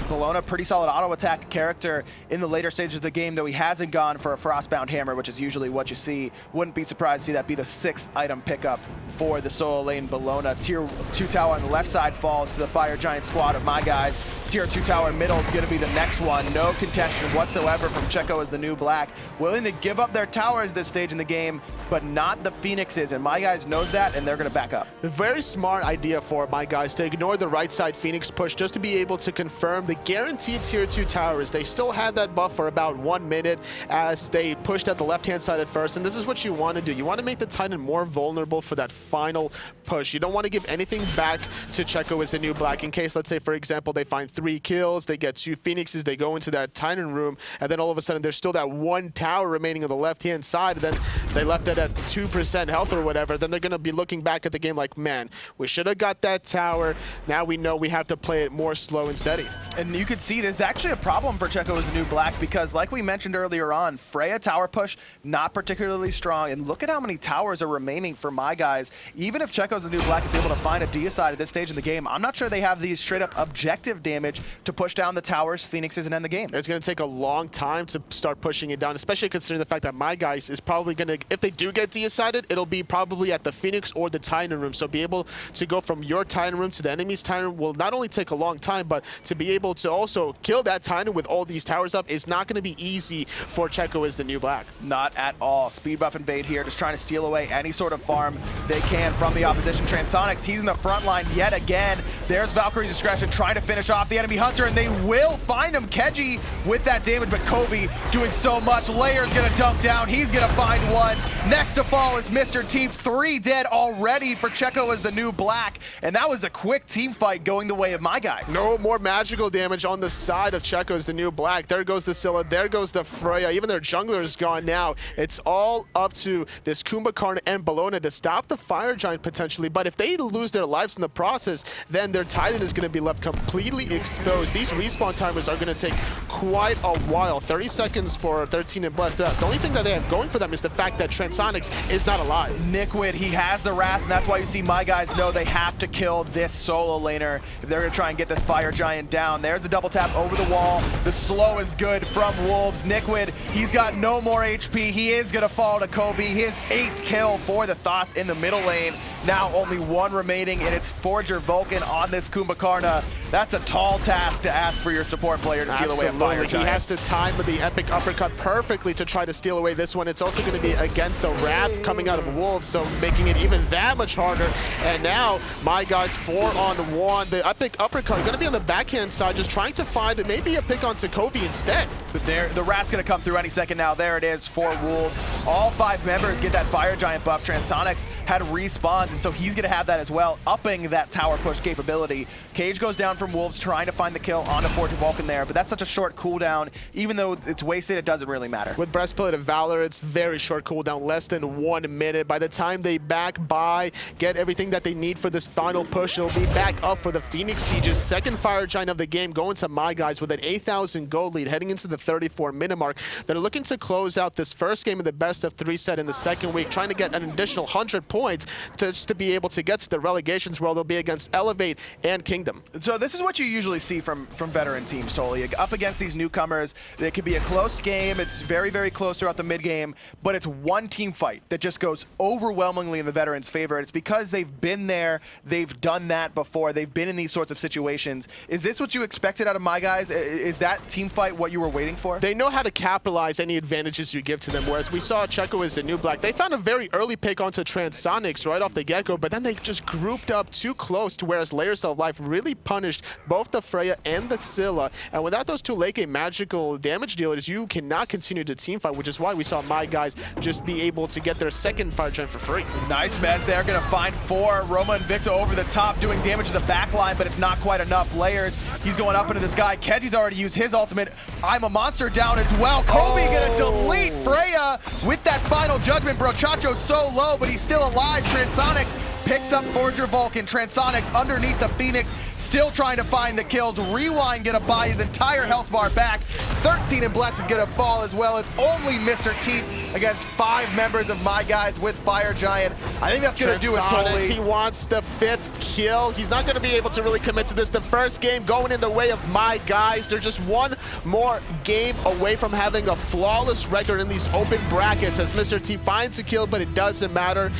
C: Bologna, pretty solid auto attack character in the later stages of the game, though he hasn't gone for a Frostbound Hammer, which is usually what you see. Wouldn't be surprised to see that be the 6th item pickup for the solo lane Bologna. Tier 2 tower on the left side falls to the Fire Giant squad of my guys. Tier 2 tower middle is going to be the next one. No contention whatsoever from Checo as the new black. Willing to give up their towers this stage in the game, but not the Phoenixes, and my guys knows that, and they're going to back up.
D: A very smart idea for my guys to ignore the right side Phoenix push just to be able to confirm the guaranteed tier 2 towers. They still had that buff for about 1 minute as they pushed at the left-hand side at first, and this is what you want to do. You want to make the Titan more vulnerable for that final push. You don't want to give anything back to Checo as the new black in case, let's say, for example, they find 3 kills, they get 2 Phoenixes, they go into that Titan room, and then all of a sudden there's still that 1 tower remaining on the left-hand side, and then they left it at 2% health or whatever. Then they're going to be looking back at the game like, man, we should have got that tower. Now we know we have to play it more slow and steady.
C: And you could see there's actually a problem for Checo as the new black, because like we mentioned earlier on, Freya tower push, not particularly strong, and look at how many towers are remaining for my guys. Even if Checo's the new black is able to find a deicide at this stage in the game, I'm not sure they have the straight up objective damage to push down the towers, Phoenixes, and end the game.
D: It's going to take a long time to start pushing it down, especially considering the fact that my guys is probably going to, if they do get decided, it'll be probably at the Phoenix or the Titan room. So be able to go from your Titan room to the enemy's Titan room will not only take a long time, but to be able to also kill that Titan with all these towers up is not going to be easy for Checo as the new black.
C: Not at all. Speed buff invade here, just trying to steal away any sort of farm they can from the opposition. Transonics, he's in the front line yet again. There's Valkyrie's Discretion trying to finish off the enemy Hunter, and they will find him. Keji with that damage, but Kobe doing so much. Layer's gonna dunk down. He's gonna find one. Next to fall is Mr. Team. 3 dead already for Checo as the new black, and that was a quick team fight going the way of my guys.
D: No more magical damage on the side of Checo as the new black. There goes the Scylla, there goes the Freya. Even their jungler is gone now. It's all up to this Kumbhakarna and Bologna to stop the Fire Giant potentially, but if they lose their lives in the process, then their Titan is going to be left completely exposed. These respawn timers are going to take quite a while. 30 seconds for 13 and Blessed. The only thing that they have going for them is the fact that Transonics is not alive.
C: Nikwid, he has the Wrath, and that's why you see my guys know they have to kill this solo laner if they're going to try and get this Fire Giant down. There's the double tap over the wall. The slow is good from Wolves. Nikwid, he's got no more HP. He is going to fall to Kobe. His 8th kill for the Thoth in the middle lane. Now only 1 remaining, and it's Forger Vulcan on this Kumbhakarna. That's a tall task to ask for your support player to steal away a Fire Giant.
D: He has to time the epic uppercut perfectly to try to steal away this one. It's also going to be against the Wrath coming out of Wolves, so making it even that much harder. And now, my guys, 4-on-1. The epic uppercut going to be on the backhand side, just trying to find maybe a pick on Sokovia instead.
C: The Wrath's going to come through any second now. There it is for Wolves. All 5 members get that Fire Giant buff. Transonics had respawns, and so he's going to have that as well, upping that tower push capability. Cage goes down from Wolves, trying to find the kill onto Forger Vulcan there, but that's such a short cooldown. Even though it's wasted, it doesn't really matter.
D: With Breastplate of Valor, it's very short cooldown, less than 1 minute. By the time they back by, get everything that they need for this final push, it'll be back up for the Phoenix Sieges. Second Fire Giant of the game going to my guys with an 8,000 gold lead heading into the 34-minute mark. They're looking to close out this first game of the best of 3 set in the second week, trying to get an additional 100 points just to be able to get to the relegations where they'll be against Elevate and Kingdom.
C: So this this is what you usually see from veteran teams, totally. Up against these newcomers, it could be a close game. It's very, very close throughout the mid-game, but it's one team fight that just goes overwhelmingly in the veterans' favor. It's because they've been there, they've done that before, they've been in these sorts of situations. Is this what you expected out of my guys? Is that team fight what you were waiting for?
D: They know how to capitalize any advantages you give to them, whereas we saw Checo as the new black. They found a very early pick onto Transonics right off the get-go, but then they just grouped up too close to whereas Layers of Life really punished both the Freya and the Scylla. And without those two late game magical damage dealers, you cannot continue to team fight, which is why we saw my guys just be able to get their second fire gen for free.
C: Nice meds there, gonna find 4. Roma Invicta over the top, doing damage to the back line, but it's not quite enough. Layers, he's going up into the sky. Keji's already used his ultimate. I'm a monster down as well. Kobe gonna delete Freya with that final judgment. Brochacho's so low, but he's still alive. Transonics picks up Forger Vulcan. Transonics underneath the Phoenix, still trying to find the kills. Rewind gonna buy his entire health bar back. 13 and Bless is gonna fall as well as only Mr. Teeth against 5 members of my guys with Fire Giant. I think that's gonna do it totally.
D: He wants the 5th kill. He's not gonna be able to really commit to this. The first game going in the way of my guys. They're just one more game away from having a flawless record in these open brackets as Mr. T finds a kill, but it doesn't matter.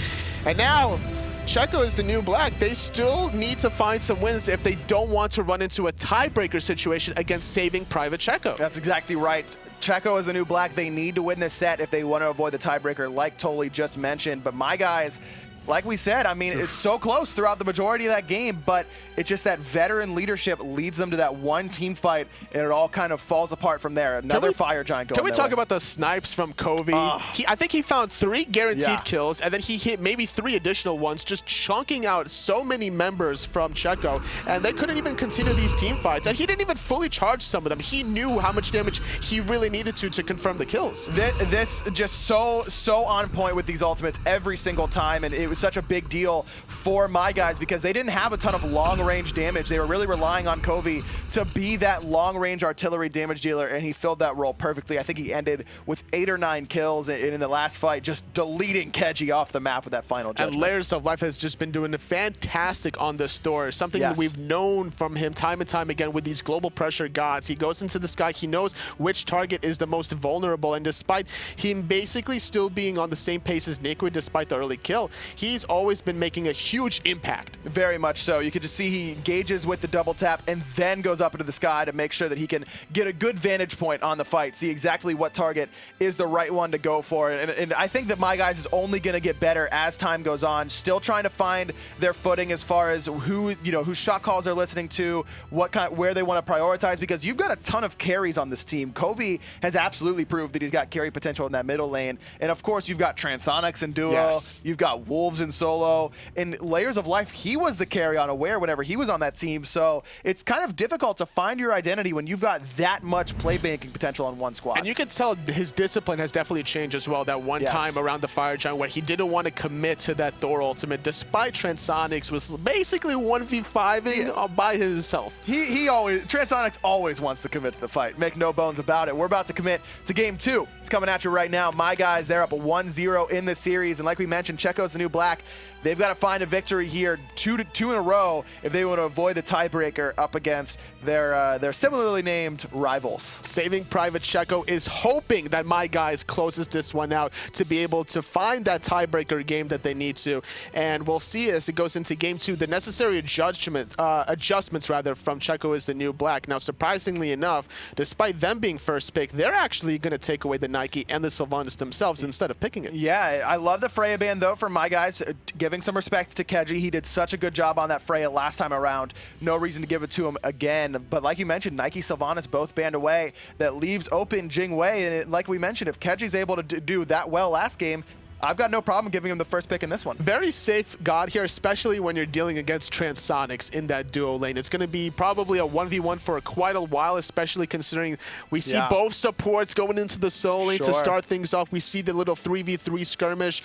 D: And now, Checo is the new black. They still need to find some wins if they don't want to run into a tiebreaker situation against Saving Private Checo.
C: That's exactly right. Checo is the new black. They need to win this set if they want to avoid the tiebreaker, like Toli just mentioned. But my guys, like we said, I mean, it's so close throughout the majority of that game, but it's just that veteran leadership leads them to that one team fight, and it all kind of falls apart from there. Another Fire Giant going
D: Can we talk
C: way.
D: about the snipes from Kobe? I think he found 3 guaranteed kills, and then he hit maybe 3 additional ones, just chunking out so many members from Checo, and they couldn't even continue these team fights, and he didn't even fully charge some of them. He knew how much damage he really needed to confirm the kills.
C: This just so on point with these ultimates every single time, and it was such a big deal for my guys because they didn't have a ton of long-range damage. They were really relying on Kobe to be that long-range artillery damage dealer, and he filled that role perfectly. I think he ended with 8 or 9 kills in the last fight, just deleting Keji off the map with that final judgment.
D: And Layers of Life has just been doing fantastic on this store, something that we've known from him time and time again with these global pressure gods. He goes into the sky, he knows which target is the most vulnerable, and despite him basically still being on the same pace as Nickwood despite the early kill, he's always been making a huge impact.
C: Very much so. You can just see he engages with the double tap and then goes up into the sky to make sure that he can get a good vantage point on the fight, see exactly what target is the right one to go for. And I think that my guys is only going to get better as time goes on, still trying to find their footing as far as who shot calls they're listening to, where they want to prioritize, because you've got a ton of carries on this team. Kobe has absolutely proved that he's got carry potential in that middle lane. And of course, you've got Transonics in duo, you've got Wolves in solo, and Layers of Life, he was the carry on Aware whenever he was on that team. So it's kind of difficult to find your identity when you've got that much playmaking potential on one squad.
D: And you can tell his discipline has definitely changed as well. That one time around the Fire Giant where he didn't want to commit to that Thor ultimate, despite Transonics was basically 1v5ing by himself.
C: Transonics always wants to commit to the fight. Make no bones about it. We're about to commit to game 2. It's coming at you right now. My guys, they're up 1-0 in this series. And like we mentioned, Checo's the new black. They've got to find a victory here, two in a row, if they want to avoid the tiebreaker up against their similarly named rivals.
D: Saving Private Checo is hoping that my guys closes this one out to be able to find that tiebreaker game that they need to. And we'll see as it goes into game 2, the necessary adjustments from Checo is the new black. Now, surprisingly enough, despite them being first pick, they're actually going to take away the Nike and the Sylvanas themselves instead of picking it.
C: Yeah, I love the Freya ban, though, from my guys. Giving some respect to Keji. He did such a good job on that Freya last time around. No reason to give it to him again. But like you mentioned, Nike, Sylvanas both banned away. That leaves open Jingwei. And like we mentioned, if Keji's able to do that well last game, I've got no problem giving him the first pick in this one.
D: Very safe God here, especially when you're dealing against Transonics in that duo lane. It's going to be probably a 1v1 for quite a while, especially considering we see both supports going into the solo lane to start things off. We see the little 3v3 skirmish.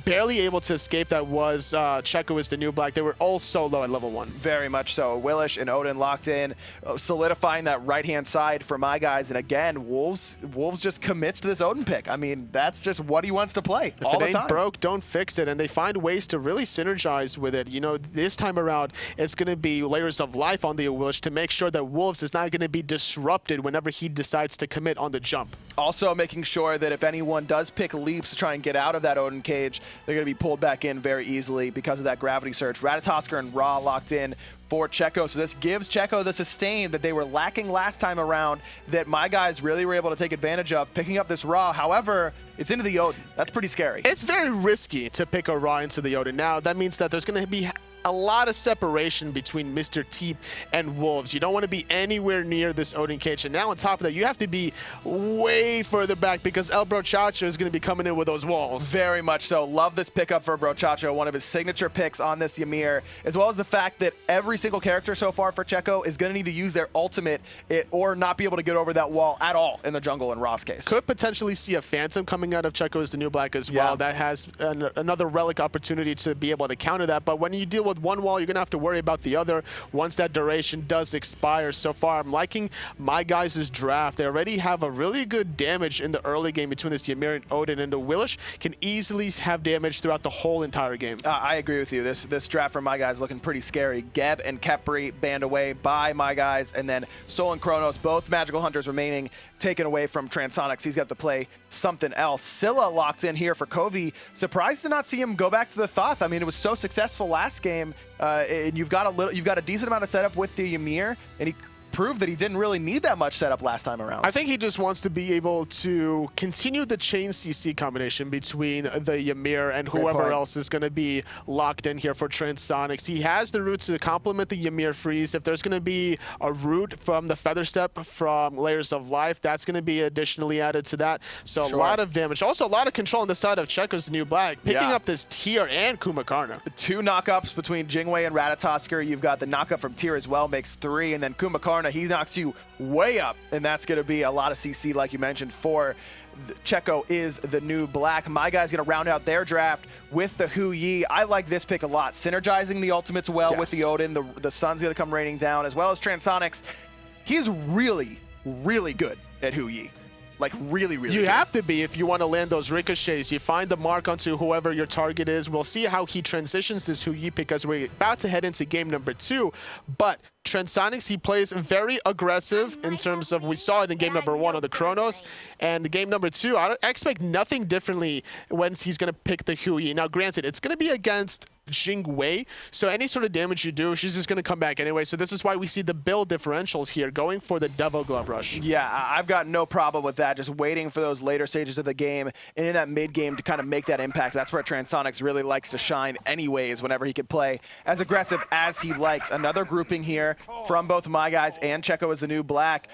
D: Barely able to escape that was Checo is the new black. They were all solo at level 1.
C: Very much so. Willish and Odin locked in, solidifying that right-hand side for my guys. And again, Wolves just commits to this Odin pick. I mean, that's just what he wants to play.
D: If
C: all
D: it
C: the
D: ain't
C: time.
D: broke, don't fix it. And they find ways to really synergize with it. You know, this time around, it's going to be layers of life on the Willish to make sure that Wolves is not going to be disrupted whenever he decides to commit on the jump.
C: Also making sure that if anyone does pick leaps to try and get out of that Odin cage, they're going to be pulled back in very easily because of that gravity surge. Ratatosker and Ra locked in for Checo, so this gives Checo the sustain that they were lacking last time around, that my guys really were able to take advantage of, picking up this Ra. However, it's into the Odin. That's pretty scary.
D: It's very risky to pick a Ra into the Odin. Now, that means that there's going to be a lot of separation between Mr. Teep and Wolves. You don't want to be anywhere near this Odin cage. And now on top of that, you have to be way further back because El Brochacho is going to be coming in with those walls.
C: Very much so. Love this pickup for Brochacho, one of his signature picks on this Ymir, as well as the fact that every single character so far for Checo is going to need to use their ultimate or not be able to get over that wall at all in the jungle in Ra's case.
D: Could potentially see a Phantom coming out of Checo as the new black as well.
C: Yeah.
D: That has another relic opportunity to be able to counter that. But when you deal with one wall, you're going to have to worry about the other once that duration does expire. So far, I'm liking my guys' draft. They already have a really good damage in the early game between this Ymir and Odin, and the Willish can easily have damage throughout the whole entire game.
C: I agree with you. This draft from my guys looking pretty scary. Geb and Kepri banned away by my guys, and then Sol and Kronos, both magical hunters remaining, taken away from Transonics. He's got to play something else. Scylla locked in here for Covey. Surprised to not see him go back to the Thoth. I mean, it was so successful last game, and you've got a decent amount of setup with the Ymir, and he proved that he didn't really need that much setup last time around.
D: I think he just wants to be able to continue the chain CC combination between the Ymir and whoever else is going to be locked in here for Transonics. He has the route to complement the Ymir freeze. If there's going to be a route from the Feather Step from Layers of Life, that's going to be additionally added to that. So
C: Sure.
D: a lot of damage. Also a lot of control on the side of Checo's new black, picking up this Tyr and Kumakarna.
C: Two knockups between Jingwei and Ratatosker. You've got the knockup from Tyr as well, makes 3, and then Kumakarna, he knocks you way up, and that's going to be a lot of CC, like you mentioned, for Checo is the new black. My guy's going to round out their draft with the Hu Yi. I like this pick a lot. Synergizing the ultimates well with the Odin. The sun's going to come raining down, as well as Transonics. He's really, really good at Hu Yi. Like, really, really
D: You
C: good.
D: have to be if you want to land those ricochets. You find the mark onto whoever your target is. We'll see how he transitions this Hu Yi because we're about to head into game number 2. But Transonics, he plays very aggressive in terms of, we saw it in game number 1 on the Chronos, and game number 2, I expect nothing differently when he's going to pick the Hu Yi. Now, granted, it's going to be against Jingwei, so any sort of damage you do, she's just going to come back anyway. So this is why we see the build differentials here, going for the Devil Glove Rush.
C: Yeah, I've got no problem with that. Just waiting for those later stages of the game and in that mid game to kind of make that impact. That's where Transonics really likes to shine anyways, whenever he can play as aggressive as he likes. Another grouping here from both my guys and Checo as the new black.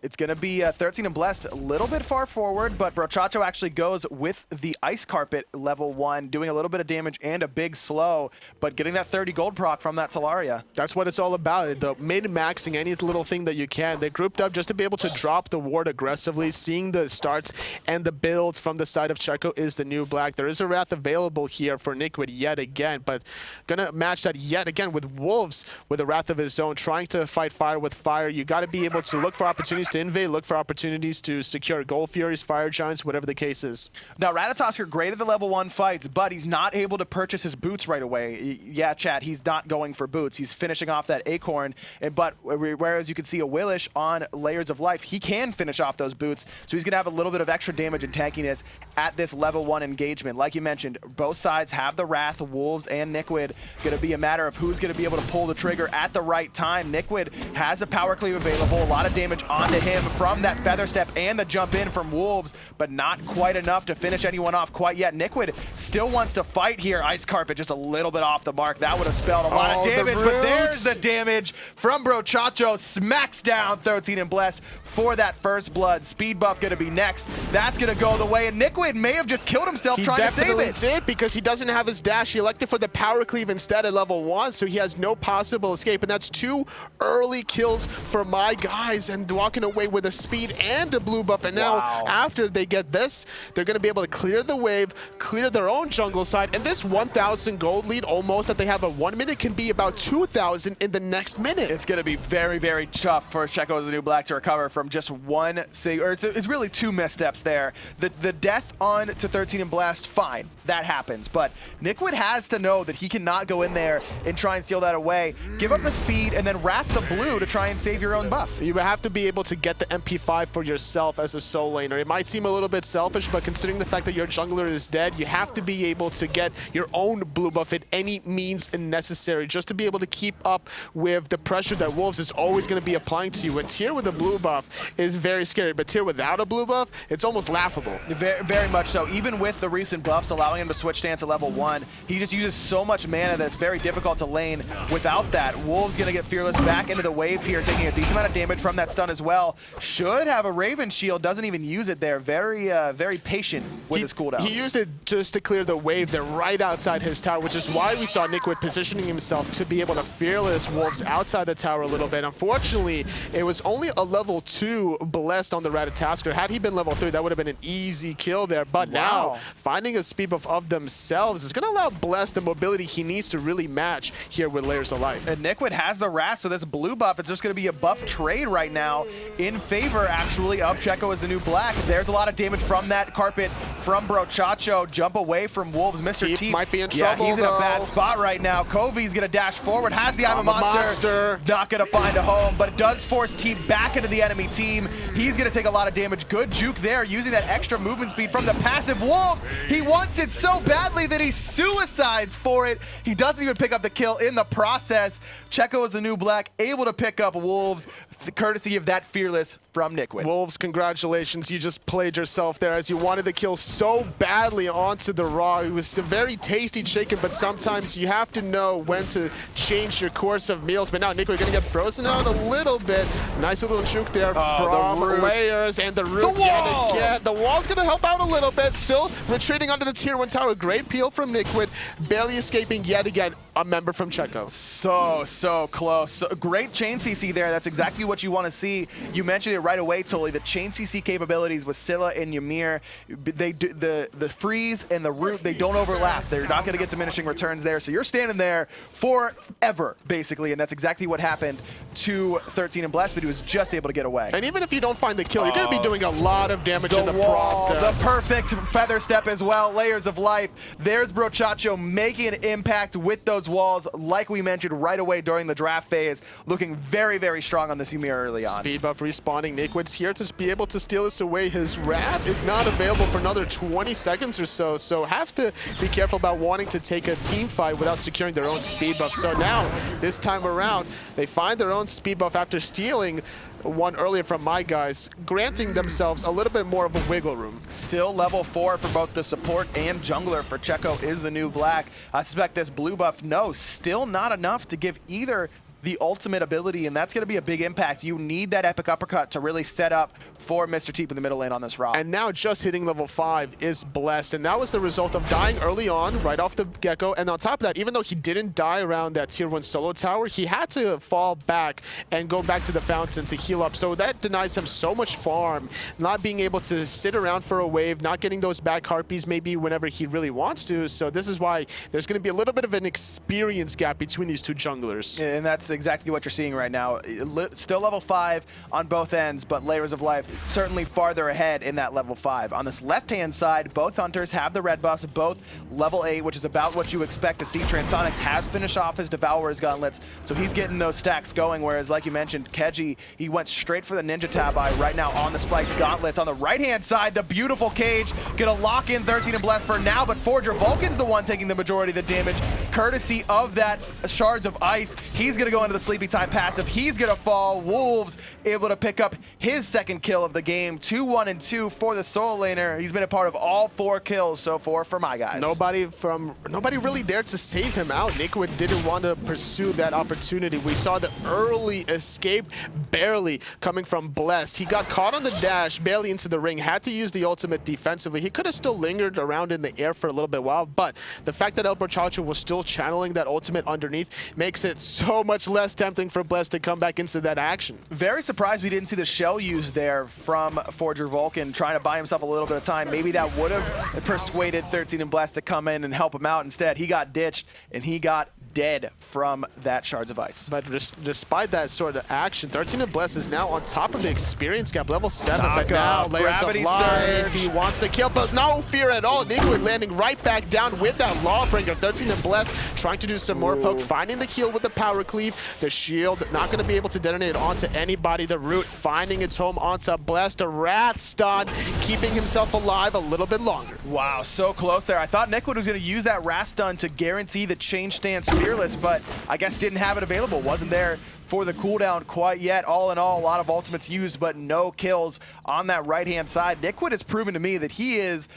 C: It's going to be 13 and Blessed, a little bit far forward, but Brochacho actually goes with the Ice Carpet level 1, doing a little bit of damage and a big slow, but getting that 30 gold proc from that Talaria.
D: That's what it's all about. The min-maxing any little thing that you can. They grouped up just to be able to drop the ward aggressively. Seeing the starts and the builds from the side of Checo is the new black. There is a Wrath available here for Niquid yet again, but gonna match that yet again with Wolves with a Wrath of his own, trying to fight fire with fire. You got to be able to look for opportunities to invade, look for opportunities to secure Gold Furies, Fire Giants, whatever the case is.
C: Now, Ratatosker great at the level 1 fights, but he's not able to purchase his boots right away. Yeah, chat, he's not going for boots. He's finishing off that Acorn, but whereas you can see a Willish on Layers of Life, he can finish off those boots, so he's going to have a little bit of extra damage and tankiness at this level 1 engagement. Like you mentioned, both sides have the Wrath, Wolves and Niquid. Going to be a matter of who's going to be able to pull the trigger at the right time. Niquid has a power cleave available, a lot of damage onto him from that Feather Step and the jump in from Wolves, but not quite enough to finish anyone off quite yet. Niquid still wants to fight here. Ice Carpet just a little bit off the mark. That would have spelled a lot of damage, but there's the damage from Brochacho. Smacks down 13 and Blessed for that first blood. Speed buff going to be next. That's going to go the way, and Niquid may have just killed himself trying to save it.
D: He definitely did, because he doesn't have his dash. He elected for the power cleave instead at level 1, so he has no possible escape, and that's 2 early kills for my guys, and walking away with a speed and a blue buff. And now, after they get this, they're going to be able to clear the wave, clear their own jungle side, and this 1,000 gold gold lead almost that they have at 1 minute can be about 2,000 in the next minute.
C: It's going to be very, very tough for Checo as the new black to recover from just it's really two missteps there. The death on to 13 and Blast, fine, that happens. But Nickwood has to know that he cannot go in there and try and steal that away. Give up the speed and then wrath the blue to try and save your own buff.
D: You have to be able to get the MP5 for yourself as a solo laner. It might seem a little bit selfish, but considering the fact that your jungler is dead, you have to be able to get your own blue buff at any means necessary just to be able to keep up with the pressure that Wolves is always going to be applying to you. A tier with a blue buff is very scary, but tier without a blue buff, it's almost laughable.
C: Very, very much so. Even with the recent buffs allowing him to switch stance at level 1, he just uses so much mana that it's very difficult to lane without that. Wolves going to get Fearless back into the wave here, taking a decent amount of damage from that stun as well. Should have a Raven shield, doesn't even use it there. Very, very patient with his cooldowns.
D: He used it just to clear the wave there right outside his tower, which is why we saw Nickwood positioning himself to be able to Fearless Wolves outside the tower a little bit. Unfortunately, it was only a level 2 blessed on the Ratatasker. Had he been level 3, that would have been an easy kill there. But now, finding a speed buff of themselves is going to allow Blessed the mobility he needs to really match here with Layers of Life.
C: And Nickwood has the Wrath, so this blue buff, it's just going to be a buff trade right now in favor, actually, of Checo as the new black. There's a lot of damage from that carpet from Brochacho. Jump away from Wolves. Mr. T
D: might be in trouble,
C: he's in a bad spot right now. Kovi's going to dash forward, has the I'm a monster. Not going to find a home, but it does force Team back into the enemy team. He's going to take a lot of damage. Good juke there, using that extra movement speed from the passive Wolves. He wants it so badly that he suicides for it. He doesn't even pick up the kill in the process. Checo is the new black, able to pick up Wolves, courtesy of that Fearless from Nickwood.
D: Wolves, congratulations. You just played yourself there as you wanted the kill so badly onto the Raw. It was a very tasty chicken, but sometimes you have to know when to change your course of meals. But now Nickwood going to get frozen out a little bit. Nice little juke there from Layers, and the root yet again. The wall's going to help out a little bit. Still retreating under the tier 1 tower. Great peel from Nickwood. Barely escaping yet again. A member from Checo.
C: So close. So, great chain CC there. That's exactly what you want to see. You mentioned it right away, Tully. The chain CC capabilities with Scylla and Ymir, they do, the freeze and the root, they don't overlap. They're not going to get diminishing returns there. So you're standing there forever, basically, and that's exactly what happened to 13 and Blast, but he was just able to get away.
D: And even if you don't find the kill, you're going to be doing a lot of damage in the process.
C: The perfect feather step as well. Layers of Life. There's Brochacho making an impact with those walls, like we mentioned right away during the draft phase, looking very, very strong on this Ymir early on.
D: Speed buff respawning. Nickwood's here to be able to steal this away. His Wrath is not available for another 20 seconds or so, so have to be careful about wanting to take a team fight without securing their own speed buff. So now, this time around, they find their own speed buff after stealing one earlier from my guys, granting themselves a little bit more of a wiggle room.
C: Still level 4 for both the support and jungler for Checo is the new black. I suspect this blue buff, no, still not enough to give either the ultimate ability, and that's going to be a big impact. You need that epic uppercut to really set up for Mr. Teep in the middle lane on this route.
D: And now just hitting level 5 is blessed, and that was the result of dying early on, right off the get-go. And on top of that, even though he didn't die around that tier 1 solo tower, he had to fall back and go back to the fountain to heal up. So that denies him so much farm, not being able to sit around for a wave, not getting those back harpies maybe whenever he really wants to. So this is why there's going to be a little bit of an experience gap between these two junglers.
C: And that's exactly what you're seeing right now. Still level 5 on both ends, but Layers of Life certainly farther ahead in that level 5. On this left-hand side, both Hunters have the red buffs, both level 8, which is about what you expect to see. Transonics has finished off his Devourer's Gauntlets, so he's getting those stacks going, whereas, like you mentioned, Keji, he went straight for the Ninja Tabi right now on the Spiked Gauntlets. On the right-hand side, the beautiful Cage, gonna lock in 13 and Blessed for now, but Forger Vulcan's the one taking the majority of the damage, courtesy of that Shards of Ice. He's gonna go into the Sleepy Time passive. He's gonna fall. Wolves able to pick up his second kill of the game. 2-1 and 2 for the solo laner. He's been a part of all 4 kills so far for my guys.
D: Nobody really there to save him out. Nickwood didn't want to pursue that opportunity. We saw the early escape barely coming from Blessed. He got caught on the dash, barely into the ring, had to use the ultimate defensively. He could have still lingered around in the air for a little bit while, but the fact that El Brochacho was still channeling that ultimate underneath makes it so much less tempting for Bless to come back into that action.
C: Very surprised we didn't see the shell used there from Forger Vulcan, trying to buy himself a little bit of time. Maybe that would have persuaded 13 and Bless to come in and help him out. Instead, he got ditched, and he got dead from that Shards of Ice.
D: But despite that sort of action, 13 and Bless is now on top of the experience gap, level 7. But now, layers of life, he wants to kill, but no fear at all. Nico landing right back down with that Lawbringer. 13 and Bless trying to do some more poke, finding the heal with the power cleave. The shield not going to be able to detonate onto anybody. The root finding its home onto Bless. The Wrath stun, keeping himself alive a little bit longer.
C: Wow, so close there. I thought Nickwood was going to use that Wrath stun to guarantee the change stance Fearless, but I guess didn't have it available. Wasn't there for the cooldown quite yet. All in all, a lot of ultimates used, but no kills on that right-hand side. Nickwood has proven to me that he is,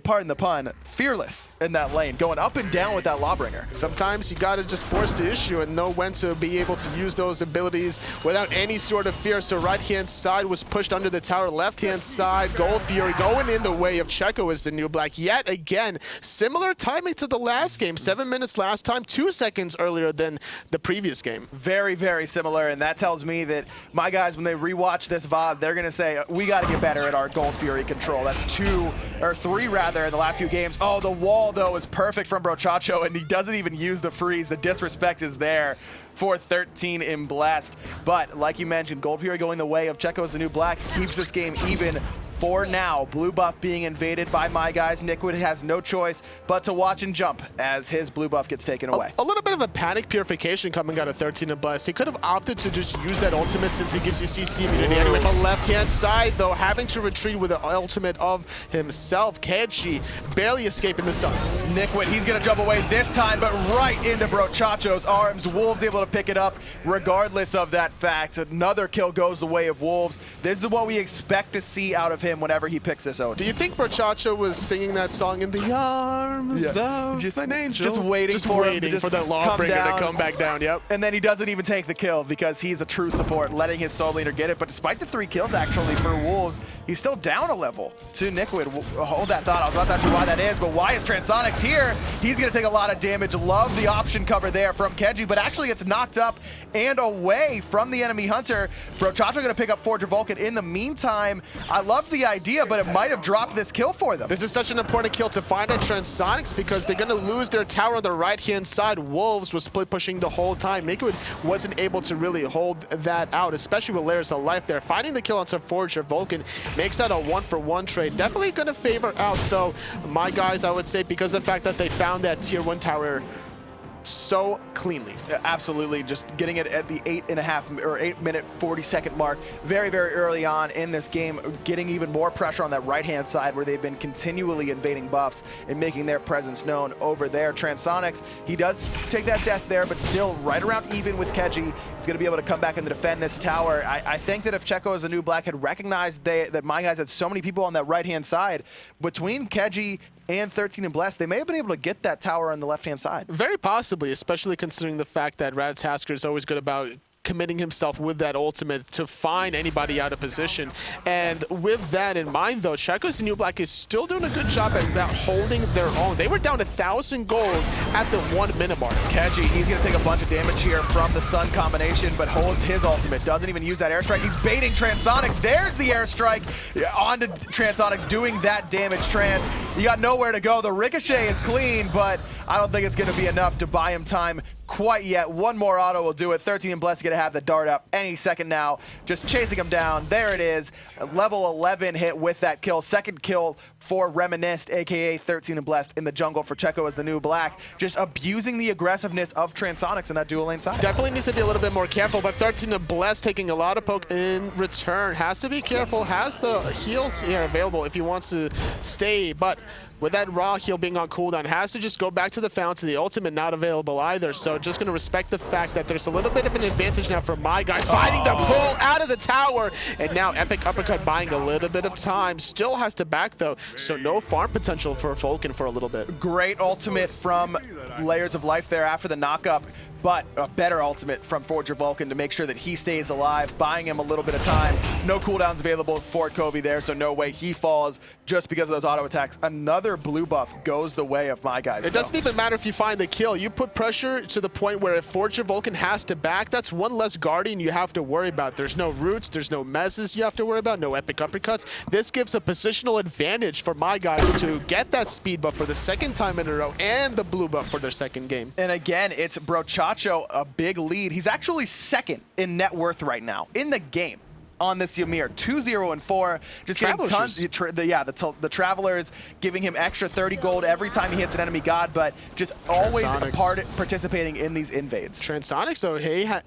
C: pardon the pun, fearless in that lane, going up and down with that Lawbringer.
D: Sometimes you gotta just force the issue and know when to be able to use those abilities without any sort of fear. So right-hand side was pushed under the tower. Left-hand side, Gold Fury going in the way of Checo as the new black. Yet again, similar timing to the last game. 7 minutes last time, 2 seconds earlier than the previous game.
C: Very, very similar, and that tells me that my guys, when they rewatch this VOD, they're going to say, we got to get better at our Gold Fury control. That's 2, or 3 rather, in the last few games. Oh, the wall, though, is perfect from Brochacho, and he doesn't even use the freeze. The disrespect is there for 13 in Blast. But, like you mentioned, Gold Fury going the way of Checo as the new black keeps this game even. For now, blue buff being invaded by my guys. Nickwood has no choice but to watch and jump as his blue buff gets taken away.
D: A little bit of a panic purification coming out of 13 and Bless. He could have opted to just use that ultimate since he gives you CC immunity anyway. On the left-hand side, though, having to retreat with the ultimate of himself. Keji barely escaping the stuns.
C: Nickwood, he's going to jump away this time, but right into Brochacho's arms. Wolves able to pick it up regardless of that fact. Another kill goes the way of Wolves. This is what we expect to see out of him whenever he picks this out.
D: Do you think Brochacho was singing that song in the arms of
C: just
D: an angel?
C: Just waiting for
D: that Lawbringer to come back down, yep.
C: And then he doesn't even take the kill because he's a true support, letting his soul leader get it. But despite the 3 kills actually for Wolves, he's still down a level to Nickwood. Hold that thought. I was about to ask you why that is, but why is Transonics here? He's going to take a lot of damage. Love the option cover there from Keji, but actually gets knocked up and away from the enemy hunter. Brochacho going to pick up Forger Vulcan. In the meantime, I love the idea, but it might have dropped this kill for them.
D: This is such an important kill to find at Transonics because they're going to lose their tower on the right-hand side. Wolves was split pushing the whole time. Nickwood wasn't able to really hold that out, especially with layers of life there. Finding the kill on some Forger Vulcan makes that a 1-for-1 trade. Definitely going to favor out, though, my guys, I would say, because of the fact that they found that tier 1 tower so cleanly.
C: Yeah, absolutely, just getting it at the 8-minute 40-second mark very, very early on in this game, getting even more pressure on that right-hand side where they've been continually invading buffs and making their presence known over there. Transonics, he does take that death there, but still right around even with Keji. He's going to be able to come back and defend this tower. I think that if Checo as a new black had recognized that my guys had so many people on that right-hand side, between Keji and 13 and Blessed, they may have been able to get that tower on the left-hand side.
D: Very possibly, especially considering the fact that Ratatasker is always good about committing himself with that ultimate to find anybody out of position. And with that in mind, though, Checo's New Black is still doing a good job at holding their own. They were down 1,000 gold at the 1 minute mark.
C: Keji, he's going to take a bunch of damage here from the Sun combination, but holds his ultimate. Doesn't even use that airstrike. He's baiting Transonics. There's the airstrike onto Transonics, doing that damage. Trans, you got nowhere to go. The ricochet is clean, but I don't think it's going to be enough to buy him time quite yet. One more auto will do it. 13 and Blessed going to have the dart up any second now. Just chasing him down. There it is. A level 11 hit with that kill. Second kill for Reminisced, a.k.a. 13 and Blessed in the jungle for Checo as the new black. Just abusing the aggressiveness of Transonics in that dual lane side.
D: Definitely needs to be a little bit more careful, but 13 and Blessed taking a lot of poke in return. Has to be careful. Has the heals available if he wants to stay, but with that raw heal being on cooldown, has to just go back to the fountain. The ultimate not available either, so just going to respect the fact that there's a little bit of an advantage now for my guys. Finding the pull out of the tower, and now Epic Uppercut buying a little bit of time. Still has to back, though, so no farm potential for Vulcan for a little bit.
C: Great ultimate from Layers of Life there after the knockup. but a better ultimate from Forger Vulcan to make sure that he stays alive, buying him a little bit of time. No cooldowns available for Covey there, so no way he falls just because of those auto attacks. Another blue buff goes the way of my guys.
D: It doesn't even matter if you find the kill. You put pressure to the point where if Forger Vulcan has to back, that's one less Guardian you have to worry about. There's no roots, there's no messes you have to worry about, no epic uppercuts. This gives a positional advantage for my guys to get that speed buff for the second time in a row and the blue buff for their second game.
C: And again, it's Brochacho, a big lead. He's actually second in net worth right now in the game on this Ymir. 2-0-4, just getting tons. The Travelers giving him extra 30 gold every time he hits an enemy god, but just always participating in these invades.
D: Transonics, though,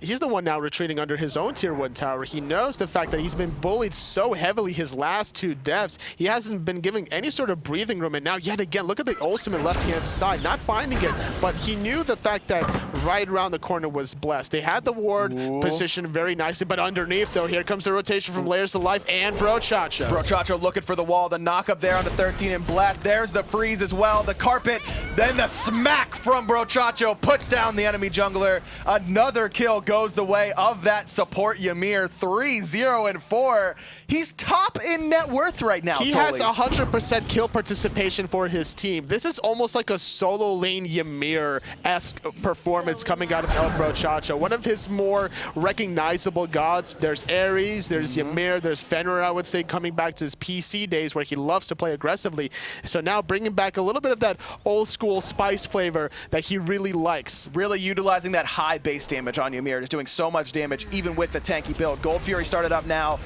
D: he's the one now retreating under his own tier 1 tower. He knows the fact that he's been bullied so heavily his last 2 deaths. He hasn't been giving any sort of breathing room, and now yet again, look at the ultimate left-hand side, not finding it, but he knew the fact that right around the corner was blessed. They had the ward positioned very nicely, but underneath, though, here comes the rotation from Layers of Life and Brochacho.
C: Brochacho looking for the wall, the knock up there on the 13 in blast. There's the freeze as well, the carpet, then the smack from Brochacho puts down the enemy jungler. Another kill goes the way of that support Ymir. 3-0-4. He's top in net worth right now.
D: He has 100% kill participation for his team. This is almost like a solo lane Ymir-esque performance coming out of El Brochacho. One of his more recognizable gods. There's Ares, there's Ymir, there's Fenrir, I would say, coming back to his PC days where he loves to play aggressively. So now bringing back a little bit of that old school spice flavor that he really likes.
C: Really utilizing that high base damage on Ymir, just doing so much damage even with the tanky build. Gold Fury started up now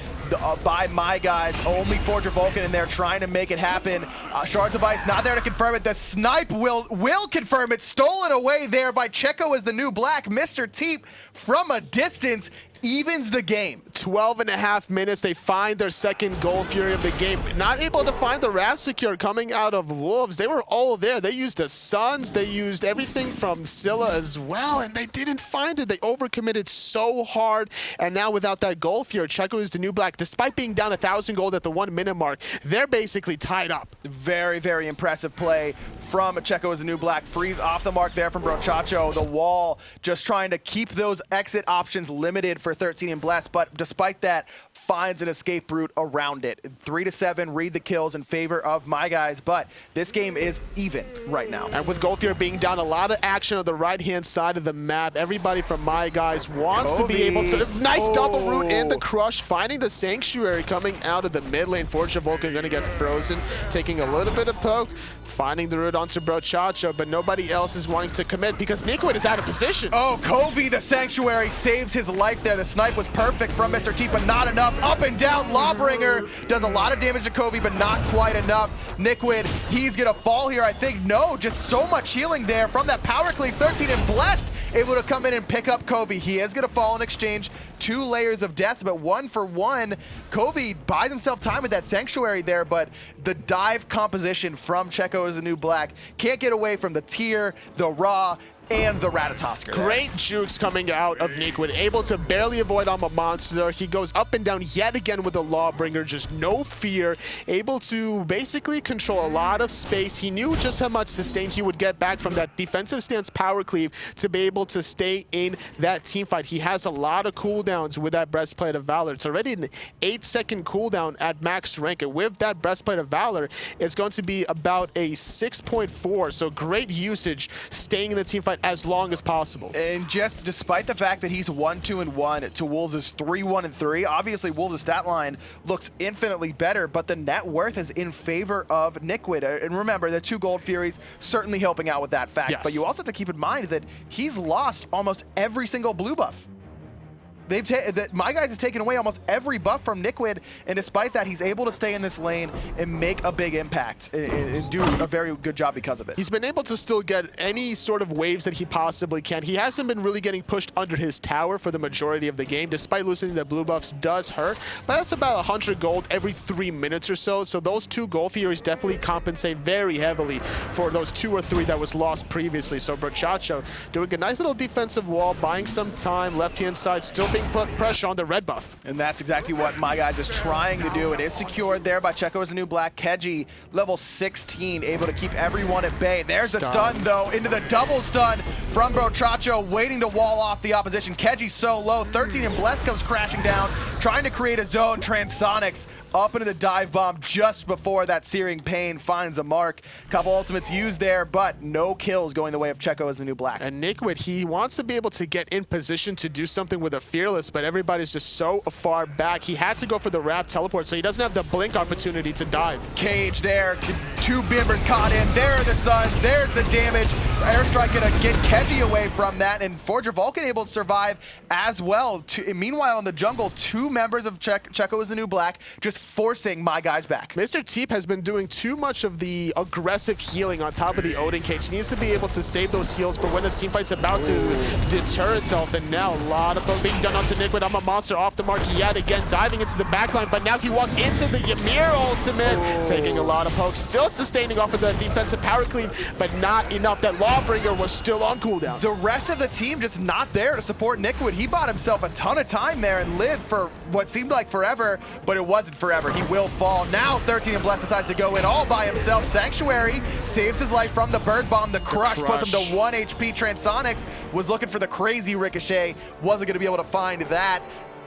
C: by my guys. Only Forger Vulcan in there trying to make it happen. Shards of Ice not there to confirm it. The snipe will confirm it. Stolen away there by Checo as the new black. Mr. Teep from a distance evens the game.
D: 12.5 minutes, they find their second Gold Fury of the game. Not able to find the Wrath Secure coming out of Wolves. They were all there. They used the Suns, they used everything from Scylla as well, and they didn't find it. They overcommitted so hard, and now without that Gold Fury, Checo is the new black. Despite being down 1,000 gold at the 1 minute mark, they're basically tied up.
C: Very, very impressive play from Checo as the new black. Freeze off the mark there from Brochacho. The wall just trying to keep those exit options limited for 13 in blast, but despite that, finds an escape route around it. 3-7, read the kills in favor of my guys, but this game is even right now.
D: And with Gold Fury being down, a lot of action on the right-hand side of the map. Everybody from my guys wants to be able to... Nice double root in the crush, finding the Sanctuary coming out of the mid lane. Forger Vulcan going to get frozen, taking a little bit of poke, finding the root onto Brochacho, but nobody else is wanting to commit because Nikwit is out of position.
C: Oh, Covey, the Sanctuary, saves his life there. The snipe was perfect from Mr. T, but not enough. Up and down, Lawbringer does a lot of damage to Covey, but not quite enough. Nikwit, he's gonna fall here, I think. No, just so much healing there from that power cleave. 13 and blessed, able to come in and pick up Covey. He is gonna fall in exchange. 2 layers of death, but 1 for 1. Covey buys himself time with that Sanctuary there, but the dive composition from Checo as a new black can't get away from the tier, the raw, and the Ratatosker.
D: Great jukes coming out of Nikwit, able to barely avoid on a monster. He goes up and down yet again with the Lawbringer, just no fear, able to basically control a lot of space. He knew just how much sustain he would get back from that defensive stance power cleave to be able to stay in that team fight. He has a lot of cooldowns with that Breastplate of Valor. It's already an 8-second cooldown at max rank, and with that Breastplate of Valor, it's going to be about a 6.4, so great usage staying in the team fight as long as possible.
C: And just despite the fact that he's 1-2-1 to Wolves' 3-1-3, obviously Wolves' stat line looks infinitely better, but the net worth is in favor of Nikwit. And remember, the 2 Gold Furies certainly helping out with that fact, but you also have to keep in mind that he's lost almost every single blue buff. My guys has taken away almost every buff from Nikwit, and despite that, he's able to stay in this lane and make a big impact and do a very good job because of it.
D: He's been able to still get any sort of waves that he possibly can. He hasn't been really getting pushed under his tower for the majority of the game, despite losing the blue buffs does hurt, but that's about 100 gold every 3 minutes or so, so those 2 Gold Furies definitely compensate very heavily for those 2 or 3 that was lost previously. So Brochacho doing a nice little defensive wall, buying some time, left-hand side, still being putting pressure on the red buff.
C: And that's exactly what My Guys is trying to do. It is secured there by Checo as the new black. Keji, level 16, able to keep everyone at bay. There's a stun, though, into the double stun from Brochacho, waiting to wall off the opposition. Keji so low. 13 and Bless comes crashing down, trying to create a zone. Transonics up into the dive bomb just before that Searing Pain finds a mark. Couple ultimates used there, but no kills going the way of Checo as the new black.
D: And Nickwood, he wants to be able to get in position to do something with a Fearless, but everybody's just so far back. He had to go for the Wrap teleport, so he doesn't have the blink opportunity to dive.
C: Cage there, two Bimbers caught in. There are the Suns, there's the damage. Airstrike gonna get Keji away from that, and Forger Vulcan able to survive as well. Meanwhile, in the jungle, two members of Checo as the new black just forcing My Guys back.
D: Mr. Teep has been doing too much of the aggressive healing on top of the Odin cage. He needs to be able to save those heals for when the team fight's about to deter itself. And now a lot of poke being done onto Nickwood. I'm a monster off the mark yet again, diving into the backline, but now he walked into the Ymir ultimate, taking a lot of pokes, still sustaining off of the defensive power clean, but not enough. That Lawbringer was still on cooldown.
C: The rest of the team just not there to support Nickwood. He bought himself a ton of time there and lived for what seemed like forever, but it wasn't forever. He will fall. Now 13 and Bless decides to go in all by himself. Sanctuary saves his life from the bird bomb. The crush puts him to 1 HP. Transonics was looking for the crazy ricochet. Wasn't going to be able to find that.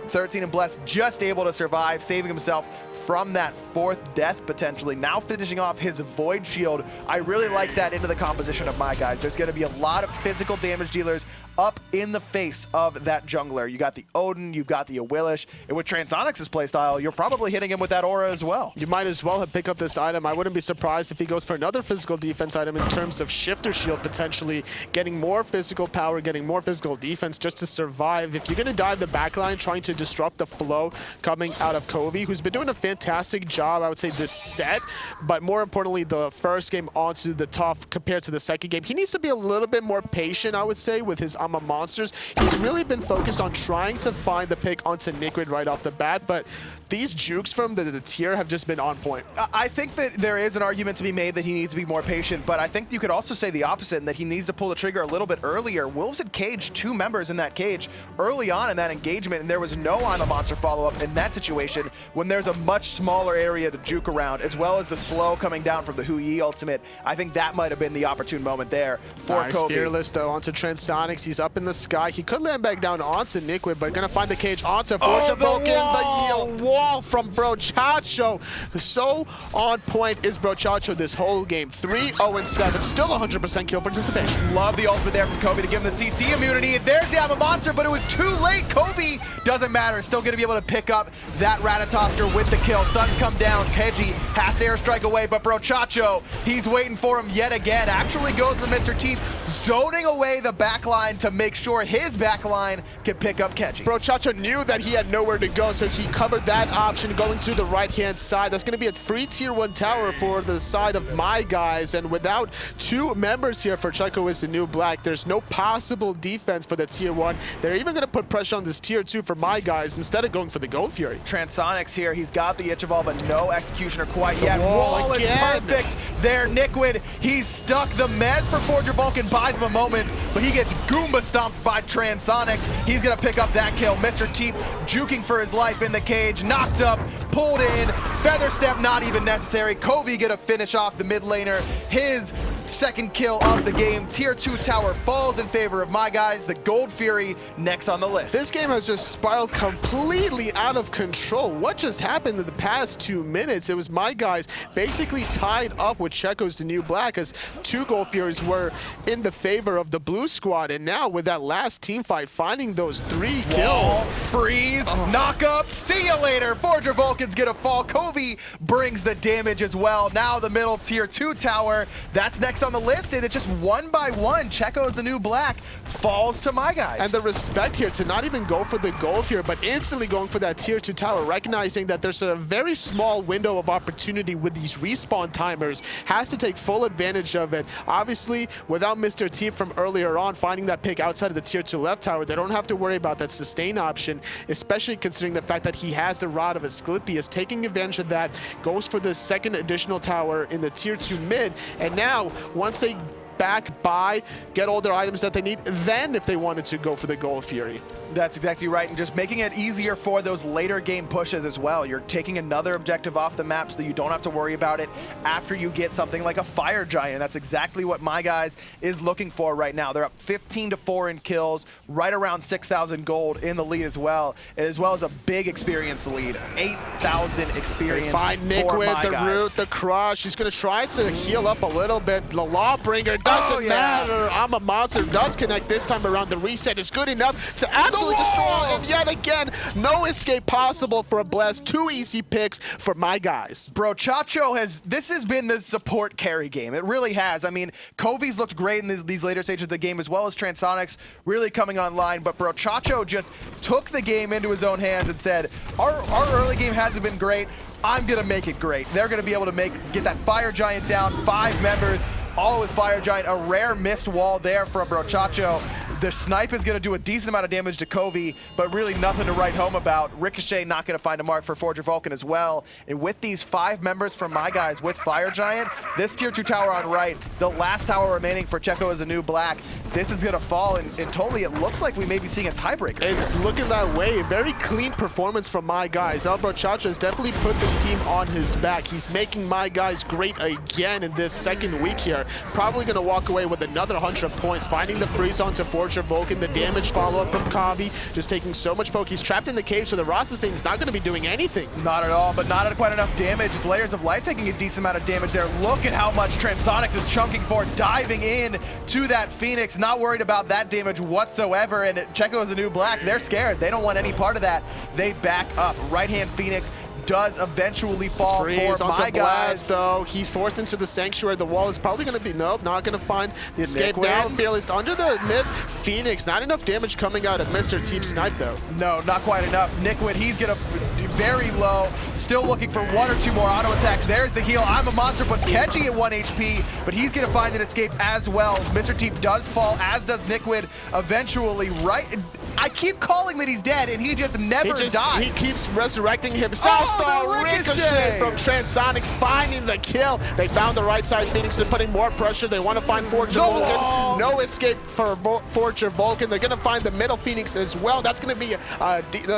C: 13 and Bless just able to survive, saving himself from that fourth death potentially. Now finishing off his Void Shield. I really like that into the composition of My Guys. There's going to be a lot of physical damage dealers up in the face of that jungler. You got the Odin, you've got the Awilish, and with Transonics' playstyle, you're probably hitting him with that aura as well.
D: You might as well have picked up this item. I wouldn't be surprised if he goes for another physical defense item in terms of Shifter Shield, potentially getting more physical power, getting more physical defense just to survive. If you're going to dive the backline, trying to disrupt the flow coming out of Covey, who's been doing a fantastic job, I would say, this set, but more importantly, the first game onto the top compared to the second game. He needs to be a little bit more patient, I would say, with his monsters. He's really been focused on trying to find the pick onto Nickwood right off the bat, but these jukes from the tier have just been on point.
C: I think that there is an argument to be made that he needs to be more patient, but I think you could also say the opposite, and that he needs to pull the trigger a little bit earlier. Wolves had caged two members in that cage early on in that engagement, and there was no I'm a monster follow-up in that situation when there's a much smaller area to juke around, as well as the slow coming down from the Hu Yi ultimate. I think that might have been the opportune moment there for
D: nice
C: Kobe.
D: Fearless, though, onto Transonics. He's up in the sky. He could land back down onto Nickwood, but gonna find the cage onto Fortune Vulcan. The wall from Brochacho. So on point is Brochacho this whole game. 3-0-7, still 100% kill participation.
C: Love the ultimate there from Kobe to give him the CC immunity. There's the I'm a monster, but it was too late. Kobe doesn't matter. Still going to be able to pick up that Ratatosker with the kill. Sun come down. Keji has to airstrike away, but Brochacho, he's waiting for him yet again. Actually goes for Mr. Teep, zoning away the backline to make sure his backline can pick up Keji.
D: Brochacho knew that he had nowhere to go, so he covered that option going to the right-hand side. That's going to be a free tier 1 tower for the side of My Guys, and without two members here for Checo is the new black, there's no possible defense for the tier 1. They're even going to put pressure on this tier 2 for My Guys instead of going for the Gold Fury.
C: Transonics here, he's got the Itch of All, but no Executioner quite yet. Wall is
D: again.
C: perfect there. Nickwood, he's stuck. The Mez for Forger Vulcan buys him a moment, but he gets Goomba stomped by Transonics. He's going to pick up that kill. Mr. Teep juking for his life in the cage, knocked up, pulled in, feather step not even necessary. Covey gonna finish off the mid laner. His second kill of the game. Tier 2 tower falls in favor of My Guys. The Gold Fury next on the list.
D: This game has just spiraled completely out of control. What just happened in the past 2 minutes? It was My Guys basically tied up with Checo's the new black, as 2 Gold Furies were in the favor of the blue squad, and now with that last team fight, finding those 3 kills.
C: Freeze, knock up, see you later. Forger Vulcan's gonna fall. Covey brings the damage as well. Now the middle tier 2 tower, that's next on the list, and it's just 1 by 1. Checo's the new black falls to My Guys.
D: And the respect here to not even go for the gold here, but instantly going for that tier 2 tower, recognizing that there's a very small window of opportunity with these respawn timers, has to take full advantage of it. Obviously, without Mr. T from earlier on finding that pick outside of the tier 2 left tower, they don't have to worry about that sustain option, especially considering the fact that he has the Rod of Asclepius, taking advantage of that, goes for the second additional tower in the tier 2 mid, and now once they back, buy, get all their items that they need, then if they wanted to go for the Gold Fury.
C: That's exactly right, and just making it easier for those later game pushes as well. You're taking another objective off the map so that you don't have to worry about it after you get something like a Fire Giant. That's exactly what My Guys is looking for right now. They're up 15-4 in kills, right around 6,000 gold in the lead as well as a big experience lead. 8,000 experience.
D: They find Nick
C: for
D: with
C: My
D: the
C: Guys.
D: root, the crush. He's going to try to heal up a little bit. The Lawbringer doesn't matter. I'm a monster. Does connect this time around. The reset is good enough to absolutely destroy. And yet again, no escape possible for a Blast. 2 easy picks for My Guys.
C: Brochacho this has been the support carry game. It really has. I mean, Kovi's looked great in these later stages of the game, as well as Transonics really coming online, but Brochacho just took the game into his own hands and said, our early game hasn't been great. I'm gonna make it great. They're gonna be able to get that Fire Giant down, 5 members, all with Fire Giant. A rare missed wall there from Brochacho. The snipe is going to do a decent amount of damage to Kovi, but really nothing to write home about. Ricochet not going to find a mark for Forger Vulcan as well. And with these 5 members from My Guys with Fire Giant, this tier 2 tower on right, the last tower remaining for Checo is a new black. This is going to fall, and totally it looks like we may be seeing a tiebreaker.
D: It's looking that way. A very clean performance from My Guys. Brochacho has definitely put the team on his back. He's making My Guys great again in this second week here. Probably going to walk away with another 100 points, finding the freeze on to Forger Vulcan, the damage follow-up from Kavi, just taking so much poke. He's trapped in the cage, so the Raw sustain is not going to be doing anything.
C: Not at all, but not at quite enough damage. It's Layers of Light taking a decent amount of damage there. Look at how much Transonics is chunking for, diving in to that Phoenix, not worried about that damage whatsoever. And Checo is a new black. They're scared. They don't want any part of that. They back up. Right-hand Phoenix does eventually fall
D: Freeze
C: for
D: onto
C: My
D: Blast,
C: Guys.
D: though. He's forced into the Sanctuary. The wall is probably going to be, nope, not going to find the escape
C: Nick
D: now.
C: Wynn.
D: Fearless under the mid. Phoenix, not enough damage coming out of Mr. Team Snipe, though.
C: No, not quite enough. Nickwood, he's gonna be very low. Still looking for 1 or 2 more auto attacks. There's the heal. I'm a Monster puts Keji at 1 HP, but he's gonna find an escape as well. Mr. Team does fall, as does Nickwood eventually, right? I keep calling that he's dead, and he just never dies.
D: He keeps resurrecting himself.
C: Oh, the ricochet
D: from Transonics, finding the kill. They found the right side Phoenix. They're putting more pressure. They want to find Forger Vulcan. No escape for Forger Vulcan. They're going to find the middle Phoenix as well. That's going to be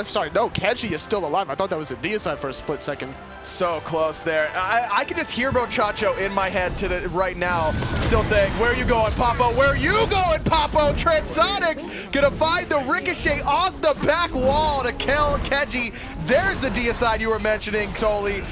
D: sorry, no, Keji is still alive. I thought that was a deicide for a split second.
C: So close there. I can just hear Brochacho in my head right now, still saying, where are you going, Papo? Where are you going, Papo? Transonics gonna find the ricochet on the back wall to kill Keji. There's the deicide you were mentioning, Toli.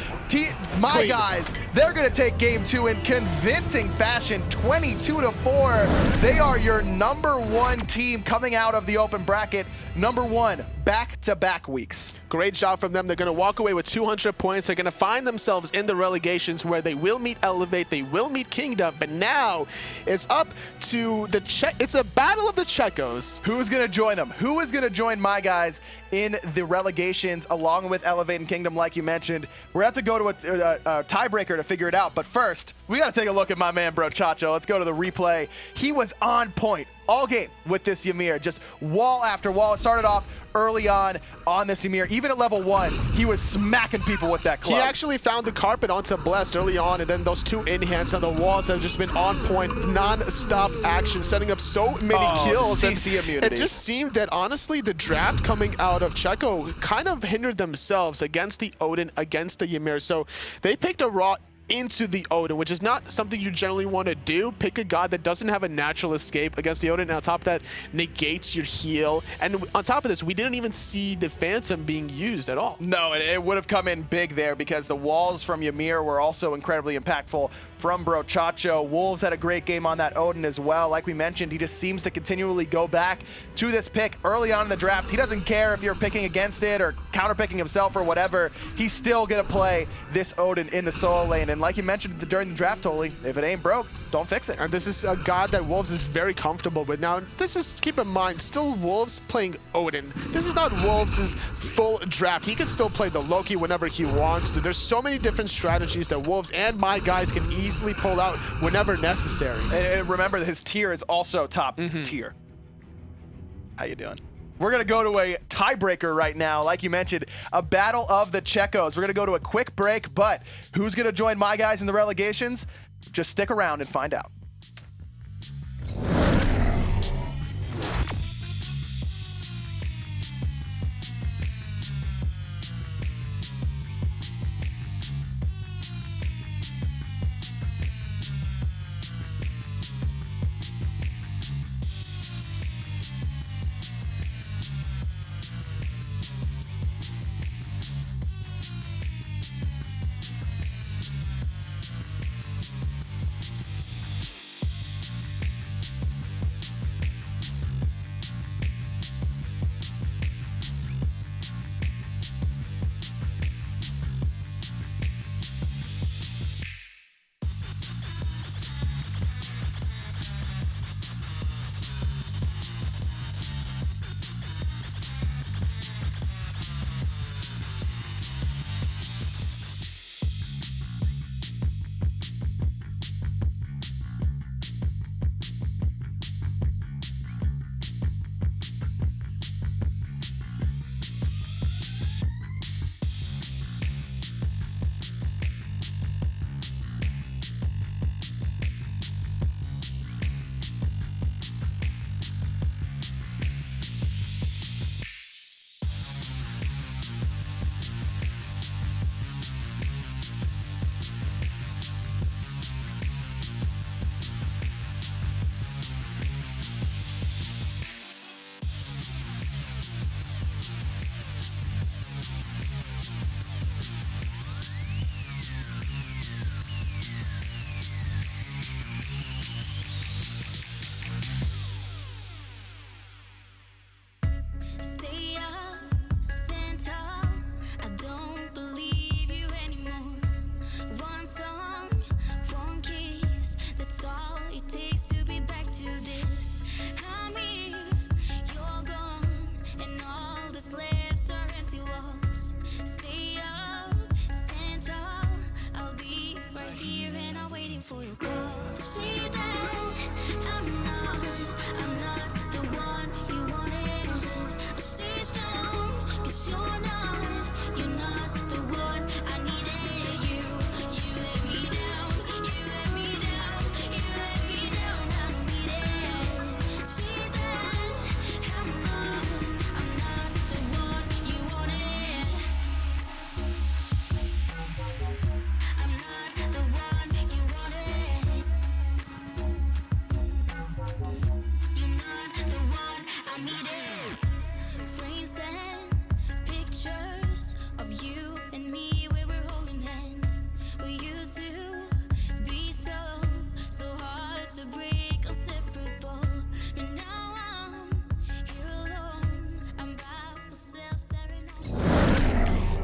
C: My Guys, they're going to take game 2 in convincing fashion, 22-4. They are your #1 team coming out of the open bracket. #1, back-to-back weeks.
D: Great job from them. They're going to walk away with 200 points. They're going to find themselves in the relegations where they will meet Elevate, they will meet Kingdom, but now it's up to it's a battle of the Checos.
C: Who's going to join them? Who is going to join My Guys in the relegations along with Elevate and Kingdom, like you mentioned? We're going to have to go to a tiebreaker to figure it out, but first, we got to take a look at my man, Brochacho. Let's go to the replay. He was on point all game with this Ymir, just wall after wall. It started off early on this Ymir. Even at level 1, he was smacking people with that club.
D: He actually found the carpet onto Blessed early on, and then those 2 in-hands on the walls have just been on point, non-stop action, setting up so many kills.
C: CC immunity.
D: It just seemed that, honestly, the draft coming out of Checo kind of hindered themselves against the Odin, against the Ymir. So they picked a raw into the Odin, which is not something you generally want to do. Pick a god that doesn't have a natural escape against the Odin, and on top of that, negates your heal. And on top of this, we didn't even see the Phantom being used at all.
C: No, it would have come in big there because the walls from Ymir were also incredibly impactful from Brochacho. Wolves had a great game on that Odin as well. Like we mentioned, he just seems to continually go back to this pick early on in the draft. He doesn't care if you're picking against it or counter-picking himself or whatever. He's still going to play this Odin in the solo lane. And like you mentioned during the draft, Toli, if it ain't broke, don't fix it.
D: And this is a god that Wolves is very comfortable with. Now, this is, keep in mind, still Wolves playing Odin. This is not Wolves' full draft. He can still play the Loki whenever he wants to. There's so many different strategies that Wolves and My Guys can easily pull out whenever necessary.
C: And remember that his tier is also top tier. How you doing? We're going to go to a tiebreaker right now. Like you mentioned, a battle of the Checos. We're going to go to a quick break, but who's going to join My Guys in the relegations? Just stick around and find out.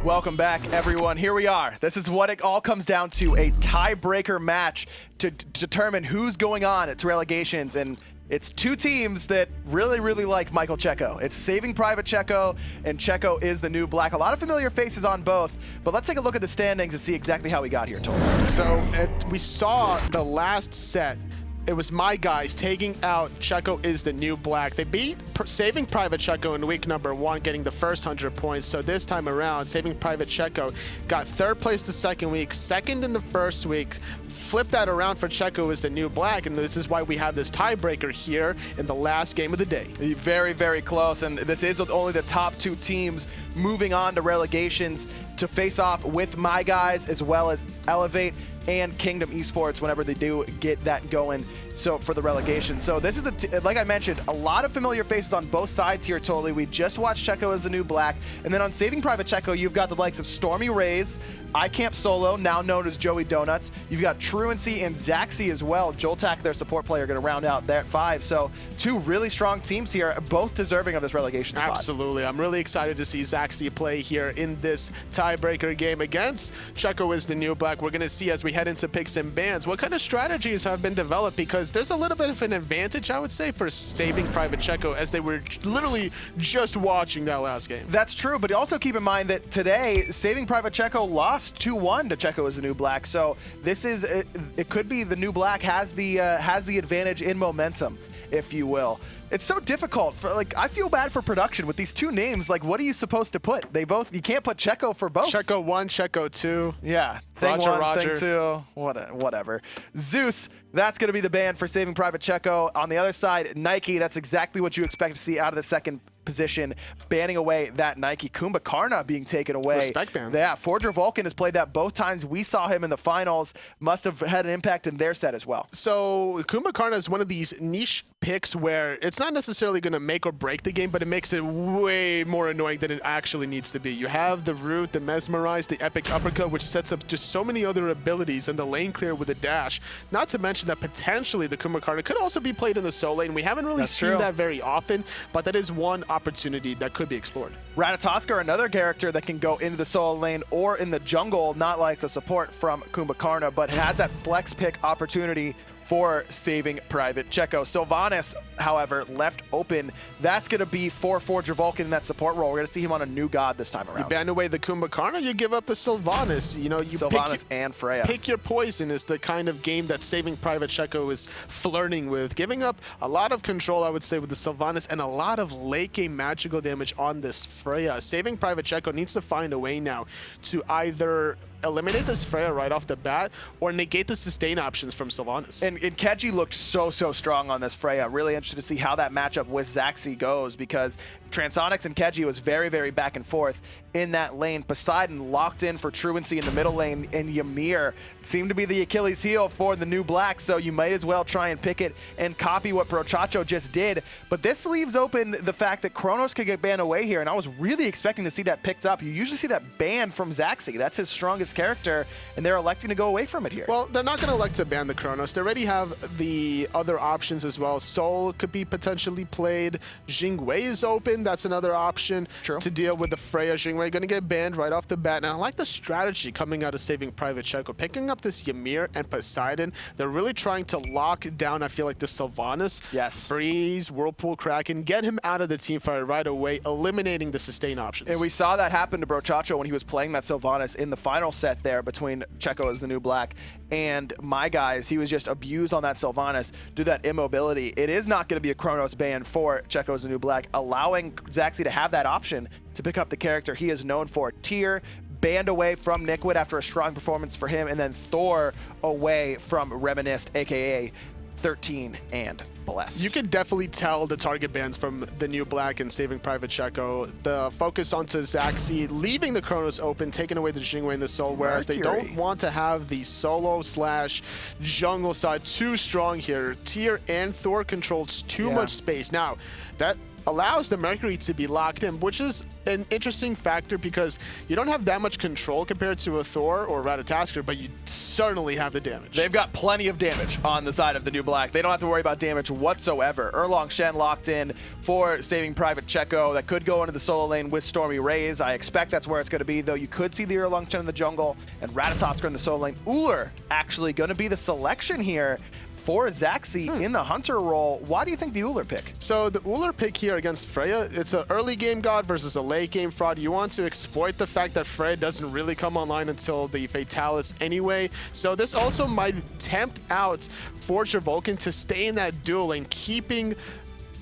C: Welcome back, everyone. Here we are. This is what it all comes down to, a tiebreaker match to determine who's going on to relegations. And it's two teams that really, really like Michael Checo. It's Saving Private Checo, and Checo is the new black. A lot of familiar faces on both, but let's take a look at the standings and see exactly how we got here, Total.
D: So we saw the last set. It was my guys taking out Checo is the new black. They beat Saving Private Checo in week number 1, getting the first 100 points. So this time around, Saving Private Checo got 3rd place the second week, 2nd in the first week. Flip that around for Checo is the new black, and this is why we have this tiebreaker here in the last game of the day.
C: Very, very close, and this is only the top 2 teams moving on to relegations to face off with my guys, as well as Elevate and Kingdom Esports whenever they do get that going. So for the relegation. So this is, like I mentioned, a lot of familiar faces on both sides here, totally. We just watched Checo as the new black. And then on Saving Private Checo, you've got the likes of Stormy Rays, iCamp Solo, now known as Joey Donuts. You've got Truancy and Zaxi as well. Joltak, their support player, going to round out their 5. So 2 really strong teams here, both deserving of this relegation spot.
D: Absolutely. I'm really excited to see Zaxi play here in this tiebreaker game against Checo is the new black. We're going to see as we head into picks and bans what kind of strategies have been developed, because there's a little bit of an advantage, I would say, for Saving Private Checo, as they were literally just watching that last game.
C: That's true, but also keep in mind that today, Saving Private Checo lost 2-1 to Checo as the new black. So this is, it could be the new black has the advantage in momentum, if you will. It's so difficult for, like, I feel bad for production with these 2 names. Like, what are you supposed to put? You can't put Checo for both.
D: Checo 1, Checo 2.
C: Yeah.
D: Roger,
C: Thing 2. Whatever. Zeus, that's going to be the ban for Saving Private Checo. On the other side, Nike, that's exactly what you expect to see out of the second position, banning away that Nike. Kumbhakarna being taken away.
D: Respect ban.
C: Yeah, Forger Vulcan has played that both times. We saw him in the finals. Must have had an impact in their set as well.
D: So Kumbhakarna is one of these niche picks where it's not necessarily going to make or break the game, but it makes it way more annoying than it actually needs to be. You have the root, the mesmerize, the epic uppercut, which sets up just so many other abilities, and the lane clear with a dash. Not to mention that potentially the Kumbhakarna could also be played in the solo lane. We haven't really seen that very often, but that is one opportunity that could be explored.
C: Ratatoskr, another character that can go into the solo lane or in the jungle, not like the support from Kumbhakarna, but has that flex pick opportunity for Saving Private Checo. Sylvanas, however, left open. That's going to be for Forger Vulcan in that support role. We're going to see him on a new god this time around.
D: You ban away the Kumbhakarna, you give up the Sylvanas. You know, you
C: Sylvanas and Freya.
D: Pick your poison is the kind of game that Saving Private Checo is flirting with. Giving up a lot of control, I would say, with the Sylvanas, and a lot of late game magical damage on this Freya. Saving Private Checo needs to find a way now to either eliminate this Freya right off the bat or negate the sustain options from Sylvanas.
C: And Keji looked so strong on this Freya. Really interested to see how that matchup with Zaxi goes, because Transonics and Keji was very back and forth in that lane. Poseidon locked in for Truancy in the middle lane, and Ymir seemed to be the Achilles heel for the new black, so you might as well try and pick it and copy what Brochacho just did. But this leaves open the fact that Kronos could get banned away here, and I was really expecting to see that picked up. You usually see that banned from Zaxi. That's his strongest character, and they're electing to go away from it here.
D: Well, they're not going to elect to ban the Kronos. They already have the other options as well. Soul could be potentially played. Jingwei is open. That's another option to deal with the Freya. Jingwei going to get banned right off the bat. And I like the strategy coming out of Saving Private Checo. Picking up this Ymir and Poseidon, they're really trying to lock down, I feel like, the Sylvanas.
C: Yes.
D: Freeze, Whirlpool Kraken, get him out of the team fight right away, eliminating the sustain options.
C: And we saw that happen to Brochacho when he was playing that Sylvanas in the final set there between Checo as the new black and my guys. He was just abused on that Sylvanas, do that immobility. It is not going to be a Kronos ban for Checo as the new black, allowing Zaxi to have that option to pick up the character he is known for. Tyr banned away from Nickwood after a strong performance for him, and then Thor away from Reminisced, aka 13 and Blessed.
D: You can definitely tell the target bans from the new black and Saving Private Checo. The focus onto Zaxi, leaving the Kronos open, taking away the Jingwei and the Soul, whereas they don't want to have the solo / jungle side too strong here. Tyr and Thor controls too much space. Now, that allows the Mercury to be locked in, which is an interesting factor because you don't have that much control compared to a Thor or Ratatoskr, but you certainly have the damage.
C: They've got plenty of damage on the side of the new black. They don't have to worry about damage whatsoever. Erlong Shen locked in for Saving Private Checo. That could go into the solo lane with Stormy Rays. I expect that's where it's going to be, though you could see the Erlong Shen in the jungle and Ratatoskr in the solo lane. Ullr actually going to be the selection here for Zaxi in the Hunter role. Why do you think the Ullr pick?
D: So the Ullr pick here against Freya, it's an early game god versus a late game fraud. You want to exploit the fact that Freya doesn't really come online until the Fatalis anyway. So this also might tempt out Forger Vulcan to stay in that duel lane, keeping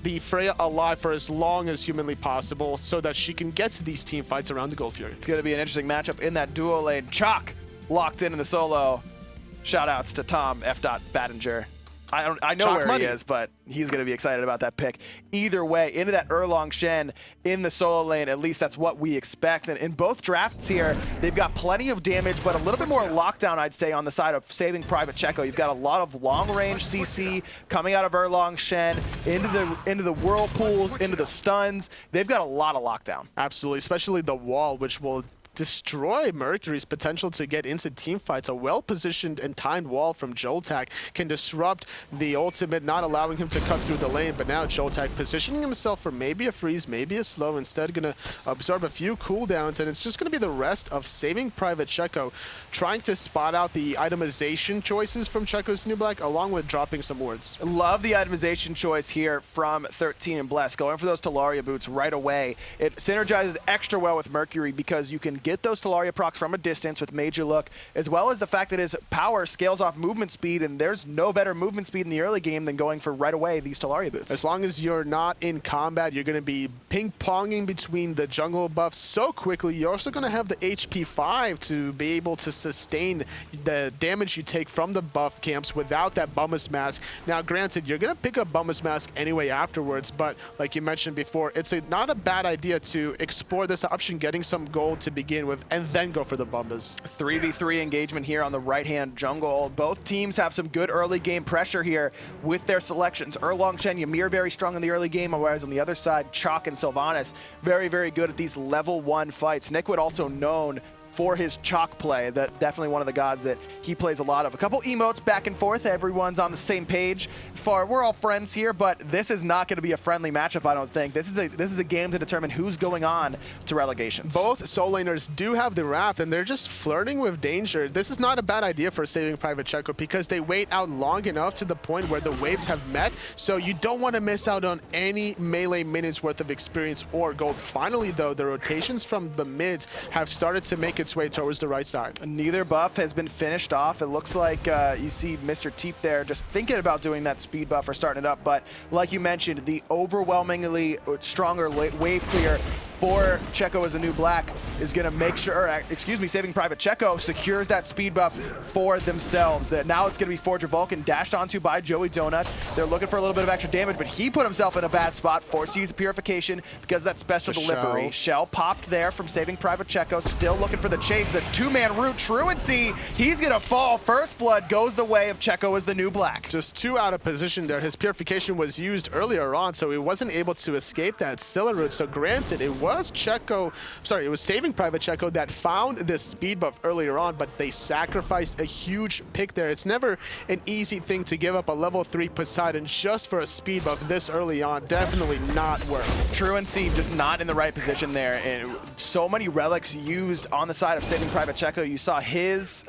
D: the Freya alive for as long as humanly possible so that she can get to these team fights around the Gold Fury.
C: It's going to be an interesting matchup in that duo lane. Chalk locked in the solo. Shout outs to Tom F. Battinger. I know
D: Chalk
C: where
D: money.
C: he is, but he's going to be excited about that pick. Either way, into that Erlong Shen in the solo lane, at least that's what we expect. And in both drafts here, they've got plenty of damage, but a little bit more lockdown, I'd say, on the side of Saving Private Checo. You've got a lot of long-range CC coming out of Erlong Shen into the whirlpools, into the stuns. They've got a lot of lockdown.
D: Absolutely, especially the wall, which will destroy Mercury's potential to get into team fights. A well-positioned and timed wall from Joltak can disrupt the ultimate, not allowing him to cut through the lane. But now Joltak positioning himself for maybe a freeze, maybe a slow, instead going to absorb a few cooldowns, and it's just going to be the rest of Saving Private Checo trying to spot out the itemization choices from Checo's new black, along with dropping some wards.
C: Love the itemization choice here from 13 and Bless, going for those Talaria boots right away. It synergizes extra well with Mercury because you can get those Talaria procs from a distance with Major Look, as well as the fact that his power scales off movement speed, and there's no better movement speed in the early game than going for right away these Talaria boots.
D: As long as you're not in combat, you're going to be ping-ponging between the jungle buffs so quickly. You're also going to have the HP 5 to be able to sustain the damage you take from the buff camps without that Bummus Mask. Now, granted, you're going to pick up Bummus Mask anyway afterwards, but like you mentioned before, it's not a bad idea to explore this option, getting some gold to begin with, and then go for the Bumbas.
C: 3v3 engagement here on the right-hand jungle. Both teams have some good early game pressure here with their selections. Erlong Shen, Ymir very strong in the early game, whereas on the other side, Chalk and Sylvanas very, very good at these level 1 fights. Nickwood also known for his Chalk play. That definitely one of the gods that he plays a lot of. A couple emotes back and forth. Everyone's on the same page. We're all friends here, but this is not going to be a friendly matchup, I don't think. This is a game to determine who's going on to relegations.
D: Both soul laners do have the Wrath, and they're just flirting with danger. This is not a bad idea for Saving Private Checo because they wait out long enough to the point where the waves have met, so you don't want to miss out on any melee minutes worth of experience or gold. Finally, though, the rotations from the mids have started to make its way towards the right side.
C: Neither buff has been finished off. It looks like you see Mr. Teep there just thinking about doing that speed buff or starting it up, but like you mentioned, the overwhelmingly stronger wave clear for Checo as a new black is going to make sure, Saving Private Checo secures that speed buff for themselves. That now it's going to be Forger Vulcan dashed onto by Joey Donuts. They're looking for a little bit of extra damage, but he put himself in a bad spot, forced to use a purification because of that special delivery. Shell popped there from Saving Private Checo, still looking for the chase. The two-man route, Truancy, he's going to fall. First blood goes the way of Checo as the new black.
D: Just too out of position there. His purification was used earlier on, so he wasn't able to escape that Scylla route. So granted, it was Saving Private Checo that found this speed buff earlier on, but they sacrificed a huge pick there. It's never an easy thing to give up a level 3 Poseidon just for a speed buff this early on. Definitely not worth it.
C: Truancy just not in the right position there, and so many relics used on the side of Saving Private Checo. You saw his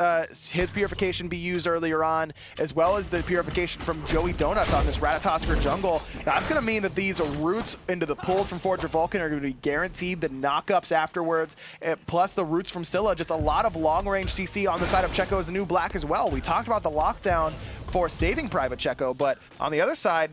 C: purification be used earlier on, as well as the purification from Joey Donuts on this Ratatoskr jungle. That's going to mean that these roots into the pull from Forger Vulcan are going to be guaranteed. The knockups afterwards, plus the roots from Scylla, just a lot of long-range CC on the side of Checo as a new black as well. We talked about the lockdown for Saving Private Checo, but on the other side,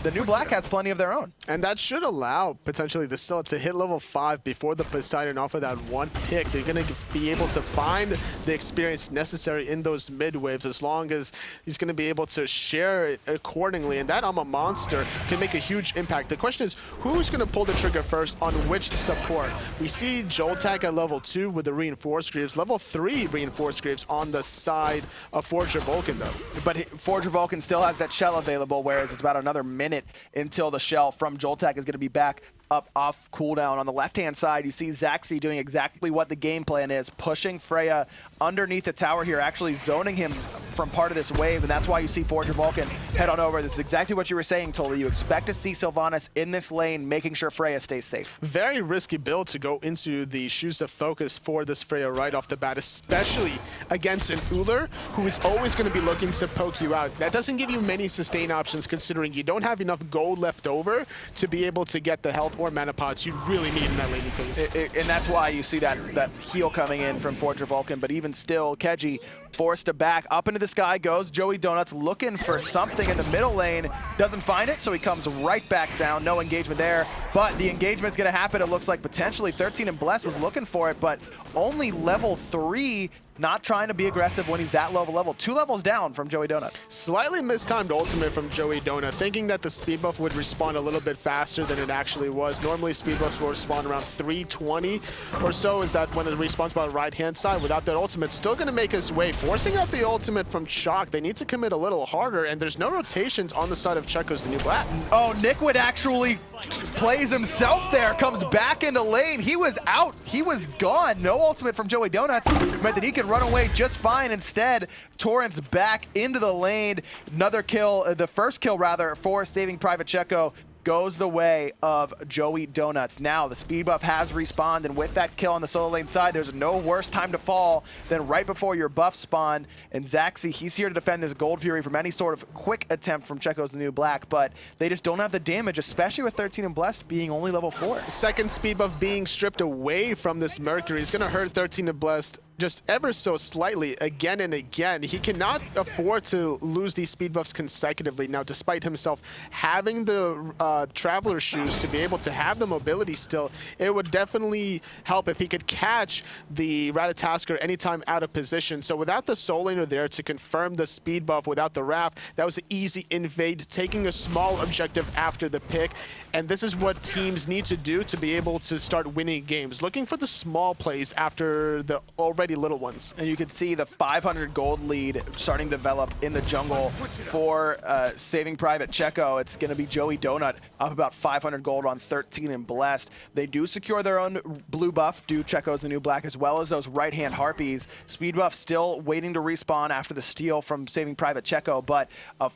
C: the new black has plenty of their own.
D: And that should allow, potentially, the Scylla to hit level 5 before the Poseidon off of that one pick. They're going to be able to find the experience necessary in those mid waves as long as he's going to be able to share it accordingly. And that I'm a monster can make a huge impact. The question is, who's going to pull the trigger first on which support? We see Joltak at level 2 with the Reinforced Greaves, level 3 Reinforced Greaves on the side of Forger Vulcan, though.
C: But Forger Vulcan still has that shell available, whereas it's about another minute until the shell from Joltek is going to be back up off cooldown. On the left-hand side, you see Zaxi doing exactly what the game plan is, pushing Freya underneath the tower here, actually zoning him from part of this wave, and that's why you see Forger Vulcan head on over. This is exactly what you were saying, Tolly. You expect to see Sylvanas in this lane, making sure Freya stays safe.
D: Very risky build to go into the shoes of focus for this Freya right off the bat, especially against an Uller who is always going to be looking to poke you out. That doesn't give you many sustain options, considering you don't have enough gold left over to be able to get the health or mana pots you really need in that laning phase.
C: And that's why you see that heal coming in from Forger Vulcan, but even still, Keji forced to back. Up into the sky goes Joey Donuts, looking for something in the middle lane. Doesn't find it, so he comes right back down. No engagement there, but the engagement's going to happen. It looks like potentially 13 and Bless was looking for it, but only level 3. Not trying to be aggressive when he's that low of a level. 2 levels down from Joey Donut.
D: Slightly mistimed ultimate from Joey Donut, thinking that the speed buff would respawn a little bit faster than it actually was. Normally speed buffs will respawn around 320 or so, is that when it respawns by the right-hand side. Without that ultimate, still going to make his way. Forcing out the ultimate from Chalk, they need to commit a little harder, and there's no rotations on the side of Checo's the new black.
C: Oh, Nickwood actually plays himself there, comes back into lane. He was out, he was gone. No ultimate from Joey Donuts, meant that he could run away just fine. Instead, Torrent's back into the lane. Another kill, the first kill rather, for Saving Private Checo goes the way of Joey Donuts. Now the speed buff has respawned, and with that kill on the solo lane side, there's no worse time to fall than right before your buff spawn. And Zaxi, he's here to defend this Gold Fury from any sort of quick attempt from Checo's the new black, but they just don't have the damage, especially with 13 and Blessed being only level 4.
D: Second speed buff being stripped away from this Mercury is going to hurt 13 and Blessed just ever so slightly again and again. He cannot afford to lose these speed buffs consecutively. Now, despite himself having the Traveler shoes to be able to have the mobility still, it would definitely help if he could catch the Ratatasker anytime out of position. So without the Soul Laner there to confirm the speed buff, without the Raft, that was an easy invade, taking a small objective after the pick. And this is what teams need to do to be able to start winning games, looking for the small plays after the already little ones.
C: And you can see the 500 gold lead starting to develop in the jungle for Saving Private Checo. It's going to be Joey Donut up about 500 gold on 13 and Blessed. They do secure their own blue buff, do Checo's the new black, as well as those right-hand Harpies. Speed buff still waiting to respawn after the steal from Saving Private Checo, but a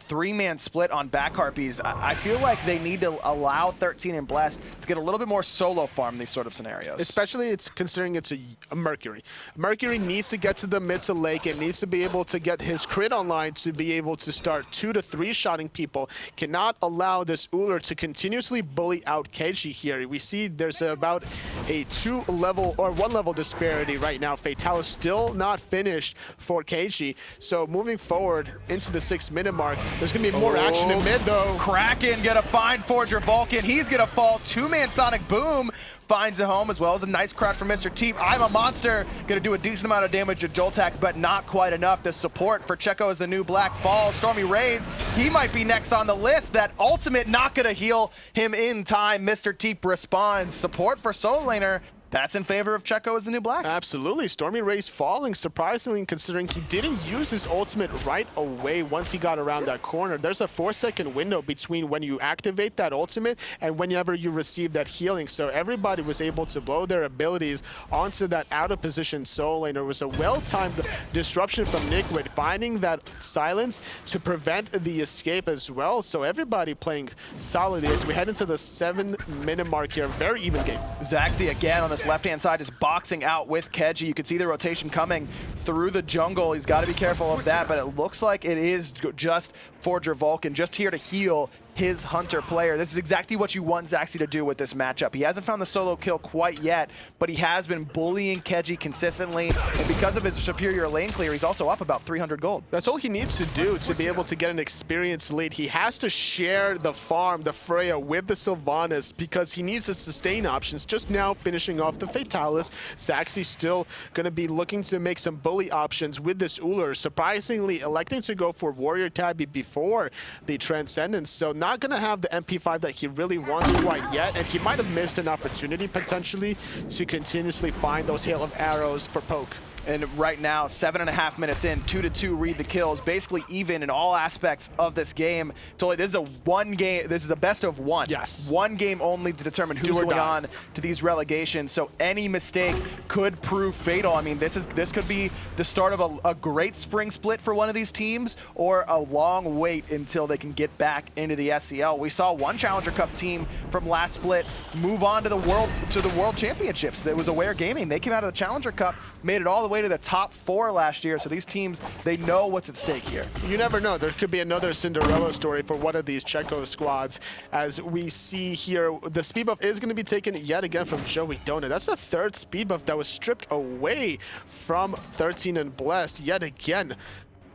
C: 3-man split on back Harpies. I feel like they need to allow 13 and Blessed to get a little bit more solo farm in these sort of scenarios.
D: Especially it's considering it's a Mercury. Mercury needs to get to the mid to lake. It needs to be able to get his crit online to be able to start 2 to 3 shotting people. Cannot allow this Uller to continuously bully out Keiji here. We see there's about a 2-level or 1-level disparity right now. Fatalis still not finished for Keiji. So moving forward into the 6-minute mark, there's going to be more action in mid, though.
C: Kraken gonna find Forger Vulcan. He's gonna fall. 2-man Sonic Boom finds a home, as well as a nice crouch from Mr. Teep. I'm a Monster gonna do a decent amount of damage to Joltek, but not quite enough. The support for Checo as the new black falls. Stormy Rays, he might be next on the list. That ultimate not gonna heal him in time. Mr. Teep responds. Support for solo laner. That's in favor of Checo as the new black.
D: Absolutely. Stormy Ray's falling, surprisingly, considering he didn't use his ultimate right away once he got around that corner. There's a 4-second window between when you activate that ultimate and whenever you receive that healing. So everybody was able to blow their abilities onto that out-of-position soul laner. It was a well-timed disruption from Nickwood, finding that silence to prevent the escape as well. So everybody playing solidly as we head into the 7-minute mark here. Very even game.
C: Zaxi again on this left-hand side is boxing out with Keji. You can see the rotation coming through the jungle. He's got to be careful of that, but it looks like it is just Forger Vulcan, just here to heal his Hunter player. This is exactly what you want Zaxi to do with this matchup. He hasn't found the solo kill quite yet, but he has been bullying Keji consistently, and because of his superior lane clear, he's also up about 300 gold.
D: That's all he needs to do to be able to get an experienced lead. He has to share the farm, the Freya, with the Sylvanas because he needs the sustain options. Just now finishing off the Fatalis, Zaxi still going to be looking to make some bully options with this Uller, surprisingly electing to go for Warrior Tabby before the Transcendence. So not going to have the MP5 that he really wants quite yet, and he might have missed an opportunity potentially to continuously find those hail of arrows for poke.
C: And right now, 7.5 minutes in, 2-2 read the kills, basically even in all aspects of this game. So this is a one game, this is a best of one.
D: Yes.
C: One game only to determine who's going on to these relegations. So any mistake could prove fatal. I mean, this could be the start of a great spring split for one of these teams, or a long wait until they can get back into the SCL. We saw one Challenger Cup team from last split move on to the World Championships. That was Aware Gaming. They came out of the Challenger Cup, made it all the way to the top 4 last year. So these teams, they know what's at stake here.
D: You never know. There could be another Cinderella story for one of these Checo squads. As we see here, the speed buff is going to be taken yet again from Joey Donut. That's the 3rd speed buff that was stripped away from 13 and Blessed yet again.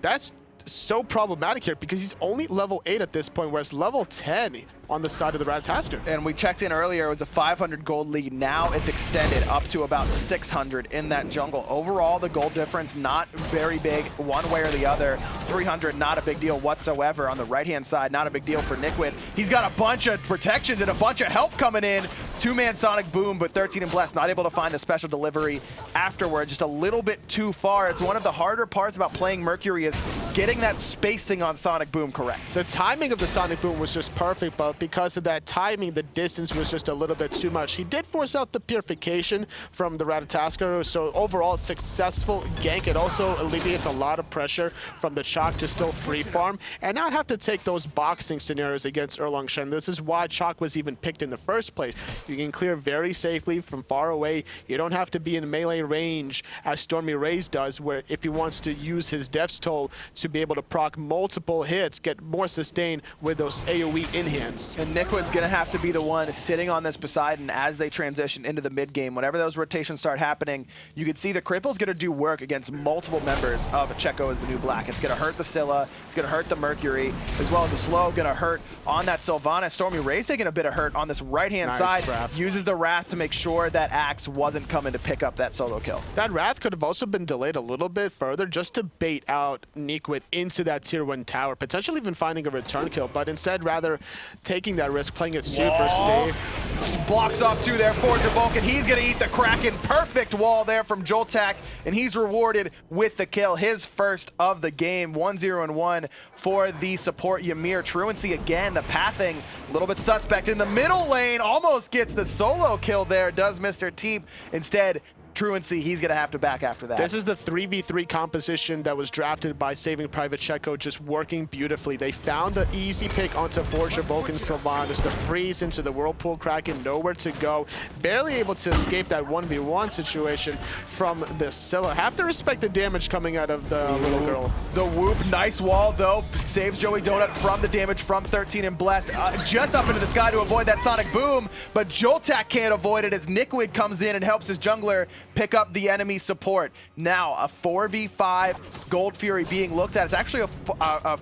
D: That's so problematic here because he's only level 8 at this point, whereas level 10 on the side of the Ratatasker.
C: And we checked in earlier, it was a 500 gold lead. Now it's extended up to about 600 in that jungle. Overall, the gold difference not very big one way or the other. 300, not a big deal whatsoever. On the right-hand side, not a big deal for Nikwit. He's got a bunch of protections and a bunch of help coming in. 2-man Sonic Boom, but 13 and Blessed not able to find the special delivery afterward. Just a little bit too far. It's one of the harder parts about playing Mercury is getting that spacing on Sonic Boom correct.
D: The timing of the Sonic Boom was just perfect, but because of that timing, the distance was just a little bit too much. He did force out the purification from the Ratatasker, so overall successful gank. It also alleviates a lot of pressure from the Chalk to still free farm and not have to take those boxing scenarios against Erlang Shen. This is why Chalk was even picked in the first place. You can clear very safely from far away. You don't have to be in melee range as Stormy Rays does, where if he wants to use his Death's Toll to be able to proc multiple hits, get more sustain with those AoE in-hands.
C: And Nikwit's going to have to be the one sitting on this Poseidon as they transition into the mid-game. Whenever those rotations start happening, you can see the Cripple's going to do work against multiple members of Checo as the new Black. It's going to hurt the Scylla, it's going to hurt the Mercury, as well as the Slow, going to hurt on that Sylvanas. Stormy Ray's taking a bit of hurt on this right-hand side.
D: Wrath.
C: Uses the Wrath to make sure that Axe wasn't coming to pick up that solo kill.
D: That Wrath could have also been delayed a little bit further just to bait out Nikwit into that tier 1 tower, potentially even finding a return kill, but instead rather taking that risk, playing it super safe.
C: Blocks off 2 there, Forger Vulcan. He's going to eat the Kraken. Perfect wall there from Joltak, and he's rewarded with the kill. His first of the game. 1-0-1 for the support Ymir. Truancy again, the pathing, a little bit suspect in the middle lane. Almost gets the solo kill there, does Mr. Teep. Instead, Truancy, he's going to have to back after that.
D: This is the 3v3 composition that was drafted by Saving Private Checo, just working beautifully. They found the easy pick onto Forger Vulcan Sylvanas, the freeze into the Whirlpool Kraken, nowhere to go. Barely able to escape that 1v1 situation from the Scylla. Have to respect the damage coming out of the little girl.
C: The Whoop, nice wall though, saves Joey Donut from the damage from 13 and Blessed. Just up into the sky to avoid that Sonic Boom, but Joltak can't avoid it as Nikwit comes in and helps his jungler pick up the enemy support. Now, a 4v5 Gold Fury being looked at. It's actually a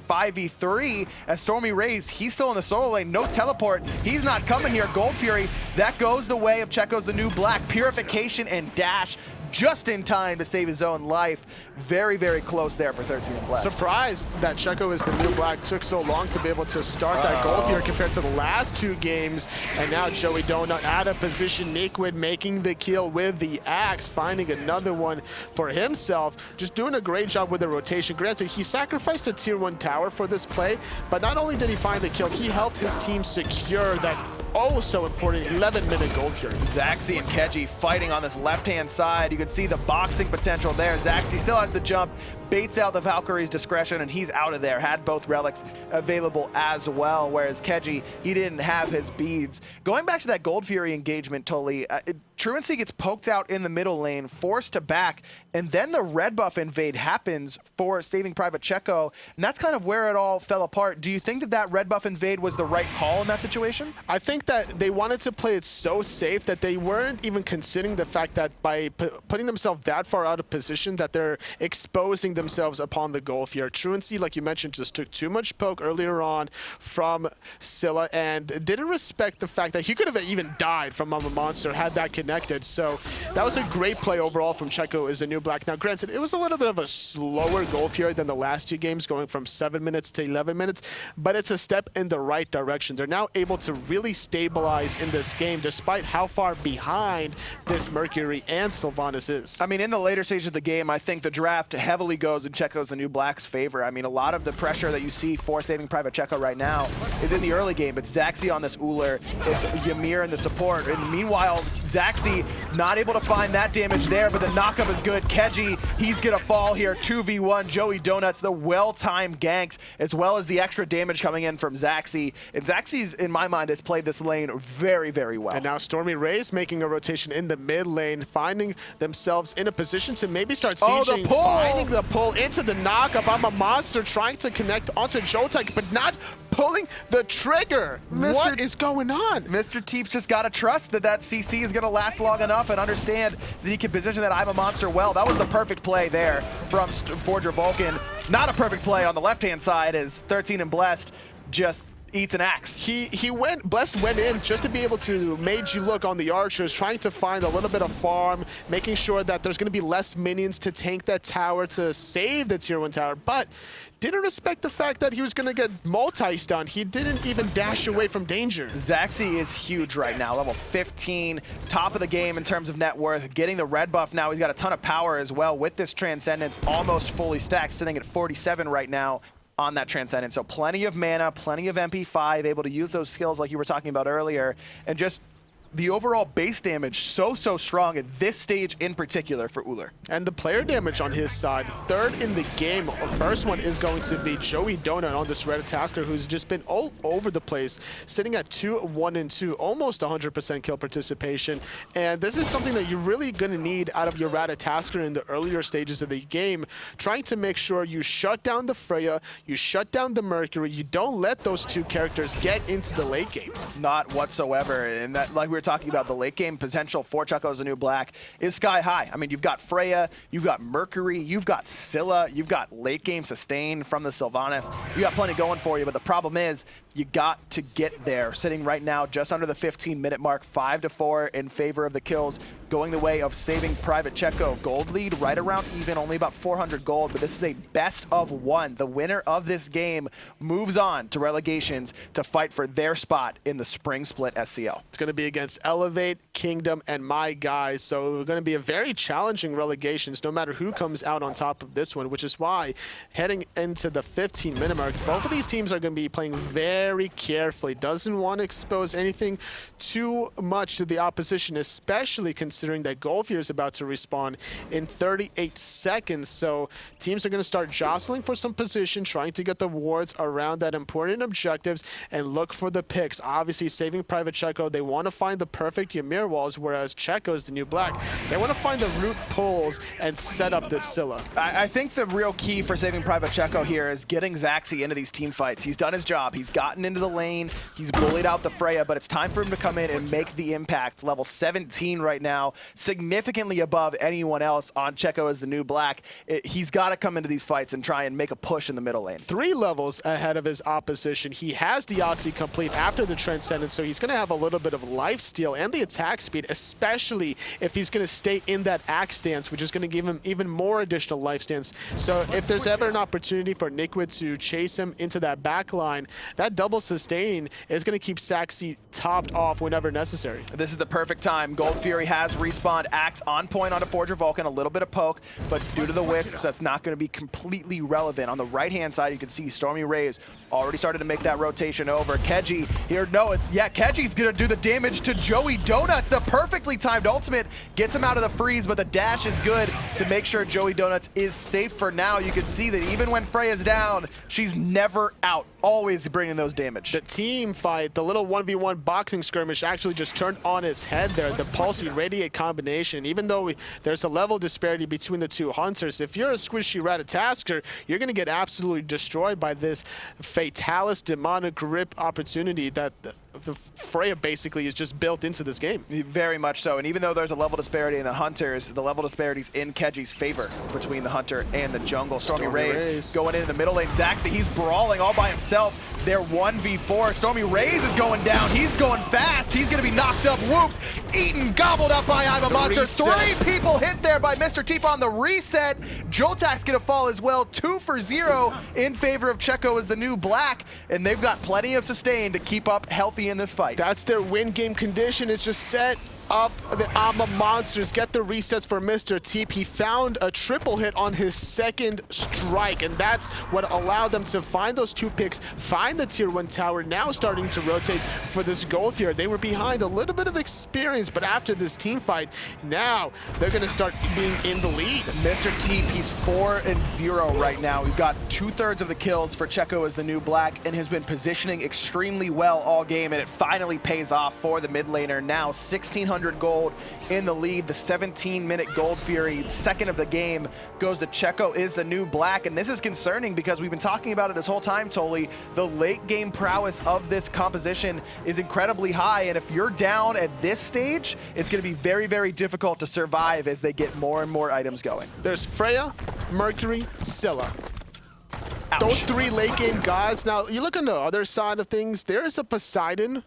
C: 5v3 as Stormy Rays, he's still in the solo lane, no teleport. He's not coming here. Gold Fury, that goes the way of Checo's the new Black. Purification and dash just in time to save his own life. Very, very close there for 13 and Blessed.
D: Surprised that Checo is the new Black. Took so long to be able to start that Gold here compared to the last 2 games. And now Joey Donut out of position. Nikwit making the kill with the Axe, finding another one for himself. Just doing a great job with the rotation. Granted, he sacrificed a tier 1 tower for this play, but not only did he find the kill, he helped his team secure that oh so important 11-minute Gold Fury.
C: Zaxi and Keji fighting on this left-hand side. You can see the boxing potential there. Zaxi still has the jump, baits out the Valkyrie's discretion, and he's out of there. Had both relics available as well, whereas Keji, he didn't have his beads. Going back to that Gold Fury engagement, Tully, Truancy gets poked out in the middle lane, forced to back, and then the red buff invade happens for Saving Private Checo, and that's kind of where it all fell apart. Do you think that that red buff invade was the right call in that situation?
D: I think that they wanted to play it so safe that they weren't even considering the fact that by putting themselves that far out of position that they're exposing themselves upon the goal here. Truancy, like you mentioned, just took too much poke earlier on from Scylla and didn't respect the fact that he could have even died from Mama Monster had that connected. So that was a great play overall from Checo as the new black. Now, granted, it was a little bit of a slower goal here than the last 2 games, going from 7 minutes to 11 minutes, but it's a step in the right direction. They're now able to really stabilize in this game despite how far behind this Mercury and Sylvanas is.
C: I mean, in the later stage of the game, I think the draft heavily goes in Checo's the new black's favor. I mean, a lot of the pressure that you see for Saving Private Checo right now is in the early game. It's Zaxi on this Uller, it's Ymir in the support, and meanwhile, Zaxi not able to find that damage there, but the knockup is good. Keji, he's gonna fall here, 2v1. Joey Donuts, the well-timed ganks, as well as the extra damage coming in from Zaxi. And Zaxi's, in my mind, has played this lane very, very well.
D: And now Stormy Rays making a rotation in the mid lane, finding themselves in a position to maybe start sieging, finding the pull into the knockup. I'm a monster trying to connect onto Jotech, but not pulling the trigger. What is going on?
C: Mr. Teeps just got to trust that that CC is going to last long enough and understand that he can position that I'm a monster well. That was the perfect play there from Forger Vulcan. Not a perfect play on the left-hand side as 13 and Blessed just eats an axe.
D: Blessed went in just to be able to mage you look on the archers, trying to find a little bit of farm, making sure that there's going to be less minions to tank that tower, to save the tier 1 tower, but didn't respect the fact that he was going to get multi-stunned. He didn't even dash away from danger.
C: Zaxi is huge right now, level 15, top of the game in terms of net worth, getting the red buff now. He's got a ton of power as well with this Transcendence, almost fully stacked, sitting at 47 right now on that Transcendence. So plenty of mana, plenty of MP5, able to use those skills like you were talking about earlier, and just the overall base damage so strong at this stage in particular for Uller.
D: And the player damage on his side, third in the game. The first one is going to be Joey Donut on this Red Tasker, who's just been all over the place, sitting at 2, 1, and 2, almost 100% kill participation. And this is something that you're really going to need out of your Red Tasker in the earlier stages of the game, trying to make sure you shut down the Freya, you shut down the Mercury, you don't let those 2 characters get into the late game.
C: Not whatsoever. And that, like we were talking about, the late game potential for Checo's the new black is sky high. I mean, you've got Freya, you've got Mercury, you've got Scylla, you've got late game sustain from the Sylvanas. You got plenty going for you, but the problem is you got to get there. Sitting right now just under the 15-minute mark, 5-4 in favor of the kills, going the way of Saving Private Checo. Gold lead right around even, only about 400 gold, but this is a best of 1. The winner of this game moves on to relegations to fight for their spot in the Spring Split SCL.
D: It's going to be against Elevate, Kingdom, and My Guys, so it's going to be a very challenging relegations no matter who comes out on top of this one, which is why heading into the 15-minute mark, both of these teams are going to be playing very carefully. Doesn't want to expose anything too much to the opposition, especially considering that Golfier is about to respawn in 38 seconds. So teams are going to start jostling for some position, trying to get the wards around that important objectives and look for the picks. Obviously, Saving Private Checo, they want to find the perfect Ymir walls, whereas Checo is the new black. They want to find the root pulls and set up this Scylla.
C: I think the real key for Saving Private Checo here is getting Zaxi into these team fights. He's done his job. He's gotten into the lane. He's bullied out the Freya, but it's time for him to come in and make the impact. Level 17 right now, significantly above anyone else on Checo as the new black. He's got to come into these fights and try and make a push in the middle lane.
D: 3 levels ahead of his opposition. He has the Aussie complete after the Transcendence, so he's going to have a little bit of lifesteal and the attack speed, especially if he's going to stay in that axe stance, which is going to give him even more additional life stance. So if there's ever an opportunity for Nikwid to chase him into that back line, that double sustain is going to keep Zaxi topped off whenever necessary.
C: This is the perfect time. Gold Fury has respawned. Axe on point onto Forger Vulcan, a little bit of poke, but due to the wisps, that's not going to be completely relevant. On the right-hand side, you can see Stormy Rays already started to make that rotation over. Keji here, Keji's going to do the damage to Joey Donuts. The perfectly timed ultimate gets him out of the freeze, but the dash is good to make sure Joey Donuts is safe for now. You can see that even when Freya's down, she's never out, always bringing those damage.
D: The team fight, the little 1v1 boxing skirmish actually just turned on its head there. The Pulsey Radiate combination, even though there's a level disparity between the 2 hunters, if you're a squishy Ratatasker, you're going to get absolutely destroyed by this Fatalis Demonic Grip opportunity that the Freya basically is just built into this game.
C: Very much so. And even though there's a level disparity in the Hunters, the level disparity's in Keji's favor between the Hunter and the jungle. Stormy Rays going into the middle lane. Zaxi, he's brawling all by himself. They're 1v4. Stormy Rays is going down. He's going fast. He's going to be knocked up, whooped, eaten, gobbled up by I'm a Monster.
D: Reset.
C: 3 people hit there by Mr. Teep on the reset. Joltak's going to fall as well. 2 for 0 in favor of Checo as the new black. And they've got plenty of sustain to keep up healthy in this fight.
D: That's their win game condition. It's just set up the I'm a Monsters, get the resets for Mr. Teep. He found a triple hit on his second strike, and that's what allowed them to find those 2 picks, find the tier 1 tower, now starting to rotate for this goal here. They were behind a little bit of experience, but after this team fight, now they're going to start being in the lead.
C: Mr. Teep, he's 4-0 right now. He's got 2/3 of the kills for Checo as the new black and has been positioning extremely well all game, and it finally pays off for the mid laner. Now 1,600 gold in the lead. The 17-minute Gold Fury, second of the game, goes to Checo is the new black. And this is concerning because we've been talking about it this whole time, Toli. The late game prowess of this composition is incredibly high. And if you're down at this stage, it's going to be very, very difficult to survive as they get more and more items going.
D: There's Freya, Mercury, Scylla.
C: Ouch.
D: Those 3 late game guys. Now, you look on the other side of things, there is a Poseidon.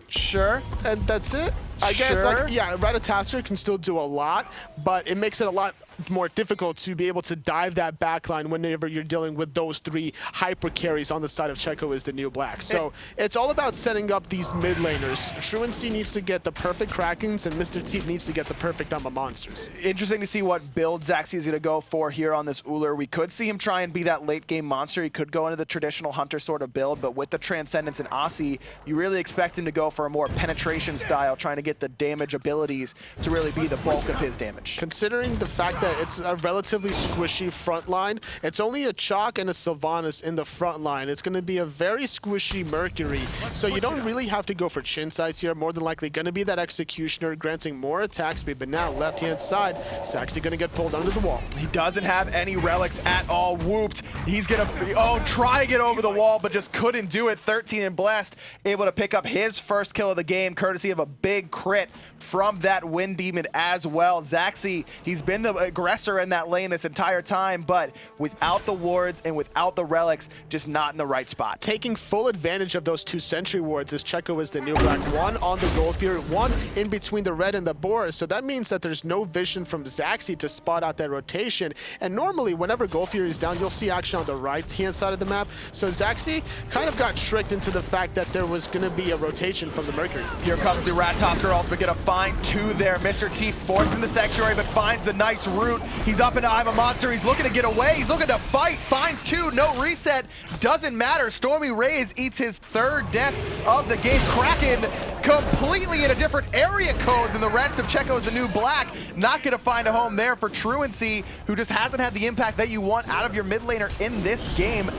C: Sure.
D: And that's it. I guess,
C: Sure.
D: like, yeah, Ratatasker can still do a lot, but it makes it a lot more difficult to be able to dive that backline whenever you're dealing with those 3 hyper carries on the side of Checo is the new black. So it's all about setting up these mid laners. Truancy needs to get the perfect Krakens, and Mr. Teep needs to get the perfect I'm a Monsters.
C: Interesting to see what build Zaxi is going to go for here on this Ullr. We could see him try and be that late game monster. He could go into the traditional Hunter sort of build, but with the Transcendence and Aussie, you really expect him to go for a more penetration style, trying to get the damage abilities to really be the bulk of his damage.
D: Considering the fact that it's a relatively squishy front line, it's only a Chalk and a Sylvanas in the front line. It's going to be a very squishy Mercury, so you don't really have to go for chin size here. More than likely going to be that Executioner, granting more attack speed, but now left-hand side, it's actually going to get pulled under the wall.
C: He doesn't have any relics at all. Whooped. He's going to, try to get over the wall, but just couldn't do it. 13 and Blessed, able to pick up his first kill of the game, courtesy of a big crit from that Wind Demon as well. Zaxi, he's been the aggressor in that lane this entire time, but without the wards and without the relics, just not in the right spot.
D: Taking full advantage of those 2 sentry wards as Checo is the new black. 1 on the Gold Fury, 1 in between the red and the Boris. So that means that there's no vision from Zaxi to spot out that rotation. And normally, whenever Gold Fury is down, you'll see action on the right-hand side of the map. So Zaxi kind of got tricked into the fact that there was going to be a rotation from the Mercury.
C: Here comes the Ratatasker ultimate, gonna find 2 there. Mr. Teep forced in the Sanctuary, but finds the nice root. He's up into I'm a Monster. He's looking to get away. He's looking to fight. Finds 2. No reset. Doesn't matter. Stormy Rays eats his 3rd death of the game. Kraken completely in a different area code than the rest of Checo is the new black. Not going to find a home there for Truancy, who just hasn't had the impact that you want out of your mid laner in this game.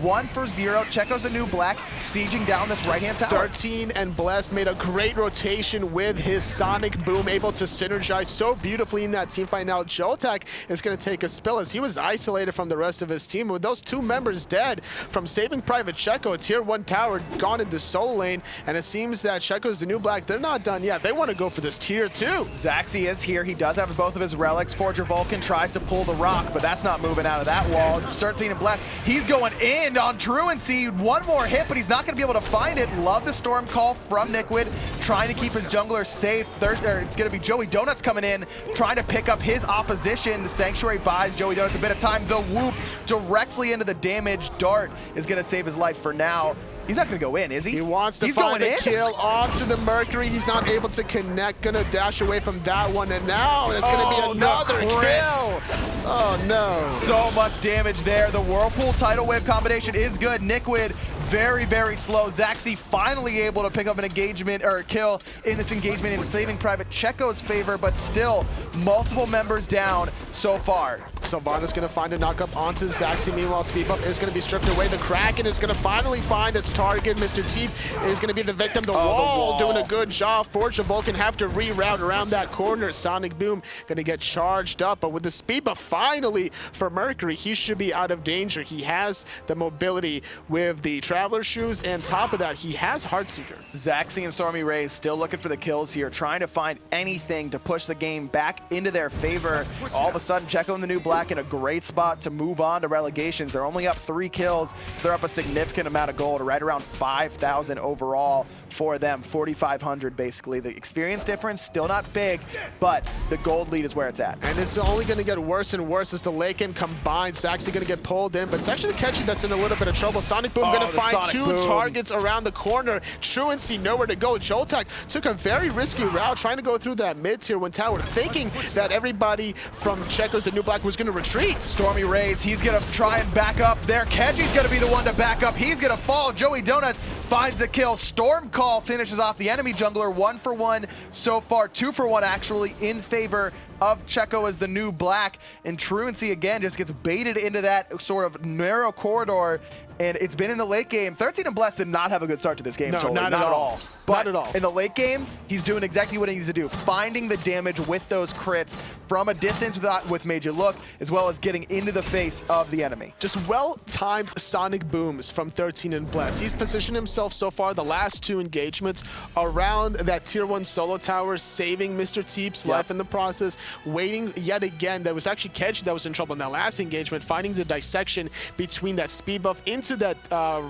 C: 1 for 0. Checo's the new black, sieging down this right-hand tower.
D: 13 and Blessed made a great rotation with his Sonic Boom, able to synergize so beautifully in that team fight. Now Joltak is going to take a spill as he was isolated from the rest of his team. With those 2 members dead from saving Private Checo, a tier 1 tower gone in the solo lane, and it seems that Checo's the new black. They're not done yet. They want to go for this tier 2.
C: Zaxi is here. He does have both of his relics. Forger Vulcan tries to pull the rock, but that's not moving out of that wall. 13 and Blessed. He's going in on Truancy. 1 more hit, but he's not going to be able to find it. Love the storm call from Nickwood, trying to keep his jungler safe. It's going to be Joey Donuts coming in, trying to pick up his opposition. Sanctuary buys Joey Donuts a bit of time. The whoop directly into the damage. Dart is going to save his life for now. He's not going to go in, is he?
D: He wants to find a kill onto the Mercury. He's not able to connect. Going to dash away from that one. And now there's going to be another kill. Oh, no.
C: So much damage there. The Whirlpool Tidal Wave combination is good. Nickwood very, very slow. Zaxi finally able to pick up an engagement or a kill in this engagement and saving Private Checo's favor, but still multiple members down so far.
D: Sylvanas going to find a knockup onto Zaxi. Meanwhile, speed buff is going to be stripped away. The Kraken is going to finally find its target. Mr. Teep is going to be the victim. The wall doing a good job. Fortune Vulcan have to reroute around that corner. Sonic Boom going to get charged up, but with the speed buff finally for Mercury, he should be out of danger. He has the mobility with the trap Traveler shoes, and top of that, he has Heartseeker.
C: Zaxi and Stormy Rays still looking for the kills here, trying to find anything to push the game back into their favor. All of a sudden, Checo and the New Black in a great spot to move on to relegations. They're only up 3 kills. They're up a significant amount of gold, right around 5,000 overall for them, 4,500 basically. The experience difference still not big, but the gold lead is where it's at.
D: And it's only going to get worse and worse as the Lakin combines. Zaxi going to get pulled in, but it's actually Kechi that's in a little bit of trouble. Sonic Boom going to find 2 targets around the corner. Truancy nowhere to go. Joltek took a very risky route trying to go through that mid-tier 1 tower, thinking that everybody from Checo's the New Black was going to retreat.
C: Stormy Rays, he's going to try and back up there. Keji's going to be the one to back up. He's going to fall. Joey Donuts finds the kill. Storm Call finishes off the enemy jungler. 1 for 1 so far. 2 for 1 actually in favor of Checo as the New Black. And Truancy again just gets baited into that sort of narrow corridor. And it's been in the late game. 13 and Blessed did not have a good start to this game.
D: No,
C: totally.
D: not at all.
C: But
D: not at all.
C: In the late game, he's doing exactly what he needs to do. Finding the damage with those crits from a distance with Major Look, as well as getting into the face of the enemy.
D: Just well-timed Sonic Booms from 13 and Blessed. He's positioned himself so far the last 2 engagements around that tier 1 solo tower, saving Mr. Teep's life in the process, waiting yet again. That was actually Kechi that was in trouble in that last engagement, finding the dissection between that speed buff into that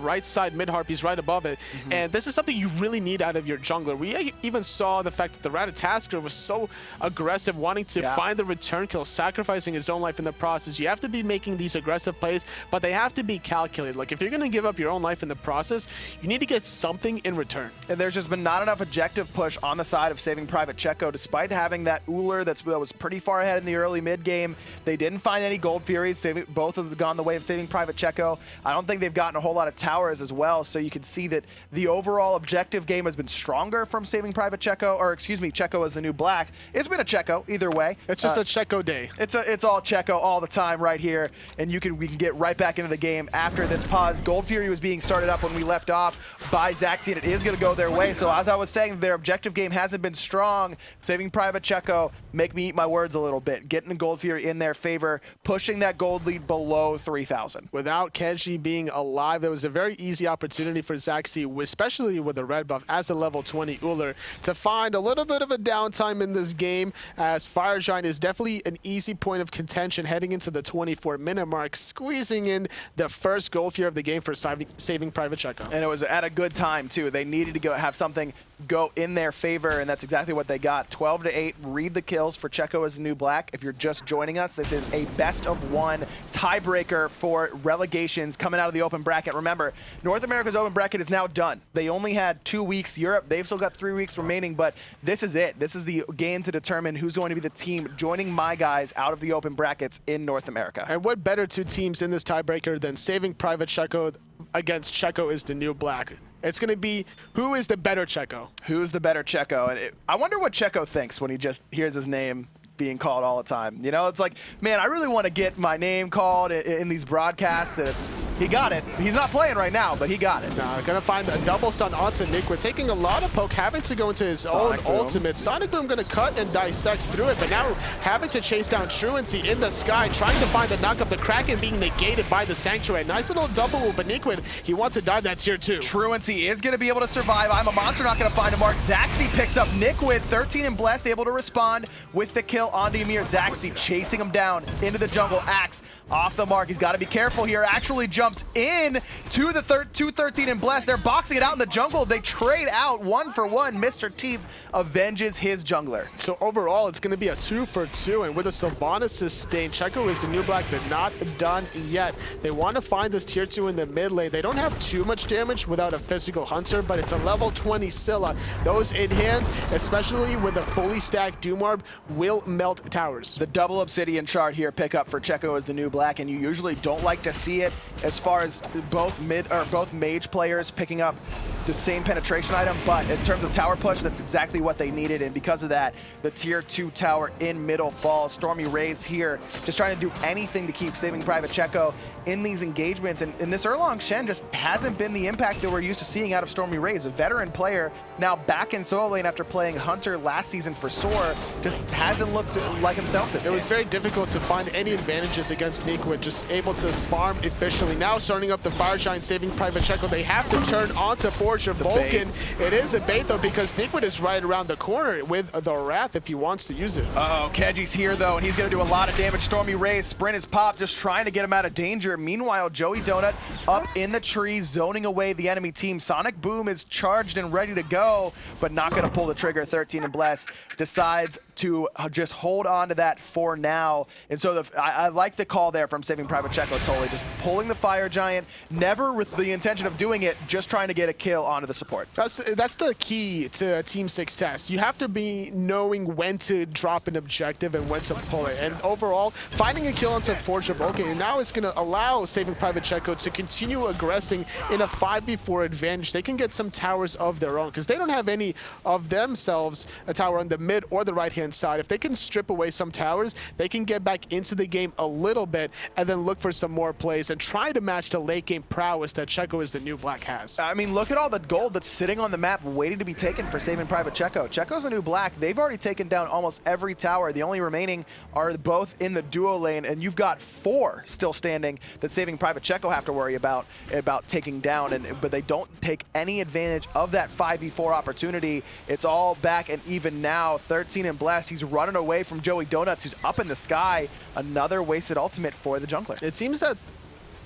D: right side mid-harpies right above it. And this is something you really need out of your jungler. We even saw the fact that the Ratatasker was so aggressive, wanting to find the return kill, sacrificing his own life in the process. You have to be making these aggressive plays, but they have to be calculated. Like, if you're going to give up your own life in the process, you need to get something in return.
C: And there's just been not enough objective push on the side of Saving Private Checo, despite having that Uller that was pretty far ahead in the early mid game. They didn't find any Gold Furies. Both have gone the way of Saving Private Checo. I don't think they've gotten a whole lot of towers as well, so you can see that the overall objective game has been stronger from Saving Private Checo, or excuse me, Checo as the New Black. It's been a Checo either way.
D: It's just a Checo day.
C: It's all Checo all the time right here, and we can get right back into the game after this pause. Gold Fury was being started up when we left off by Zaxi, and it is going to go their way. So as I was saying, their objective game hasn't been strong. Saving Private Checo, make me eat my words a little bit. Getting the Gold Fury in their favor, pushing that gold lead below 3,000.
D: Without Keji being alive, there was a very easy opportunity for Zaxi, especially with the red buff as a level 20 Uller, to find a little bit of a downtime in this game, as Fire Giant is definitely an easy point of contention heading into the 24-minute mark, squeezing in the first gold fear of the game for Saving Private Checo.
C: And it was at a good time too. They needed to have something go in their favor, and that's exactly what they got. 12-8, read the kills for Checo as the New Black. If you're just joining us, this is a best-of-1 tiebreaker for relegations coming out of the open bracket. Remember, North America's open bracket is now done. They only had 2 weeks. Europe, they've still got 3 weeks remaining, but this is it. This is the game to determine who's going to be the team joining my guys out of the open brackets in North America.
D: And what better 2 teams in this tiebreaker than Saving Private Checo against Checo is the New Black? It's going to be, who is the better Checo?
C: Who's the better Checo? And I wonder what Checo thinks when he just hears his name being called all the time. You know, it's like, man, I really want to get my name called in these broadcasts. And he got it. He's not playing right now, but he got it.
D: Now, going to find a double stun onto Nick. We're taking a lot of poke, having to go into his own ultimate. Sonic Boom going to cut and dissect through it, but now having to chase down Truancy in the sky, trying to find the knock up. The Kraken being negated by the Sanctuary. Nice little double, but Niquid, he wants to dive that tier 2.
C: Truancy is going to be able to survive. I'm a Monster not going to find a mark. Zaxi picks up Niquid, 13 and Blessed, able to respond with the kill onto Ymir. Zaxi chasing him down into the jungle. Axe off the mark. He's got to be careful here. Actually jumps in to the 13 and Blessed. They're boxing it out in the jungle. They trade out 1 for 1. Mr. Teep avenges his jungler.
D: So overall, it's going to be a 2 for 2. And with a Sylvanas sustain, Checo is the New Black. They're not done yet. They want to find this tier 2 in the mid lane. They don't have too much damage without a physical hunter, but it's a level 20 Scylla. Those in hands, especially with a fully stacked Doom Orb, will melt towers.
C: The double Obsidian chart here pick up for Checo as the New Black, and you usually don't like to see it as far as both mage players picking up the same penetration item, but in terms of tower push, that's exactly what they needed, and because of that, the tier 2 tower in middle falls. Stormy Rays here, just trying to do anything to keep Saving Private Checo in these engagements, and this Erlong Shen just hasn't been the impact that we're used to seeing out of Stormy Rays. A veteran player now back in solo lane after playing Hunter last season for Soar, just hasn't looked like himself this game.
D: It was very difficult to find any advantages against Niquid, just able to farm efficiently. now starting up the Fire Giant, saving Private Checo. They have to turn onto Forger Vulcan. It is a bait, though, because Nickwood is right around the corner with the Wrath if he wants to use it.
C: Uh-oh, Keji's here, though, and he's going to do a lot of damage. Stormy Ray, sprint is popped, just trying to get him out of danger. Meanwhile, Joey Donut up in the tree, zoning away the enemy team. Sonic Boom is charged and ready to go, but not going to pull the trigger. 13 and Bless decides to just hold on to that for now. And so I like the call there from Saving Private Checo, totally. Just pulling the Fire Giant, never with the intention of doing it, just trying to get a kill onto the support.
D: That's the key to team success. You have to be knowing when to drop an objective and when to pull it. And overall, finding a kill onto Forger Vulcan, and now it's going to allow Saving Private Checo to continue aggressing in a 5v4 advantage. They can get some towers of their own because they don't have any of themselves a tower on the mid or the right-hand side. If they can strip away some towers, they can get back into the game a little bit and then look for some more plays and try to match the late game prowess that Checo is the new Black has.
C: I mean, look at all the gold that's sitting on the map waiting to be taken for Saving Private Checo. Checo's the new Black. They've already taken down almost every tower. The only remaining are both in the duo lane, and you've got 4 still standing that Saving Private Checo have to worry about taking down, but they don't take any advantage of that 5v4 opportunity. It's all back and even now. 13 and Bless. He's running away from Joey Donuts, who's up in the sky. Another wasted ultimate for the jungler.
D: It seems that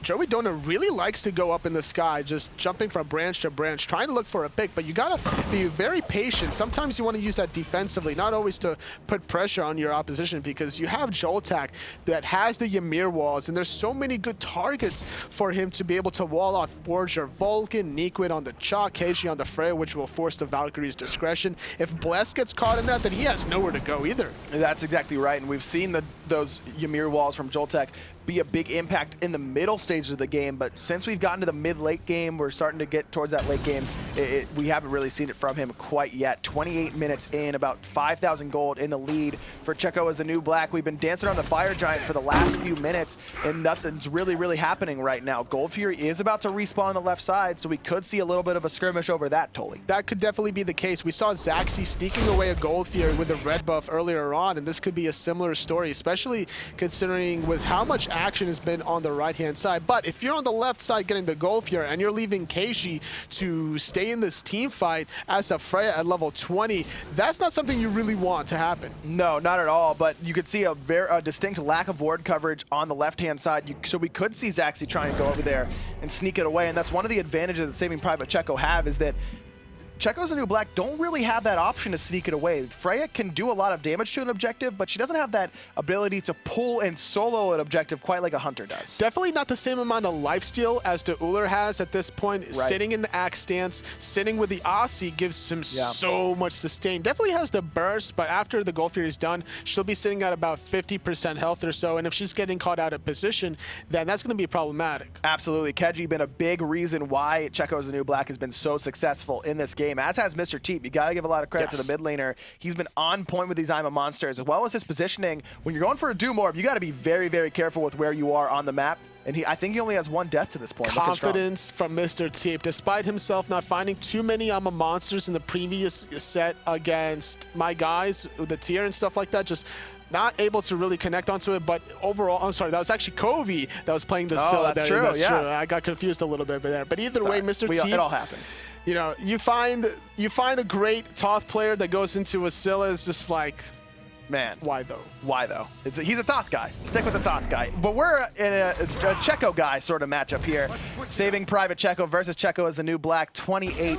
D: Joey Donut really likes to go up in the sky, just jumping from branch to branch, trying to look for a pick, but you gotta be very patient. Sometimes you want to use that defensively, not always to put pressure on your opposition, because you have Joltak that has the Ymir walls, and there's so many good targets for him to be able to wall off Forger Vulcan, Niquid on the Chalk, KG on the Freya, which will force the Valkyrie's discretion. If Bless gets caught in that, then he has nowhere to go either.
C: That's exactly right, and we've seen those Ymir walls from Joltak be a big impact in the middle stages of the game, but since we've gotten to the mid-late game, we're starting to get towards that late game, we haven't really seen it from him quite yet. 28 minutes in, about 5,000 gold in the lead for Checo as the new Black. We've been dancing on the Fire Giant for the last few minutes, and nothing's really happening right now. Gold Fury is about to respawn on the left side, so we could see a little bit of a skirmish over that, Tolly.
D: That could definitely be the case. We saw Zaxi sneaking away a Gold Fury with a red buff earlier on, and this could be a similar story, especially considering with how much action has been on the right-hand side. But if you're on the left side getting the Gold Fury and you're leaving Keishi to stay in this team fight as a Freya at level 20, that's not something you really want to happen.
C: No, not at all, but you could see a very distinct lack of ward coverage on the left-hand side, so we could see Zaxi trying to go over there and sneak it away, and that's one of the advantages that Saving Private Checo have, is that Checo's the new Black don't really have that option to sneak it away. Freya can do a lot of damage to an objective, but she doesn't have that ability to pull and solo an objective quite like a Hunter does.
D: Definitely not the same amount of lifesteal as the Uller has at this point. Right. Sitting in the Axe stance, sitting with the Aussie gives him so much sustain. Definitely has the burst, but after the Gold Fury is done, she'll be sitting at about 50% health or so, and if she's getting caught out of position, then that's going to be problematic.
C: Absolutely. Keji been a big reason why Checo's the new Black has been so successful in this game, as has Mr. Teep. You got to give a lot of credit to the mid laner. He's been on point with these I'm a Monsters, as well as his positioning. When you're going for a Doom Orb, you got to be very careful with where you are on the map. And I think he only has 1 death to this point.
D: Confidence from Mr. Teep. Despite himself not finding too many I'm a Monsters in the previous set against my guys, with the tier and stuff like that, just not able to really connect onto it. But overall, I'm sorry, that was actually Covey that was playing the Scylla.
C: That's true,
D: that's true. I got confused a little bit there. But either way, Mr. Teep,
C: it all happens.
D: You know, you find a great Toth player that goes into a Scylla, is just like,
C: man,
D: why though?
C: Why though? He's a Toth guy. Stick with the Toth guy. But we're in a Checo guy sort of matchup here. Saving Private Checo versus Checo as the new Black. 28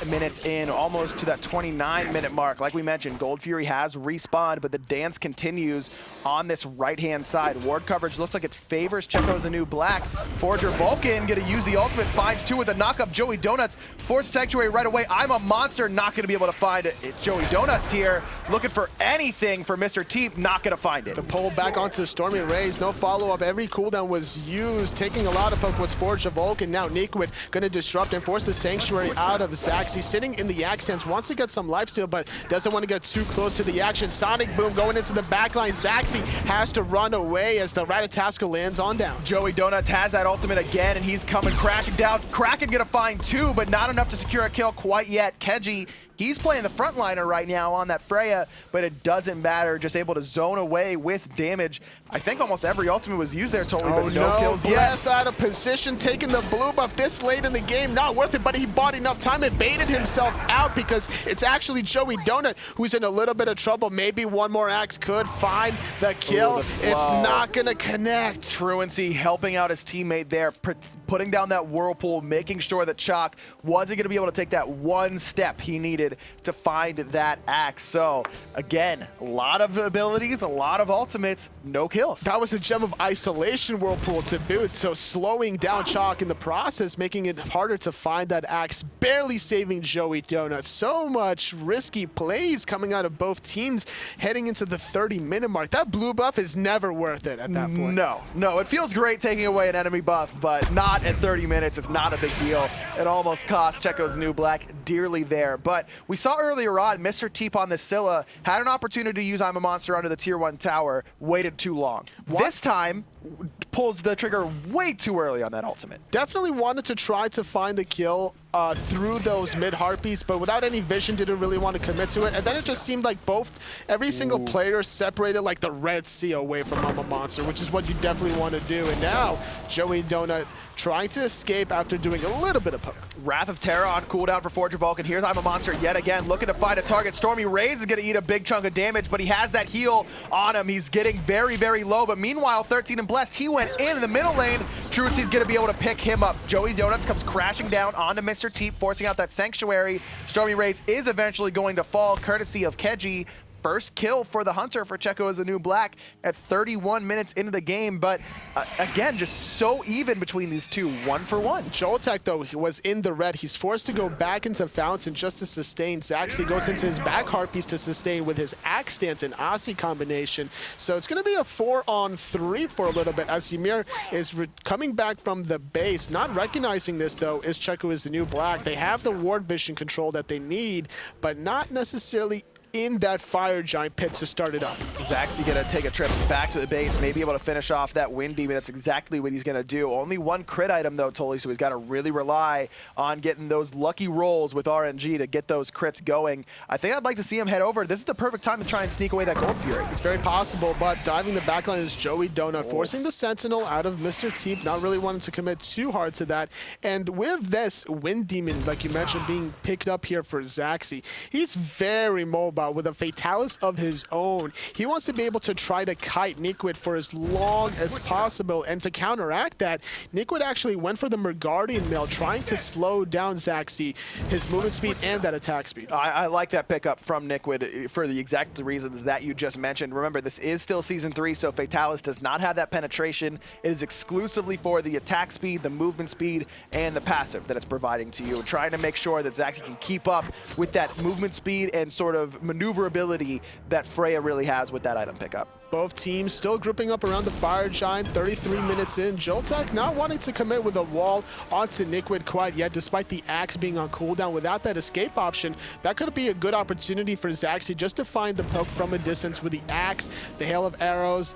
C: minutes in, almost to that 29-minute mark. Like we mentioned, Gold Fury has respawned, but the dance continues on this right-hand side. Ward coverage looks like it favors Checo as the new Black. Forger Vulcan gonna use the ultimate, finds 2 with a knock-up. Joey Donuts forced Sanctuary right away. I'm a Monster, not gonna be able to find it. It's Joey Donuts here, looking for anything for Mr. Teep, not gonna find it.
D: To pull back onto Stormy Rays, no follow-up. Every cooldown was used. Taking a lot of poke was Forge of Vulcan. Now Niquid gonna disrupt and force the Sanctuary out of Zaxi. Sitting in the Axe stance, wants to get some lifesteal, but doesn't want to get too close to the action. Sonic Boom going into the backline. Zaxi has to run away as the Ratatasker lands on down.
C: Joey Donuts has that ultimate again, and he's coming crashing down. Kraken gonna find 2, but not enough to secure a kill quite yet. Keji He's playing the frontliner right now on that Freya, but it doesn't matter. Just able to zone away with damage. I think almost every ultimate was used there, totally, but no kills yet.
D: Bless out of position, taking the blue buff this late in the game. Not worth it, but he bought enough time and baited himself out because it's actually Joey Donut who's in a little bit of trouble. Maybe one more axe could find the kill. It's not going to connect.
C: Truancy helping out his teammate there, putting down that whirlpool, making sure that Chalk wasn't going to be able to take that one step he needed to find that axe. So, again, a lot of abilities, a lot of ultimates, no kills.
D: That was a gem of isolation whirlpool to boot, so slowing down Chalk in the process, making it harder to find that axe, barely saving Joey Donut. So much risky plays coming out of both teams heading into the 30-minute mark. That blue buff is never worth it at that point.
C: No, it feels great taking away an enemy buff, but not at 30 minutes. It's not a big deal. It almost cost Checo's New Black dearly there. But we saw earlier on, Mr. Teep on the Scylla had an opportunity to use I'm a Monster under the tier 1 tower, waited too long. This time, pulls the trigger way too early on that ultimate.
D: Definitely wanted to try to find the kill through those mid harpies, but without any vision, didn't really want to commit to it. And then it just seemed like every single player separated like the Red Sea away from I'm a Monster, which is what you definitely want to do. And now, Joey Donut trying to escape after doing a little bit of poke.
C: Wrath of Terra on cooldown for Forge of Vulcan. Here's I'm a Monster yet again, looking to find a target. Stormy Rays is going to eat a big chunk of damage, but he has that heal on him. He's getting very, very low, but meanwhile, 13 and Blessed, he went in the middle lane. Truancy's going to be able to pick him up. Joey Donuts comes crashing down onto Mr. Teep, forcing out that Sanctuary. Stormy Rays is eventually going to fall, courtesy of Keji. First kill for the Hunter for Checo as a New Black at 31 minutes into the game, but again, just so even between these two, 1 for 1.
D: Joltek, though, he was in the red. He's forced to go back into Fountain just to sustain. Zaxi goes into his back Harpies to sustain with his Axe Stance and Aussie combination. So it's going to be a 4-on-3 for a little bit as Ymir is coming back from the base. Not recognizing this, though, is Checo is the New Black. They have the ward vision control that they need, but not necessarily in that Fire Giant pit to start it up.
C: Zaxi gonna take a trip back to the base, maybe able to finish off that Wind Demon. That's exactly what he's gonna do. Only one crit item though, Tully, so he's gotta really rely on getting those lucky rolls with RNG to get those crits going. I think I'd like to see him head over. This is the perfect time to try and sneak away that Gold Fury.
D: It's very possible, but diving the backline is Joey Donut, forcing the Sentinel out of Mr. Teep, not really wanting to commit too hard to that. And with this Wind Demon, like you mentioned, being picked up here for Zaxi, he's very mobile with a Fatalis of his own. He wants to be able to try to kite Nikwit for as long as possible, and to counteract that, Nikwit actually went for the Mergardian Mail, trying to slow down Zaxi, his movement speed and that attack speed.
C: I like that pickup from Nikwit for the exact reasons that you just mentioned. Remember, this is still Season 3, so Fatalis does not have that penetration. It is exclusively for the attack speed, the movement speed, and the passive that it's providing to you. Trying to make sure that Zaxi can keep up with that movement speed and sort of maneuverability that Freya really has with that item pickup.
D: Both teams still grouping up around the Fire Giant, 33 minutes in. Joltek not wanting to commit with a wall onto Nikwit quite yet, despite the axe being on cooldown. Without that escape option, that could be a good opportunity for Zaxi just to find the poke from a distance with the axe, the hail of arrows,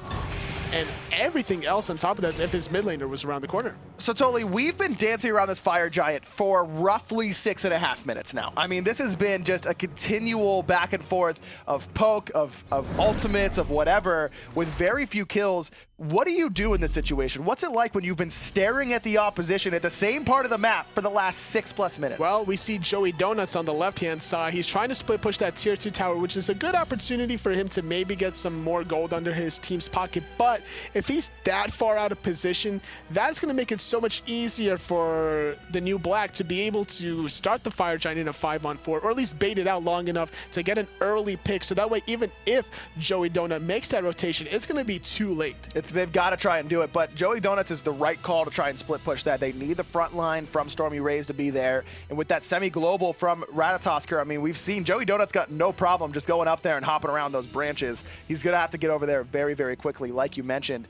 D: and everything else on top of that if his mid laner was around the corner.
C: So Toli, we've been dancing around this Fire Giant for roughly 6.5 minutes now. I mean, this has been just a continual back and forth of poke, of ultimates, of whatever, with very few kills. What do you do in this situation? What's it like when you've been staring at the opposition at the same part of the map for the last 6+ minutes?
D: Well, we see Joey Donuts on the left-hand side. He's trying to split push that tier 2 tower, which is a good opportunity for him to maybe get some more gold under his team's pocket. But if he's that far out of position, that's going to make it so much easier for the New Black to be able to start the Fire Giant in a 5-on-4, or at least bait it out long enough to get an early pick. So that way, even if Joey Donut makes that rotation, it's going to be too late.
C: They've got to try and do it, but Joey Donuts is the right call to try and split push that. They need the front line from Stormy Rays to be there, and with that semi-global from Ratatosker, I mean, we've seen Joey Donuts got no problem just going up there and hopping around those branches. He's going to have to get over there very, very quickly, like you mentioned.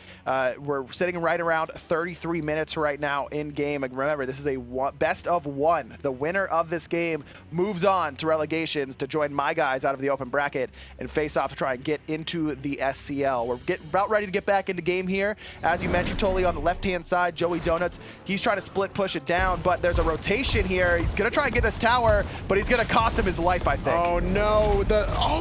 C: We're sitting right around 33 minutes right now in game, and remember, this is a best of one. The winner of this game moves on to relegations to join my guys out of the open bracket and face off to try and get into the SCL. We're about ready to get back into game. game here. As you mentioned, Totally on the left-hand side, Joey Donuts, he's trying to split push it down, but there's a rotation here. He's going to try and get this tower, but he's going to cost him his life, I think.
D: Oh, no.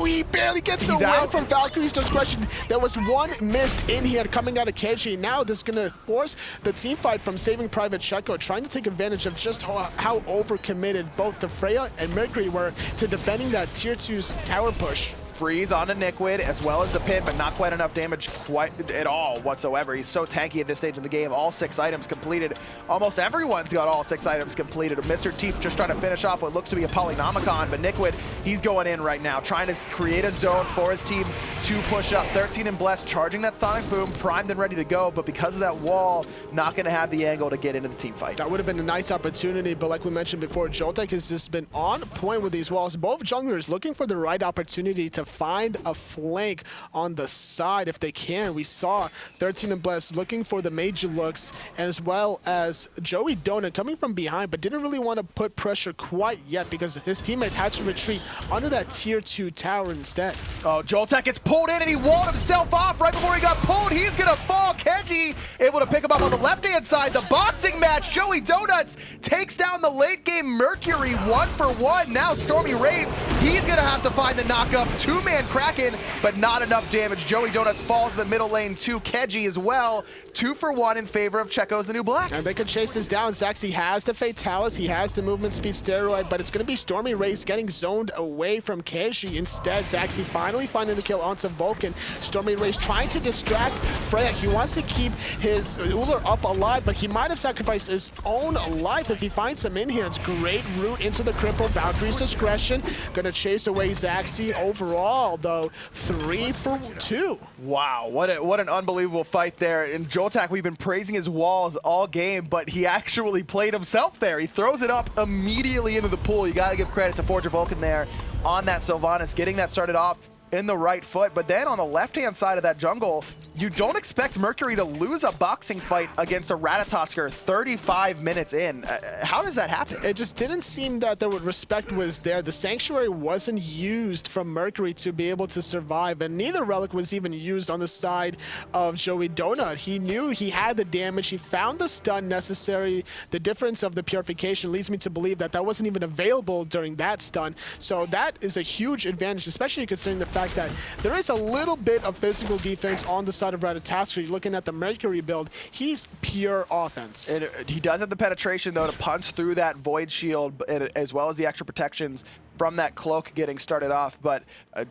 D: He barely gets away
C: out
D: from Valkyrie's discretion. There was one missed in here coming out of KG. Now this is going to force the team fight from Saving Private Checo, trying to take advantage of just how overcommitted both the Freya and Mercury were to defending that tier 2's tower push.
C: Freeze onto Niquid as well as the pin, but not quite enough damage quite at all whatsoever. He's so tanky at this stage in the game. All 6 items completed. Almost everyone's got all 6 items completed. Mr. Teef just trying to finish off what looks to be a Polynomicon, but Niquid, he's going in right now, trying to create a zone for his team to push up. 13 and Blessed charging that Sonic Boom, primed and ready to go, but because of that wall, not going to have the angle to get into the team fight.
D: That would have been a nice opportunity, but like we mentioned before, Joltek has just been on point with these walls. Both junglers looking for the right opportunity to find a flank on the side if they can. We saw 13 and Blessed looking for the major looks, as well as Joey Donut coming from behind, but didn't really want to put pressure quite yet because his teammates had to retreat under that tier 2 tower instead.
C: Oh, Joltek gets pulled in and he walled himself off right before he got pulled. He's gonna fall. Kenji able to pick him up on the left-hand side. The boxing match, Joey Donuts takes down the late game Mercury 1-for-1. Now Stormy Rays, he's gonna have to find the knockup. 2-man Kraken, but not enough damage. Joey Donuts falls in the middle lane to Kenji as well. 2-for-1 in favor of Checo's the new black.
D: And they can chase this down. Zaxi has the Fatalis, he has the movement speed steroid, but it's going to be Stormy Rays getting zoned away from Kenji. Instead, Zaxi finally finding the kill onto Vulcan. Stormy Rays trying to distract Freya. He wants to keep his Uller up alive, but he might have sacrificed his own life if he finds him in here. It's great route into the cripple. Valkyrie's discretion. Going to chase away Zaxi. Overall, though, 3 for 2.
C: Wow, what an unbelievable fight there. And Joltek, we've been praising his walls all game, but he actually played himself there. He throws it up immediately into the pool. You got to give credit to Forger Vulcan there on that Sylvanas, getting that started off in the right foot. But then on the left-hand side of that jungle, you don't expect Mercury to lose a boxing fight against a Ratatosker 35 minutes in. How does that happen?
D: It just didn't seem that the respect was there. The Sanctuary wasn't used from Mercury to be able to survive, and neither Relic was even used on the side of Joey Donut. He knew he had the damage. He found the stun necessary. The difference of the purification leads me to believe that that wasn't even available during that stun. So that is a huge advantage, especially considering the fact that there is a little bit of physical defense on the side of Ratatosker. You're looking at the Mercury build. He's pure offense.
C: He does have the penetration, though, to punch through that Void Shield, as well as the extra protections from that cloak getting started off. But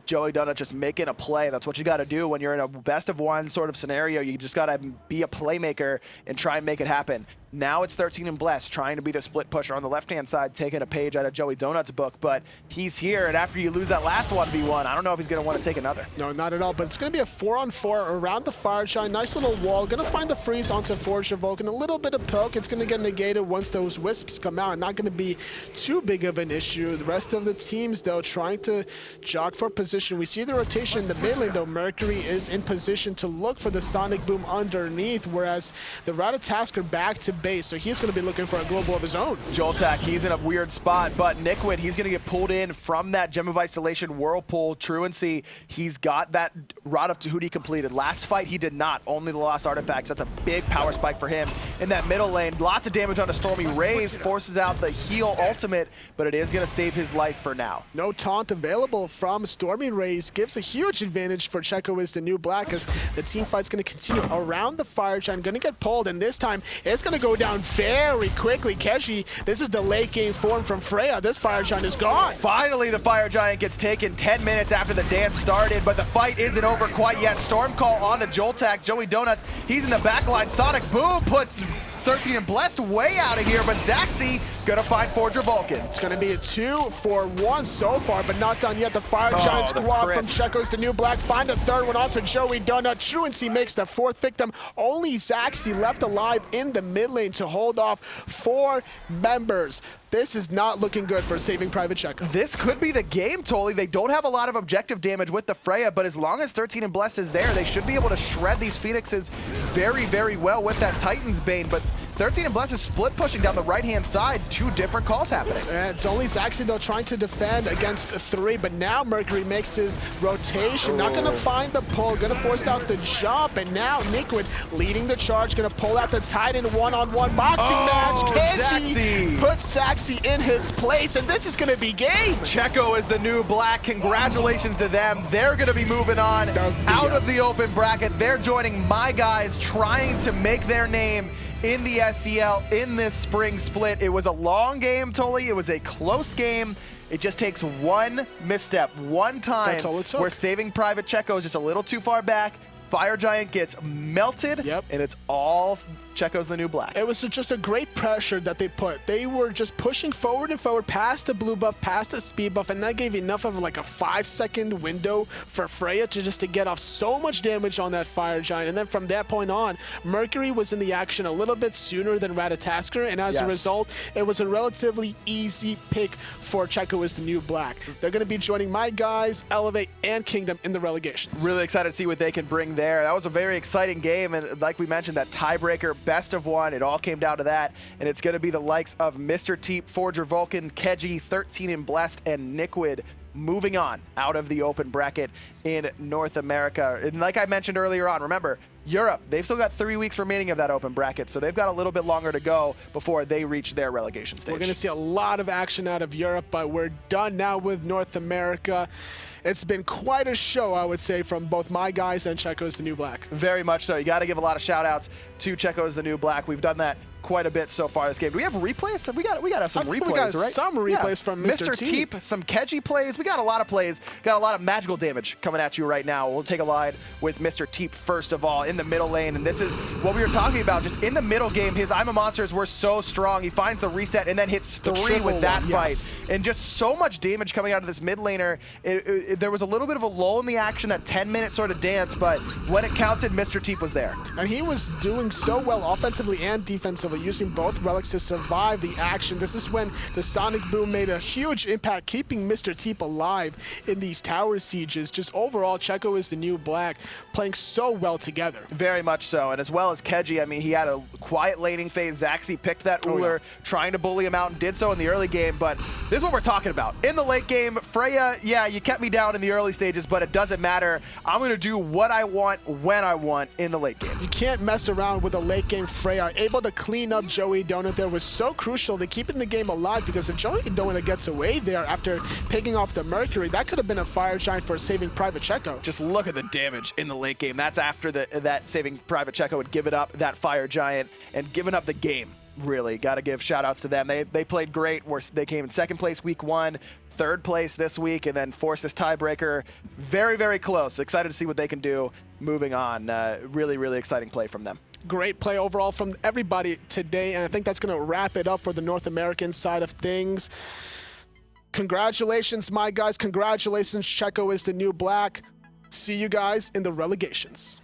C: Joey Donut just making a play. That's what you got to do when you're in a best-of-1 sort of scenario. You just got to be a playmaker and try and make it happen. Now it's 13 and Blessed, trying to be the split pusher on the left-hand side, taking a page out of Joey Donut's book, but he's here, and after you lose that last 1v1, I don't know if he's going to want to take another.
D: No, not at all, but it's going to be a 4-on-4 around the Fire Giant. Nice little wall. Going to find the freeze onto Forge Vulcan. A little bit of poke. It's going to get negated once those wisps come out. Not going to be too big of an issue. The rest of the teams, though, trying to jog for position. We see the rotation in the mid lane, though. Mercury is in position to look for the Sonic Boom underneath, whereas the Ratatosker back to base, so he's going to be looking for a global of his own.
C: Joltek, he's in a weird spot, but Niquid, he's going to get pulled in from that Gem of Isolation Whirlpool Truancy. He's got that Rod of Tahuti completed. Last fight, he did not. Only the Lost Artifacts. That's a big power spike for him in that middle lane. Lots of damage onto Stormy Rays, forces out the heal ultimate, but it is going to save his life for now.
D: No taunt available from Stormy Rays. Gives a huge advantage for Checo is the new black, as the team fight's going to continue around the Fire Giant. Going to get pulled, and this time it's going to go down very quickly. Keshi, this is the late game form from Freya. This Fire Giant is gone.
C: Finally, the Fire Giant gets taken 10 minutes after the dance started, but the fight isn't over quite yet. Storm Call on to Joltek. Joey Donuts, he's in the back line. Sonic Boom puts 13 and Blessed way out of here, but Zaxi gonna find Forger Vulcan.
D: It's gonna be a 2-for-1 so far, but not done yet. The Fire Giant squad from Checo's the new black find a third one onto Joey Donut. Truancy makes the fourth victim. Only Zaxi left alive in the mid lane to hold off 4 members. This is not looking good for Saving Private Checo.
C: This could be the game, Tolly. They don't have a lot of objective damage with the Freya, but as long as 13 and Blessed is there, they should be able to shred these Phoenixes very, very well with that Titan's Bane. But 13 and Bless is split pushing down the right-hand side. 2 different calls happening.
D: And it's only Zaxi, though, trying to defend against 3, but now Mercury makes his rotation. Not going to find the pull, going to force out the jump, and now Niquid leading the charge, going to pull out the Titan one-on-one boxing match. Kenji puts Zaxi in his place, and this is going to be game.
C: Checo is the new black. Congratulations to them. They're going to be moving on out of the open bracket. They're joining my guys, trying to make their name in the SEL in this spring split. It was a long game, Tully. It was a close game. It just takes one misstep, one time.
D: That's all it took.
C: Where Saving Private Checo is just a little too far back. Fire Giant gets melted, and it's all Checo's the new black.
D: It was just a great pressure that they put. They were just pushing forward and forward past the blue buff, past the speed buff, and that gave enough of like a 5-second window for Freya to get off so much damage on that Fire Giant. And then from that point on, Mercury was in the action a little bit sooner than Ratatasker, and as a result, it was a relatively easy pick for Checo as the new black. They're going to be joining my guys, Elevate, and Kingdom in the relegations.
C: Really excited to see what they can bring there. That was a very exciting game, and like we mentioned, that tiebreaker, best of one, it all came down to that, and it's going to be the likes of Mr. Teep, Forger Vulcan, Keji, 13 and Blessed, and Niquid moving on out of the open bracket in North America. And like I mentioned earlier on, remember, Europe, they've still got 3 weeks remaining of that open bracket, so they've got a little bit longer to go before they reach their relegation stage.
D: We're going to see a lot of action out of Europe, but we're done now with North America. It's been quite a show, I would say, from both my guys and Checo's the new black.
C: Very much so. You got to give a lot of shout outs to Checo's the new black. We've done that quite a bit so far this game. Do we have replays? We got to have some replays,
D: we got
C: right?
D: Some replays from Mr.
C: Teep, some Keji plays. We got a lot of plays. Got a lot of magical damage coming at you right now. We'll take a line with Mr. Teep first of all in the middle lane, and this is what we were talking about. Just in the middle game, his I'm a Monsters were so strong. He finds the reset and then hits 3 with that fight, and just so much damage coming out of this mid laner. There was a little bit of a lull in the action, that 10-minute sort of dance, but when it counted, Mr. Teep was there.
D: And he was doing so well offensively and defensively, using both relics to survive the action. This is when the Sonic Boom made a huge impact, keeping Mr. Teep alive in these tower sieges. Just overall, Checo is the new black, playing so well together.
C: Very much so, and as well as Keji, I mean, he had a quiet laning phase. Zaxi picked that Uller, trying to bully him out, and did so in the early game, but this is what we're talking about. In the late game, Freya, yeah, you kept me down in the early stages, but it doesn't matter. I'm going to do what I want, when I want, in the late game.
D: You can't mess around with a late game Freya. Able to clean up Joey Donut there was so crucial to keeping the game alive, because if Joey Donut gets away there after picking off the Mercury, that could have been a Fire Giant for Saving Private Checo.
C: Just look at the damage in the late game. That's after that Saving Private Checo had given up that Fire Giant and given up the game. Really, got to give shout outs to them. They played great. They came in second place week 1, third place this week, and then forced this tiebreaker. Very, very close. Excited to see what they can do moving on. Really, really exciting play from them.
D: Great play overall from everybody today, and I think that's going to wrap it up for the North American side of things. Congratulations, my guys. Congratulations, Checo is the new black. See you guys in the relegations.